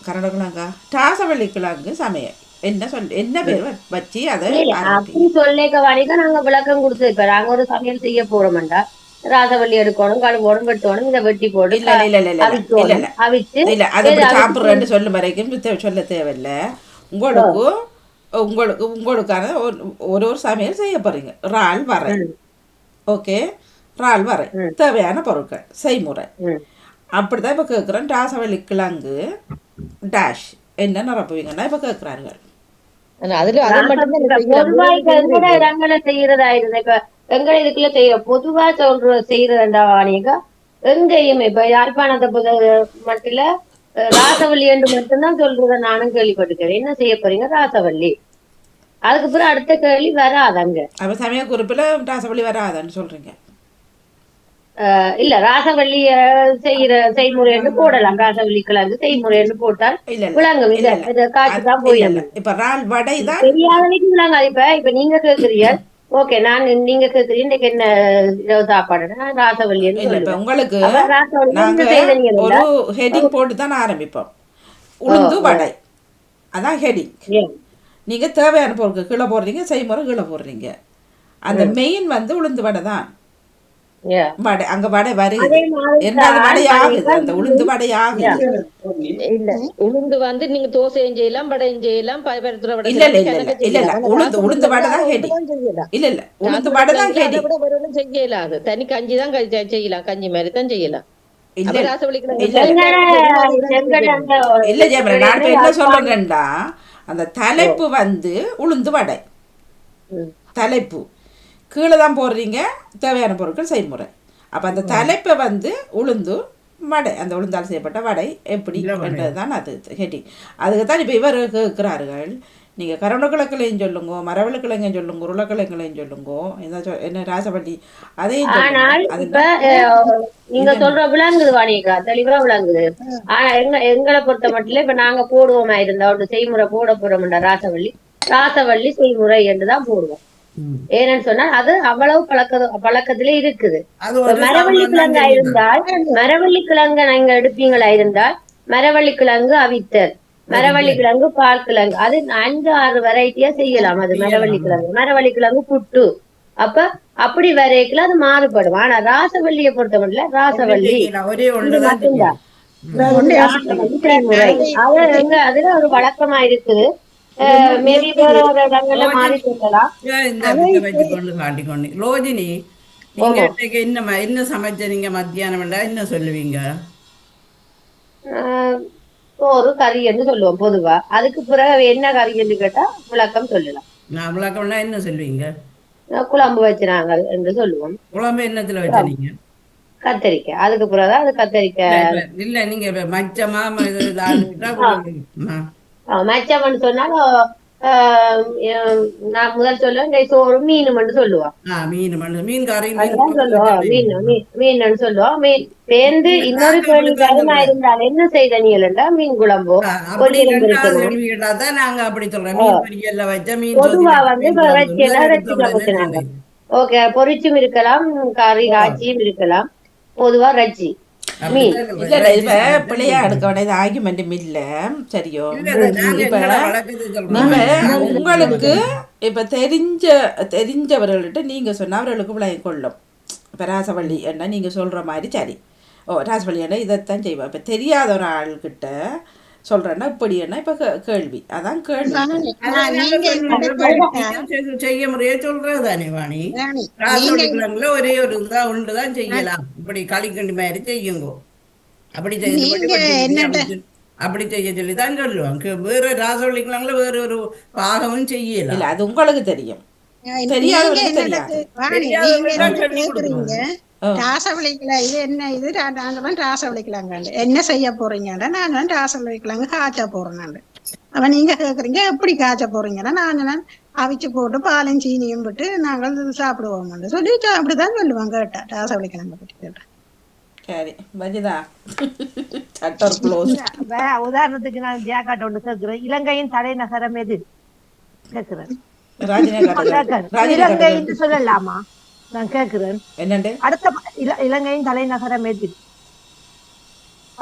கரடக்கிழங்கா ராசவள்ளி கிழங்கு சமையல் என்ன பேர் வச்சு அதை அப்படி சொல்லிக்க வரைக்கும் நாங்க விளக்கம் கொடுத்து இப்ப நாங்க ஒரு சமையல் செய்ய போறோம்டா ராசவள்ளி எடுக்கணும் கடுவோடும் வெட்டணும் இதை வெட்டி போட்டு அவிச்சு இல்ல அது சாப்பிடுறேன்னு சொல்லும் வரைக்கும் சொல்ல தேவையில்லை. உங்களுக்கான ஒரு சமையல் செய்ய போறீங்க. இறால் வரை, ஓகே, இறால் வரை தேவையான பொருட்கள் செய்முறை அப்படிதான் இப்ப கேட்கிறேன். ராசவள்ளி கிழங்கு டேஷ் என்ன நிரப்புவீங்கன்னா இப்ப கேட்கிறார்கள். செய்யறதா இருந்த இப்ப எங்க இதுக்குள்ள பொதுவா செய்யறதா வாணிக்கா எங்கேயுமே இப்ப யாழ்ப்பாணத்தை மட்டும் ராசவள்ளி என்று மட்டும்தான் சொல்றத நானும் கேள்விப்பட்டுக்கிறேன். என்ன செய்ய போறீங்க ராசவள்ளி, அதுக்கு பிறகு அடுத்த கேள்வி வராதங்க. அப்ப சமய குறிப்புல ராசவள்ளி வராதான்னு சொல்றீங்க? இல்ல ராசவள்ளி செய்முறை என்று போடலாம். ராசவள்ளி கிழங்கு செய்முறை என்று போட்டால் விளங்கு காட்சிதான் போயிடலாம். இப்ப இறால் வடை தான் தெரியாதனைக்கு விளங்காது. இப்ப நீங்க கேக்குறீங்க, ஓகே, நீங்க கேக்குறீங்க இன்னைக்கு என்ன சாப்பாடு ராசவள்ளி. உங்களுக்கு ஒரு ஹெட்டிங் போட்டு தான் ஆரம்பிப்போம். உளுந்து வடை அதான் ஹெட்டிங். நீங்க தேவையான பொருட்கள் கீழே போடுறீங்க, செய்முறை கீழே போடுறீங்க. அந்த மெயின் உளுந்து வடை தான். வடை அங்க வடை வருது, இரண்டாவது வடை ஆகுது, அந்த உளுந்து வடை ஆகுது. இல்ல உளுந்து நீங்க தோசையும் செய்யலாம், வடையும் செய்யலாம், இல்ல உளுந்து வடை தான் ஹெடி. இல்ல உளுந்து வடை தான் ஹெடி. செய்யலாம், அது தனி கஞ்சி தான் செய்யலாம், கஞ்சி மாதிரி தான் செய்யலாம். இல்ல ஜெயமரன், நான் என்ன சொல்றேன்டா, அந்த தலைப்பு உளுந்து வடை தலைப்பு கீழே தான் போடுறீங்க தேவையான பொருட்கள் செய்முறை. அப்போ அந்த தலைப்பை உளுந்து வடை, அந்த உளுந்தால் செய்யப்பட்ட வடை எப்படி என்றதுதான் அது ஹெட்டிங். அதுக்கு தான் இப்போ இவர் கேட்குறார்கள், நீங்கள் கருணக்கிழங்குலையும் சொல்லுங்க, மரவள்ளிக்கிழங்கையும் சொல்லுங்க, உருளைக்கிழங்குலையும் சொல்லுங்க, என்ன ராசவள்ளி அதையும் நீங்க சொல்ற விளங்குது வாணிக்கா, தெளிவா விளங்குது. ஆனா எங்களை பொறுத்த மட்டும் இப்ப நாங்க போடுவோமா இருந்தா ஒரு செய்முறை போட போறோம்டா ராசவள்ளி செய்முறை என்றுதான் போடுவோம். ஏன்னு சொன்னா அது அவ்வளவு பழக்கத்திலே இருக்குது. மரவள்ளி கிழங்கா இருந்தால் மரவள்ளி கிழங்கு நீங்க எடுப்பீங்களா இருந்தால் மரவள்ளி கிழங்கு அவித்தல், மரவள்ளி கிழங்கு பால் கிழங்கு, அது 5-6 வெரைட்டியா செய்யலாம். அது மரவள்ளி கிழங்கு புட்டு, அப்ப அப்படி வரைக்குள்ள அது மாறுபடும். ஆனா ராசவள்ளியை பொறுத்த மட்டும் ராசவள்ளி மட்டும்தான் செய்முறை. அது எங்க அதுல ஒரு வழக்கமா இருக்குது. ரோஜினி, என்ன சமைச்ச நீங்க மத்தியானம் என்ன சொல்லுவீங்க? ஒரு கறி என்று சொல்லுவோம் பொதுவா. அதுக்கு பிறகு என்ன கறி என்று கேட்டா விளக்கம் சொல்லலாம். நான் விளக்கம்னா என்ன சொல்லுவீங்க? குழம்பு வச்சினாங்க என்று சொல்லுவோம். குழம்பு என்னத்துல வச்சீங்க? கத்தரிக்காய். அதுக்கு பிறகுதான் அது கத்தரிக்காய் இல்ல, நீங்க மச்சமா மச்சம்னு சொன்னாலும் நான் முதல் சொல்லுவேன் சோறு மீன் மட்டும் சொல்லுவோம். மீன் சொல்லுவோம். சேர்ந்து இன்னொரு கேள்வி கருமா இருந்தால் என்ன செய்த நீலண்டா மீன் குழம்போ பொதுவா வச்சுனாங்க. ஓகே, பொரிச்சும் இருக்கலாம், கறி காய்ச்சியும் இருக்கலாம். பொதுவா ரச்சி பிள்ளையா எடுக்க வேண்டியது ஆர்குமெண்ட்டும் இல்ல. சரியோ, இப்ப உங்களுக்கு இப்ப தெரிஞ்சவர்கள்ட்ட நீங்க சொன்ன அவர்களுக்கு விளங்கி கொள்ளும். இப்ப ராசவள்ளி என்ன நீங்க சொல்ற மாதிரி சரி, ராசவள்ளி என்ன இதைத்தான் செய்வோம். இப்ப தெரியாத ஒரு ஆள்கிட்ட சொல்றேன்னா இப்படி என்ன இப்ப கேள்வி, அதான் கேள்வி. செய்ய முறையே சொல்றதானே வாணி, ராசவள்ளிக்கிழங்குல ஒரே ஒரு இதுதான் ஒன்றுதான் செய்யலாம். இப்படி களிக்கண்டி மாதிரி செய்யுங்கோ, அப்படி அப்படி செய்ய சொல்லிதான் சொல்லுவாங்க. வேற ராசவள்ளிக்கிழங்குல வேற ஒரு பாகமும் செய்யலாம். இல்ல அது உங்களுக்கு தெரியும், ராசவள்ளிக்கிழங்கு இது என்ன, இது ராசவள்ளிக்கிழங்கு என்ன செய்ய போறீங்கன்னா நான் ராசவள்ளிக்கிழங்கு காய்ச்ச போறேன். அவன் நீங்க கேக்குறீங்க எப்படி காய்ச்ச போறீங்கன்னா நான் அவிச்சு போட்டு பாலும் சீனியும் விட்டு நாங்கள் சாப்பிடுவோம் சொல்லி அப்படிதான் சொல்லுவாங்க. கேட்டா ராசவள்ளிக்கிழங்கு பற்றி கேட்டேன். சரி மஜிதா, உதாரணத்துக்கு நான் ஜாக்காட்ட ஒன்று கேட்கிறேன். இலங்கையின் தலைநகரம் எது கேட்கிறேன். இலங்கைன்னு சொல்லலாமா நான் கேட்கிறேன். என்னண்டு அடுத்த இலங்கையின் தலைநகரம் எது?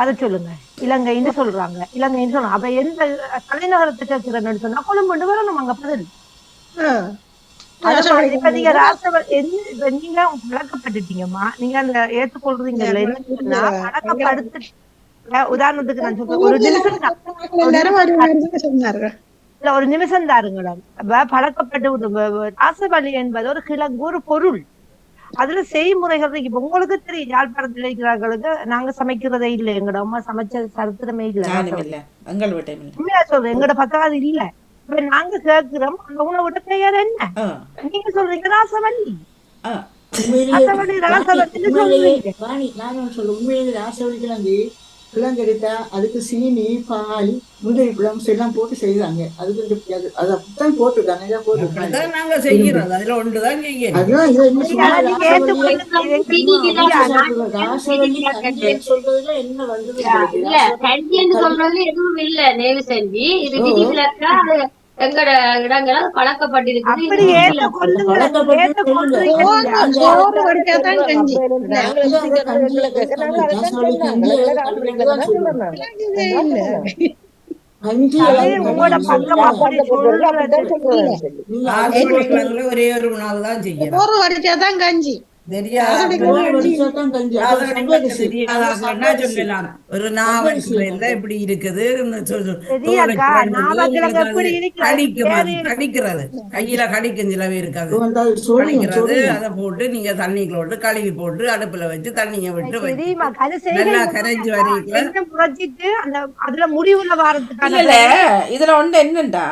அதை சொல்லுங்க. இலங்கைன்னு சொல்றாங்க, இலங்கைன்னு சொல்றாங்க. அப்ப எந்த தலைநகரத்தை கேட்கிறேன்னு சொன்னா கொழும்புண்டு வரணும் அங்க பதில். அது மாதிரி இப்ப நீங்க இப்ப நீங்க பழக்கப்பட்டுட்டீங்கம்மா, நீங்க அந்த ஏற்றுக்கொள்றீங்கல்ல, என்னன்னா பழக்கப்படுத்து. உதாரணத்துக்கு நான் சொல்றேன், ஒரு நிமிஷம் இல்ல, ஒரு நிமிஷம் தாருங்களேன். பழக்கப்பட்டு ராசவழி என்பது ஒரு கிழங்கு, ஒரு பொருள். அதுல செய்முறைகள் இப்ப உங்களுக்கு தெரியும். யாழ்ப்பாணத்துல இருக்கிறவர்களுக்கு நாங்க சமைக்கிறதே இல்லை, எங்கட அம்மா சமைச்ச சரித்திரமே இல்லை. உண்மையா சொல்றேன், எங்கட பக்கம் அது இல்ல. இப்ப நாங்க கேட்கிறோம் அந்த உணவோட பெயர் என்ன, நீங்க சொல்றீங்க ராசவள்ளி. கிழங்கு எடுத்தா அதுக்கு சீனி, பால், முந்திரி பழம் எல்லாம் போட்டு செய்வாங்க. அதுக்கு அது அப்படித்தான் போட்டுருக்காங்க. நாங்க செய்யறோம், அதுல ஒன்றுதான் செய்யணும். அதுதான் சொல்றதுல என்ன வந்து சொல்றது எதுவும் இல்ல. நேரு செஞ்சு இது விதிவிலக்கா எங்கட இடங்கள பழக்கப்பட்டிருக்கு. ஒரே ஒரு உணவு தான் செய்யணும், ஒரு வடிச்சாதான் கஞ்சி. சொல்லலாம் ஒரு நாவல் இப்படி இருக்குது, கடிக்கிறது கையில கடிக்கும் சிலவே இருக்காது, கடிக்கிறது. அதை போட்டு நீங்க தண்ணிக்குள்ள கழுவி போட்டு அடுப்புல வச்சு தண்ணிய விட்டு நல்லா கரைஞ்சி வரைக்கும் அதுல முடிவுல வாரத்துக்கு இதுல ஒன்று என்னண்டா,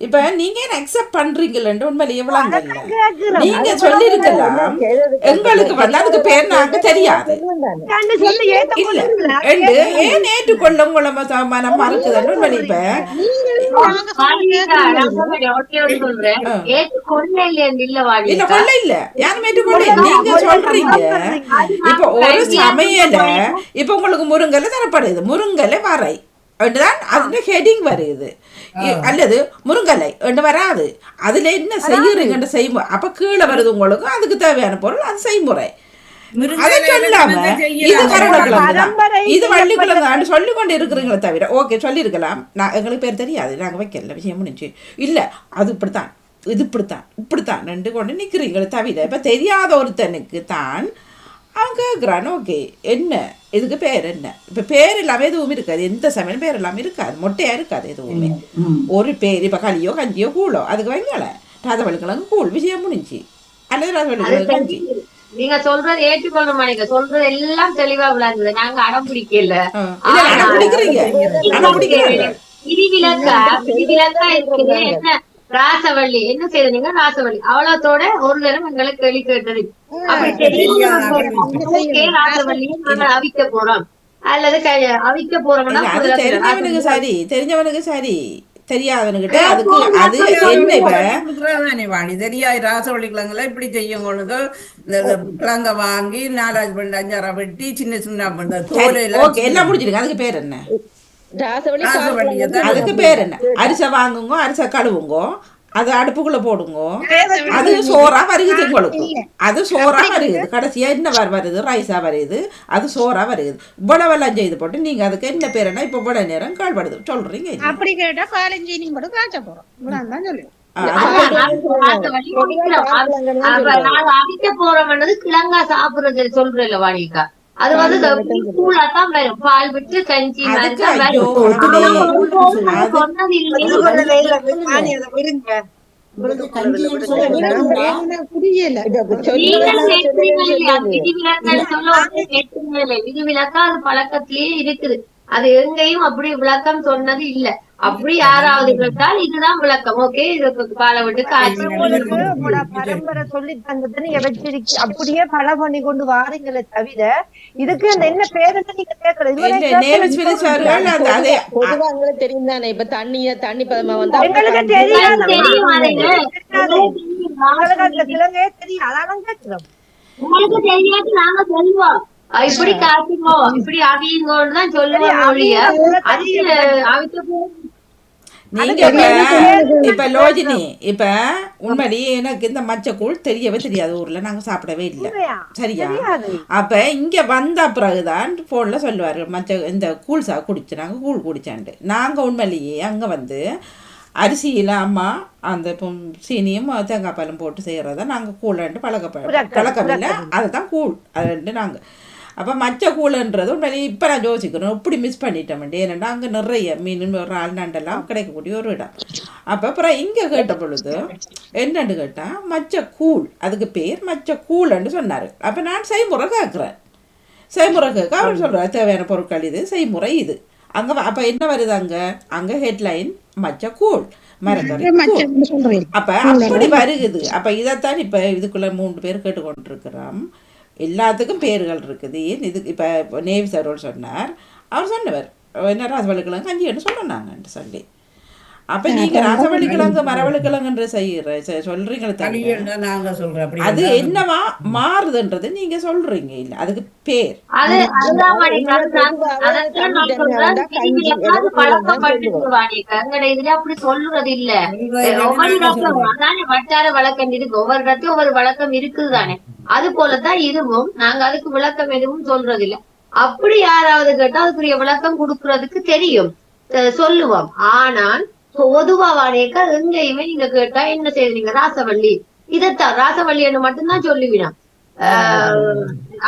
இப்ப நீங்க என்ன அக்செப்ட் பண்றீங்கன்னு உண்மையில எவ்வளவு நீங்க சொல்லிருக்கலாம். எங்களுக்கு வந்து அதுக்கு பேர் நாங்க தெரியாது, ஏன் ஏற்றுக்கொள்ள உங்களை மனம் மறுக்குதுன்னு உண்மையில. இப்ப கொள்ள இல்ல, யாரும் ஏற்றுக்கொள்ள. நீங்க சொல்றீங்க இப்ப ஒரு சமையல, இப்ப உங்களுக்கு முருங்கலை தரப்படுது, முருங்கலை வரை தான் அதுல ஹெடிங் வருது, அல்லது முருங்கலை என்று வராது. அதுல என்ன செய்யறீங்கன்னு செய்முறை. அப்ப கீழே வருது உங்களுக்கு, அதுக்கு தேவையான பொருள், அது செய்முறை. அதை சொல்லாம இது கருணக்கிழங்கு, இது வள்ளிக்கிழங்கு சொல்லி கொண்டு இருக்கிறீங்களே தவிர, ஓகே சொல்லியிருக்கலாம், நான் எங்களுக்கு பேர் தெரியாது, நாங்க வைக்கல, விஷயம் முடிஞ்சு இல்ல, அது இப்படித்தான், இது இப்படித்தான் ரெண்டு கொண்டு நிக்கிறீங்களே தவிர, இப்ப தெரியாத ஒருத்தனுக்கு தான் அவன் கேட்குறான், ஓகே என்ன இதுக்கு பேர் என்ன. இப்போ பேர் இல்லாமல் எதுவும் இருக்காது, எந்த சமையலும் பேர் இல்லாமல் இருக்காது, மொட்டையாக இருக்காது எதுவுமே. ஒரு பேர் இப்போ களியோ கஞ்சியோ கூழோ அதுக்கு வைங்கள ராசவள்ளிக்கிழங்கு கூழ், விஷயம் முடிஞ்சு, அல்லது ராசவள்ளிக்கிழங்கு கஞ்சி. நீங்க சொல்றது ஏற்றுக்கொள்ள மாட்டீங்க, சொல்றது எல்லாம் தெளிவா விளங்குது. நாங்க அடம் பிடிக்கல, விதிவிலக்கா இருக்குது. என்ன ராசவள்ளி என்ன செய்யறீங்க, ராசவள்ளி அவ்வளோத்தோட ஒரு நேரம் எங்களுக்கு கேள்வி கேட்டது. அப்படி தெரியும் ராசவள்ளி அவிக்க போறோம் அல்லது அவிக்க போறோம்னா தெரிஞ்சவனுக்கு சரி, தெரிஞ்சவனுக்கு சரி, தெரியாதவனுக்கிட்ட அதுக்கு அது என்ன வாணி தெரியாது. ராசவள்ளி கிழங்குல இப்படி செய்யும் பொழுது கிழங்க வாங்கி 4-5 வெட்டி சின்ன சின்ன தோல் எல்லாம் முடிச்சிருங்க. அதுக்கு பேர் என்ன, அதுக்கு பேர் என்ன, அரிசை வாங்குங்க, அரிசை கழுவுங்க, அது அடுப்புக்குள்ள போடுங்க, அது சோறா வருகுது உங்களுக்கு, அது சோறா வருகுது. கடைசியா என்ன வருது, ரைஸா வருது, அது சோறா வருது. இவ்வளவெல்லாம் செய்து போட்டு நீங்க அதுக்கு என்ன பேர் என்ன இப்ப இவ்வளவு நேரம் கால்படுது சொல்றீங்க. அப்படி கேட்டா காலஞ்சி நீங்க மட்டும் காய்ச்ச போறோம் சொல்லுங்க. அவிக்க போறோம்ன்றது கிழங்கா சாப்பிடுறது சொல்றேன் வாணிக்கா. அது வந்து கூழாதான் வரும், பால் விட்டு கஞ்சி விதிவிலக்கா அது பழக்கத்திலேயே இருக்குது. அது எங்கேயும் அப்படி விளக்கம் சொன்னது இல்ல. அப்படி யாராவது கேட்டால் இதுதான் விளக்கம். ஓகே, இதுக்கு பாலை விட்டு காய்ச்சி பரம்பரை சொல்லி தந்தது நீங்க வச்சிருக்கீங்க, அப்படியே பல பண்ணி கொண்டு வாரீங்களே தவிர இதுக்கு அந்த என்ன பேருன்னு நீங்க கேட்கறது தெரியும் தானே. இப்ப தண்ணி பதமா வந்தா எங்களுக்கு தெரியாது, கிழங்கே தெரியும், அதான் கேட்கிறோம். உங்களுக்கு தெரியாது, நாங்க சொல்லுவோம் இப்படி காய்ச்சிங்கோ இப்படி அவியுங்கோன்னு தான் சொல்லுவோம். நீங்க இப்ப லோஜினி இப்ப உண்மையிலேயே எனக்கு இந்த மச்சக்கூழ் தெரியவே தெரியாது, ஊர்ல நாங்க சாப்பிடவே இல்லை. சரியா? அப்ப இங்க வந்த பிறகுதான் போன்ல சொல்லுவாரு இந்த கூழ் குடிச்சு நாங்க கூழ் குடிச்சாண்டு. நாங்க உண்மையிலேயே அங்க வந்து அரிசியில் அம்மா அந்த இப்போ சீனியும் தேங்காய் பாலும் போட்டு செய்கிறத நாங்கள் கூழன்ட்டு பழக்கமில்லை, அதுதான் கூழ் அதுன்ட்டு நாங்கள். அப்போ மச்ச கூழுன்றது உண்மையிலேயே இப்போ நான் யோசிக்கிறோம் இப்படி மிஸ் பண்ணிட்டோம்ட்டு. ஏன்னா அங்கே நிறைய மீன் ஒரு ஆள் நண்டெல்லாம் கிடைக்கக்கூடிய ஒரு இடம். அப்போ அப்புறம் இங்கே கேட்ட பொழுது என்னன்னு கேட்டால் மச்ச கூழ், அதுக்கு பேர் மச்ச கூழ்ன்னு சொன்னார். அப்போ நான் செய்முறை கேட்குறேன். செய்முறை கேட்க அவர் சொல்கிறார் தேவையான பொருட்கள் இது, செய்முறை இது. அங்கே அப்போ என்ன வருது அங்கே ஹெட்லைன் மச்ச கூழ் மரக்கறி. அப்போ அப்படி வருகுது. அப்போ இதைத்தான் இப்போ இதுக்குள்ளே 3 பேர் கேட்டுக்கொண்டிருக்கிறோம். எல்லாத்துக்கும் பேர்கள் இருக்குது. இது இப்போ நேவி சாரோடு சொன்னார், அவர் சொன்னவர் என்ன ராசவள்ளிக்கிழங்கு கஞ்சின்னு சொன்னாங்கன்ட்டு சொல்லி. அப்போ நீங்கள் ராசவள்ளிக்கிழங்கு மரவள்ளிக்கிழங்குன்ற சொல்கிறீங்களே, அது என்னவா மாறுதுன்றது நீங்கள் சொல்கிறீங்க இல்லை, அதுக்கு பேர் அப்படி சொல்றது இல்ல. வட்டார வழக்கம் இருக்கு, ஒவ்வொரு இடத்தையும் ஒவ்வொரு வழக்கம் இருக்குது தானே. அது போலதான் இதுவும் நாங்க அதுக்கு விளக்கம் எதுவும் சொல்றது இல்ல. அப்படி யாராவது கேட்டா அதுக்குரிய விளக்கம் கொடுக்கறதுக்கு தெரியும், சொல்லுவோம். ஆனால் பொதுவா வாடகைக்கா எங்கேயுமே நீங்க கேட்டா என்ன செய்வீங்க, ராசவள்ளி இதைத்தான் ராசவள்ளின்னு மட்டும்தான் சொல்லுவீனா.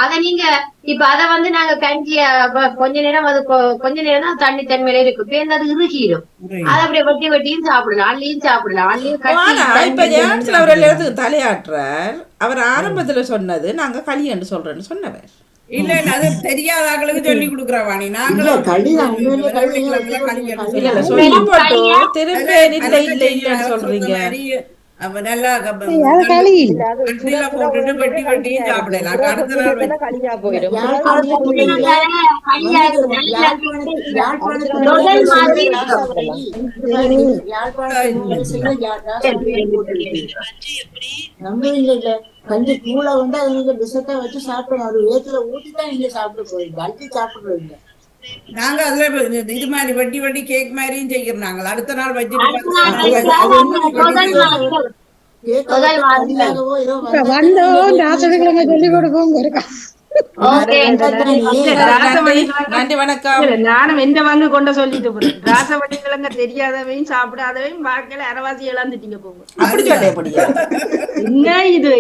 அத நீங்க இப்ப அத வந்து நாங்க கஞ்சிய கொஞ்ச நேரம் அது கொஞ்ச நேரம் தான் தண்ணி தன்மையில இருக்கு, பேருந்து அது இறுகிடும். அதை அப்படியே வெட்டி வெட்டியும் சாப்பிடலாம், அள்ளியும் சாப்பிடலாம். அள்ளியும் தலையாற்றார். அவர் ஆரம்பத்துல சொன்னது நாங்க களி என்று சொல்றேன்னு சொன்னவர். இல்ல இல்ல அது தெரியாதவங்களுக்கு சொல்லி கொடுக்குறவாணி. நாங்களும் சொல்றீங்க நல்லா போட்டுட்டு வெட்டி வெட்டியும் சாப்பிடலாம். அடுத்த நாள் போயிடும். கஞ்சி கூழை வந்து அது நீங்க விஷத்தை வச்சு சாப்பிடணும், ஒரு வேத்துல ஊட்டிதான் நீங்க சாப்பிட போறீங்க, அள்ளி சாப்பிடுறீங்க. நாங்க அதுல இது மாதிரி வெட்டி வெட்டி கேக் மாதிரியும் செய்யறோம். நாங்கள் அடுத்த நாள் வச்சு சொல்லி கொடுப்போம். நன்றி வணக்கம். நானும் எந்த வாங்க கொண்ட சொல்லிட்டு போறேன். ராசவள்ளிக்கிழங்க தெரியாதவையும் சாப்பிடாதவையும் வாழ்க்கையில அரைவாசி இழந்துட்டீங்க போங்க. அப்படி சொல்ல என்ன இது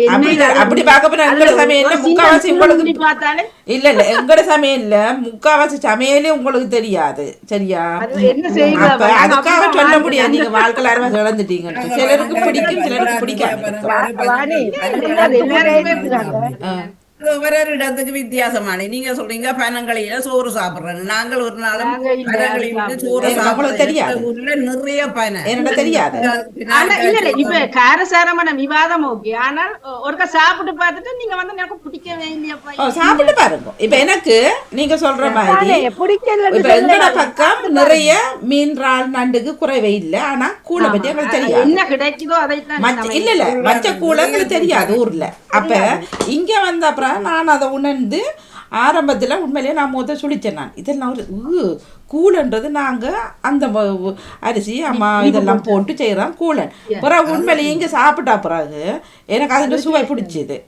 அப்படி பார்க்க எங்களோட சமையல்ல முக்காவாசி உங்களுக்கு பார்த்தாலே இல்ல இல்ல எங்களோட சமையல்ல முக்காவாசி சமையலே உங்களுக்கு தெரியாது. சரியா? அதுக்காக சொல்ல முடியாது நீங்க வாழ்க்கையில அரைவாசி இழந்துட்டீங்க. சிலருக்கு பிடிக்கும், சிலருக்கு பிடிக்காது. ஒவ்வொரு இடத்துக்கு வித்தியாசமான நீங்க சொல்றீங்க பனங்களில சோறு சாப்பிடுறேன். நாங்கள் ஒரு நாளும் பனங்களில சோறு சாப்பிடுறது நிறைய பனை என்ன தெரியாது. இப்ப காரசாரமான விவாதம் ஓகே, ஆனால் ஒருக்கா சாப்பிட்டு பார்த்துட்டு நீங்க வந்து எனக்கு பிடிக்கவே இல்லையா சாப்பிட்டு பாருங்க. இப்ப எனக்கு நீங்க சொல்ற மாதிரி இப்ப எங்கட பக்கம் நிறைய மீன் இறால் நண்டுக்கு குறைவே இல்லை. ஆனா கூழை பத்தி எங்களுக்கு தெரியாது, என்ன கிடைக்குதோ அதைத்தான். இல்ல இல்ல மச்ச கூழை எங்களுக்கு தெரியாது ஊர்ல. அப்ப இங்க வந்த அப்புறம் நான் அதை உணர்ந்து ஆரம்பத்தில் உண்மையிலேயே நான் முதல் சொல்லிச்சேன். நான் இதெல்லாம் ஒரு கூழன்றது நாங்கள் அந்த அரிசி அம்மா இதெல்லாம் போட்டு செய்கிறோம் கூழன். பிறகு உண்மையிலேயே இங்கே சாப்பிட்டா பிறகு எனக்கு அதில் சுவை பிடிச்சிது.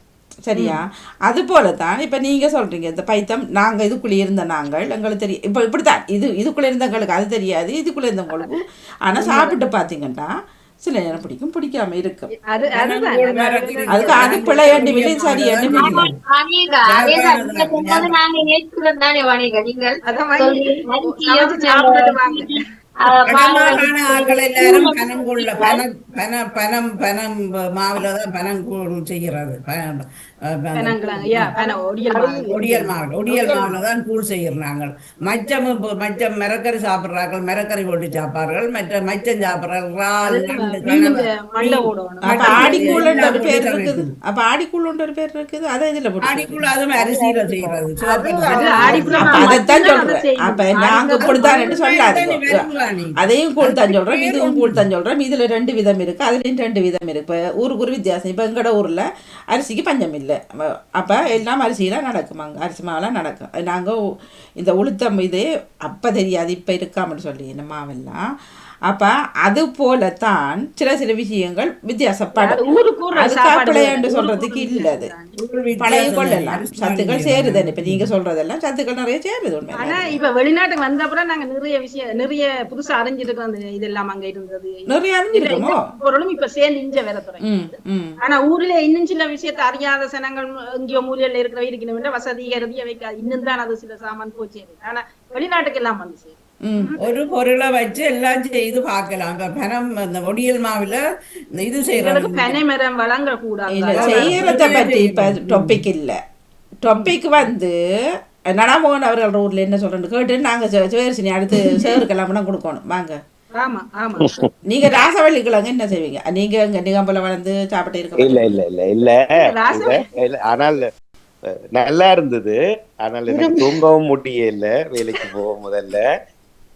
சரியா? அது போல தான் இப்போ நீங்கள் சொல்கிறீங்க இந்த பைத்தம் நாங்கள் இதுக்குள்ளே இருந்த நாங்கள் எங்களுக்கு தெரியும். இப்போ இப்படி தான் இதுக்குள்ளே இருந்தவங்களுக்கு அது தெரியாது, இதுக்குள்ளே இருந்தவங்களுக்கு. ஆனால் சாப்பிட்டு பார்த்தீங்கன்னா சில நேரம் பிடிக்கும், பிடிக்காம இருக்கும். அதுக்கு அது பிள்ளையாண்டி விலை சரி எல்லாரும் பனம் மாவுலதான் பனங்கூழ் செய்கிறது. ஒடியல் மாவுலதான் கூழ் செய்கிறோம் நாங்கள். மச்சம் மிரக்கறி சாப்பிடுறார்கள், மிரக்கறி போட்டு சாப்பாடுகள், மச்சம் சாப்பிடுறார்கள். ஆடிக்கூழ் ஒரு பேர் இருக்குது. அப்ப ஆடிக்கூழ் ஒரு பேர் இருக்குது. அதை இதுல ஆடிக்கூழ் அதுவும் அரிசியில செய்யறது. அதைத்தான் சொல்றேன். அப்ப நாங்க இப்படித்தான் சொல்லாது, அதையும் கூழ் தான் சொல்றோம், இதுவும் கூழ் தான் சொல்றோம். இதுல 2 விதம் இருக்கு, அதுலயும் 2 விதம் இருக்கு. இப்ப ஊருக்கு ஒரு வித்தியாசம். இப்ப எங்கட ஊர்ல அரிசிக்கு பஞ்சம் இல்லை. அப்ப எல்லாம் அரிசியெல்லாம் நடக்கும், அங்க அரிசி மாவெல்லாம் நடக்கும். நாங்க இந்த உளுத்தம் இது அப்ப தெரியாது, இப்ப இருக்காமன்னு சொல்லி இந்த மாவெல்லாம் அப்ப அது போலத்தான் சில விஷயங்கள் வித்தியாசப்படும். ஊருக்கு ஊர் அதுக்காக சாப்பாடு பிள்ளையாண்டு வேற. சொல்றதுக்கு இல்ல. அது வித்தியாசம் பழைய தான். கொள்ளலாம் அரிசி சத்துக்கள் வாங்கி சேருது. இப்ப நீங்க சொல்றதெல்லாம் சத்துக்கள் நிறைய சேருது. உண்மை ஆனா இப்ப வெளிநாட்டுக்கு வந்த அப்புறம் நாங்க நிறைய புதுசா அறிஞ்சிருக்கோம். அந்த இதெல்லாம் அங்க இருந்தது நிறைய அறிஞ்சிருக்கோமோ. பொருளும் இப்ப சேர்ந்து இஞ்ச வேற தொடங்கி. ஆனா ஊர்ல இன்னும் சில விஷயத்தை அறியாத சனங்கள் எங்கேயோ மூலையில இருக்கிற இருக்கணும் வசதி கருதிய வைக்காது. இன்னும் தான் அது சில சாமான் போச்சு. ஆனா வெளிநாட்டுக்கு எல்லாம் வந்துச்சு. ஒரு பொருளை வச்சு எல்லாம் செய்து பார்க்கலாம். இப்ப பனம் அந்த ஒடியல் மாவுல இந்த இது எங்களுக்கு செய்யறது பனை மரம் வழங்க கூடாது. இல்ல செய்யறத பத்தி இப்ப டாபிக் இல்ல. டாபிக் வந்து நடாமோகன் அவர்கள் ஊர்ல என்ன சொல்றேன்னு கேட்டு நாங்க சேரிசினி அடுத்து சேருக்கெல்லாம் கொடுக்கணும். வாங்க. ஆமா ஆமா. நீங்க ராசவள்ளி கிழங்கு என்ன செய்வீங்க? நீங்க இங்க நிகம்பல வளர்ந்து சாப்பிட்டு இருக்க? இல்ல இல்ல இல்ல இல்ல. ஆனால் நல்லா இருந்தது. ஆனால் எனக்கு தூங்கவும் முடியல. வேலைக்கு போக முதல்ல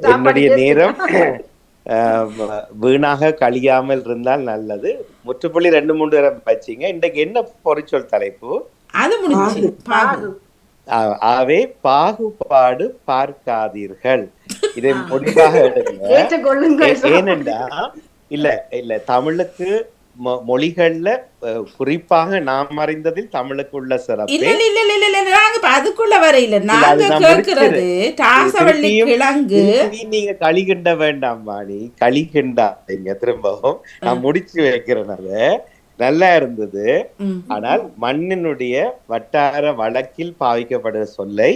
என்னுடைய நேரம் வீணாக கழியாமல் இருந்தால் நல்லது. முற்றுப்புள்ளி 2-3 தரம் வச்சிங்க. இன்றைக்கு என்ன பொறிச்சொல் தலைப்பு? அது முடிஞ்சு. ஆவே பாகுபாடு பார்க்காதீர்கள். இதை முடிவாக எடுங்க. ஏனென்றா இல்ல இல்ல தமிழுக்கு மொழிகள்ல குறிப்பாக நாம் அறிந்ததில் தமிழுக்கு உள்ள சிறப்பு அதுக்குள்ள வரையில நாங்க கேட்கிறது ராசவள்ளி கிழங்கு. நீங்க களிகிண்ட வேண்டாம் மாணி, களிகிண்டாதீங்க. திரும்பவும் நான் முடிச்சு வைக்கிறேன். நல்லா இருந்தது. ஆனால் மண்ணினுடைய வட்டார வழக்கில் பாவிக்கப்படுற சொல்லை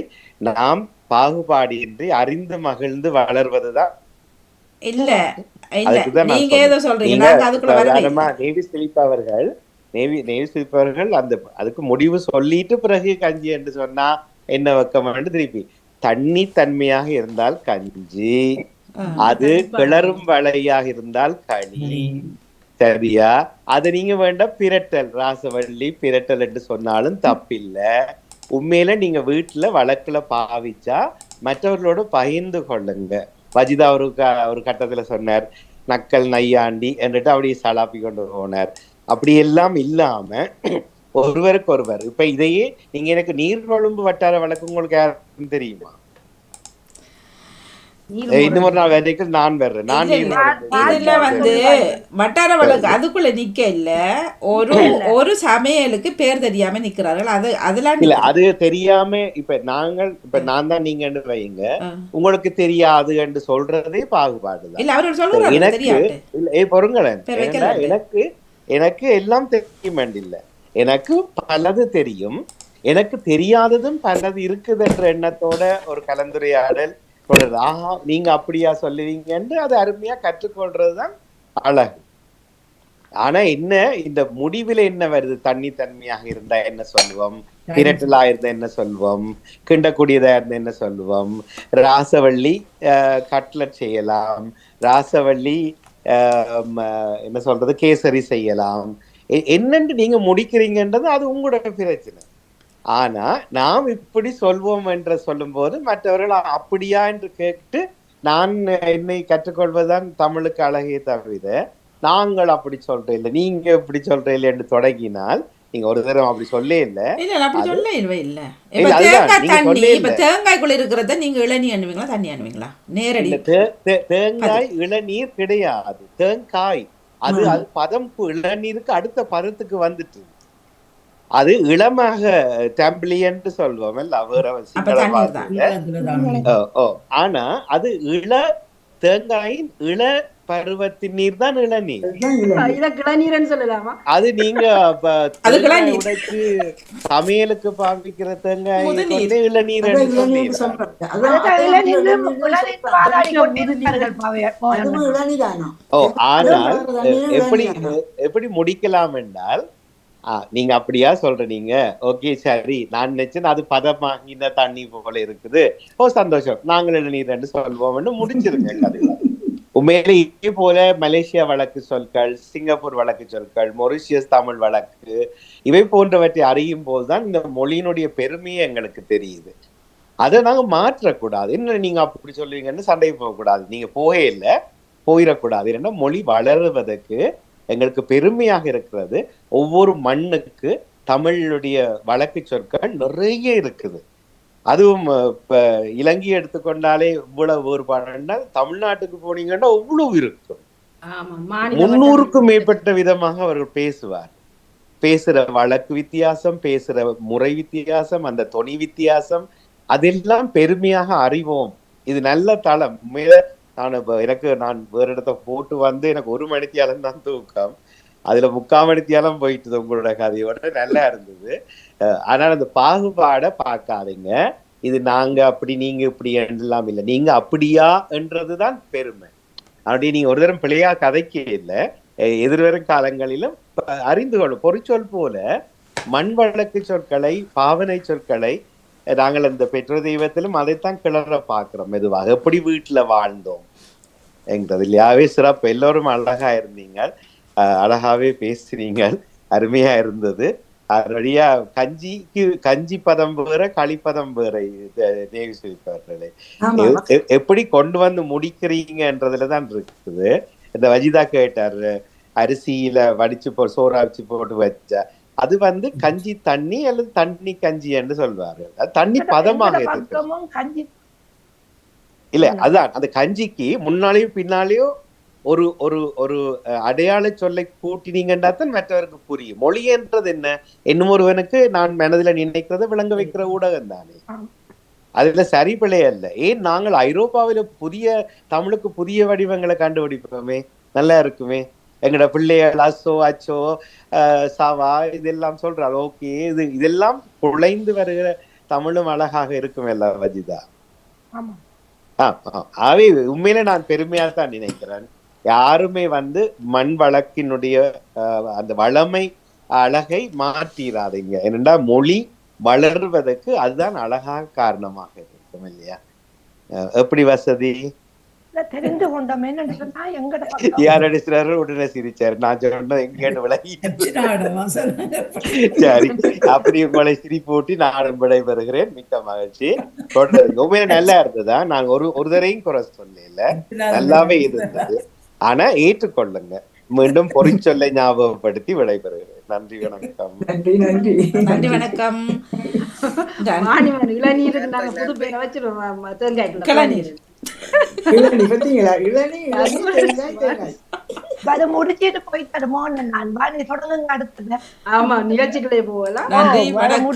நாம் பாகுபாடின்றி அறிந்து மகிழ்ந்து வளர்வதுதான். இல்ல நீங்க ஏதோ சொல்றீங்க. நேவி சிலிப்பவர்கள் அந்த அதுக்கு முடிவு சொல்லிட்டு பிறகு கஞ்சி என்று சொன்னா என்ன வெக்கம் திருப்பி தண்ணி தன்மையாக இருந்தால் கஞ்சி, அது கிளறும் வளையாக இருந்தால் களி. சரியா? அது நீங்க வேண்டாம் பிரட்டல், ராசவள்ளி பிரட்டல் என்று சொன்னாலும் தப்பில்லை. உண்மையில நீங்க வீட்டுல வழக்குல பாவிச்சா மற்றவர்களோட பகிர்ந்து கொள்ளுங்க. வஜிதா ஒரு கட்டத்துல சொன்னார் நக்கல் நையாண்டி என்றுட்டு அப்படியே சலாப்பி கொண்டு போனார். அப்படி எல்லாம் இல்லாம ஒருவருக்கு ஒருவர். இப்ப இதையே நீங்க எனக்கு நீர்கொழும்பு வட்டார வழக்கு உங்களுக்கு யாருக்கும் தெரியுமா? இன்னும் ஒரு நாள் வரைக்கும் நான் வர்றேன். நான் இதுல வந்து வட்டார வழக்கு அதுக்குள்ள நிக்க இல்ல. ஒரு சமையலுக்கு பேர் தெரியாம நிக்கிறார்கள். அது அதெல்லாம் இல்ல, அது தெரியாம இப்ப நான் தான் நீங்க வைங்க உங்களுக்கு தெரியாது என்று சொல்றதே பாகுபாடுதான். இல்ல அவர்கள் சொல்றாங்க எனக்கு பொருங்களேன், எனக்கு எல்லாம் தெரியும் இல்ல, எனக்கு பலது தெரியும், எனக்கு தெரியாததும் பலது இருக்குது என்ற எண்ணத்தோட ஒரு கலந்துரையாடல் சொல்றது. ஆஹா நீங்க அப்படியா சொல்லுவீங்கன்னு அது அருமையா கற்றுக்கொள்றதுதான் அழகு. ஆனா என்ன இந்த முடிவுல என்ன வருது? தண்ணி தன்மையாக இருந்தா என்ன சொல்லுவோம், பிரட்டலா இருந்தா என்ன சொல்லுவோம், கிண்டக்கூடியதா இருந்தா என்ன சொல்லுவோம், ராசவள்ளி கட்லட் செய்யலாம், ராசவள்ளி என்ன சொல்றது கேசரி செய்யலாம். என்னன்னு நீங்க முடிக்கிறீங்கன்றது அது உங்களோட பிரச்சனை. ஆனா நாம் இப்படி சொல்வோம் என்று சொல்லும் போது மற்றவர்கள் அப்படியா என்று கேட்டு நான் என்னை கற்றுக்கொள்வதுதான் தமிழுக்கு அழகே தவிர நாங்கள் அப்படி சொல்றேன் இல்லை நீங்க இப்படி சொல்றேன் இல்லை என்று தொடங்கினால் நீங்க ஒரு தரம் அப்படி சொல்லே இல்ல. தேங்காய்க்குள்ள இருக்கிறத நீங்க இளநீர் அணுவீங்களா தண்ணி அணுவீங்களா? நேரடி தேங்காய் இளநீர் கிடையாது, தேங்காய். அது பதம் இளநீருக்கு அடுத்த பதத்துக்கு வந்துட்டு அது இளமாக டம்பிளியன்ட்டு சொல்வோம். ஆனா அது தேங்காயின் இள பருவத்தின் நீர் தான் இளநீர். அது நீங்க உடைச்சு சமையலுக்கு பாவிக்கிற தேங்காய் இளநீர் ஆனால் எப்படி முடிக்கலாம் என்றால் நீங்க அப்படியா சொல்றீங்க, ஓகே சரி, நான் நினைச்சேன் அது பதமாகின தண்ணி போல இருக்குது, ஓ சந்தோஷம், நாங்கள் இளநீர் என்று சொல்வோம்னு முடிஞ்சிருங்க கதை. உண்மையிலே இதே போல மலேசியா வழக்கு சொற்கள், சிங்கப்பூர் வழக்கு சொற்கள், மொரிஷியஸ் தமிழ் வழக்கு, இவை போன்றவற்றை அறியும் போதுதான் இந்த மொழியினுடைய பெருமையை எங்களுக்கு தெரியுது. அதை நாங்க மாற்றக்கூடாது. என்ன நீங்க அப்படி சொல்லுவீங்கன்னு சண்டை போகக்கூடாது, நீங்க போகவே இல்லை போயிடக்கூடாது. ஏன்னா மொழி வளருவதற்கு எங்களுக்கு பெருமையாக இருக்கிறது. ஒவ்வொரு மண்ணுக்கு தமிழுடைய வழக்கு சொற்கள் நிறைய இருக்குது. அதுவும் இப்ப இலங்கை எடுத்துக்கொண்டாலே இவ்வளவு வேறுபாடுன்னா தமிழ்நாட்டுக்கு போனீங்கன்னா அவ்வளவு இருக்கும். 300க்கும் மேற்பட்ட விதமாக அவர்கள் பேசுவார். பேசுற வழக்கு வித்தியாசம், பேசுற முறை வித்தியாசம், அந்த தொனி வித்தியாசம், அதெல்லாம் பெருமையாக அறிவோம். இது நல்ல தளம். நான் வேற இடத்த போட்டு வந்து எனக்கு 1 மணித்தியாலம் தான் தூக்கம், அதுல 3/4 மணித்தியாலம் போயிட்டு உங்களோட கதையோட நல்லா இருந்தது. ஆனால் அந்த பாகுபாடை பார்க்காதீங்க. இது நாங்க அப்படி நீங்க இப்படி எல்லாம் இல்லை, நீங்க அப்படியா என்றதுதான் பெருமை. அப்படி நீங்க ஒரு தரம் பிள்ளையா கதைக்க இல்லை, எதிர்வரும் காலங்களிலும் அறிந்து கொள்ளும். பொறிச்சொல் போல மண் வழக்கு சொற்களை, பாவனை சொற்களை நாங்கள் அந்த பெற்றோர் தெய்வத்திலும் அதைத்தான் கிளற பார்க்கிறோம். மெதுவாக எப்படி வீட்டுல வாழ்ந்தோம் என்கிறது இல்லையாவே சிறப்பு. எல்லோரும் அழகா இருந்தீங்க, அழகாவே பேசுறீங்க, அருமையா இருந்தது. வழியா கஞ்சி பதம் வேற களிப்பதம் வேற தேவி சொல்லிப்பார்களே, எப்படி கொண்டு வந்து முடிக்கிறீங்கன்றதுலதான் இருக்குது. இந்த வஜிதா கேட்டாரு, அரிசியில வடிச்சு சோறா வச்சு போட்டு வச்சா அது வந்து கஞ்சி தண்ணி அல்லது தண்ணி கஞ்சி என்று சொல்வாரு. அது தண்ணி பதமாக இல்ல, அதான் அந்த கஞ்சிக்கு முன்னாலேயும் பின்னாலேயும் ஒரு ஒரு ஒரு அடையாள சொல்லை கூட்டினீங்கன்னா தான் மற்றவருக்கு புரியும். மொழி என்றது என்ன, இன்னும் ஒருவனுக்கு நான் மனதில் நினைக்கிறத விளங்க வைக்கிற ஊடகம் தானே, அதுல சரி பிழை அல்ல. ஏன் நாங்கள் ஐரோப்பாவில தமிழுக்கு புதிய வடிவங்களை கண்டுபிடிப்போமே, நல்லா இருக்குமே. எங்கட பிள்ளைகள் அச்சோ அச்சோ சாவா இதெல்லாம் சொல்றாங்க. ஓகே, இதெல்லாம் குழைந்து வருகிற தமிழும் அழகாக இருக்கும் இல்ல வஜிதா? ஆவே உண்மையில நான் பெருமையா தான் நினைக்கிறேன். யாருமே வந்து மண் வழக்கினுடைய அந்த வளமை அழகை மாற்றிடாதீங்க. ஏனென்றா மொழி வளர்வதற்கு அதுதான் அழகாக காரணமாக இருக்கும் இல்லையா? எப்படி வசதி தெரிந்து கொண்டோம். உடனே சிரிச்சாரு. நான் சொன்ன எங்கேன்னு விலகி சரி, அப்படி உங்களை சிரிப்பூட்டி நானும் விடைபெறுகிறேன். மிக்க மகிழ்ச்சி. உண்மையில நல்லா இருந்ததா? நாங்க ஒரு தரையும் குறை சொல்லல, நல்லாவே இருந்தது. ஆனா ஏற்றுக்கொள்ளுங்க. மீண்டும் பொறிச்சொல்லை ஞாபகப்படுத்தி விடைபெறுகிறேன். நன்றி, வணக்கம். நன்றி நன்றி நன்றி, வணக்கம். இளநீருக்கு நாங்க புது பேரை வச்சிருவோம், தேங்காய் கிளநீர். முடிச்சிட்டு போய் தருமோ நான் தொடங்குங்க அடுத்தது. ஆமா, நிகழ்ச்சிகளே போகலாம். நன்றி, வணக்கம்.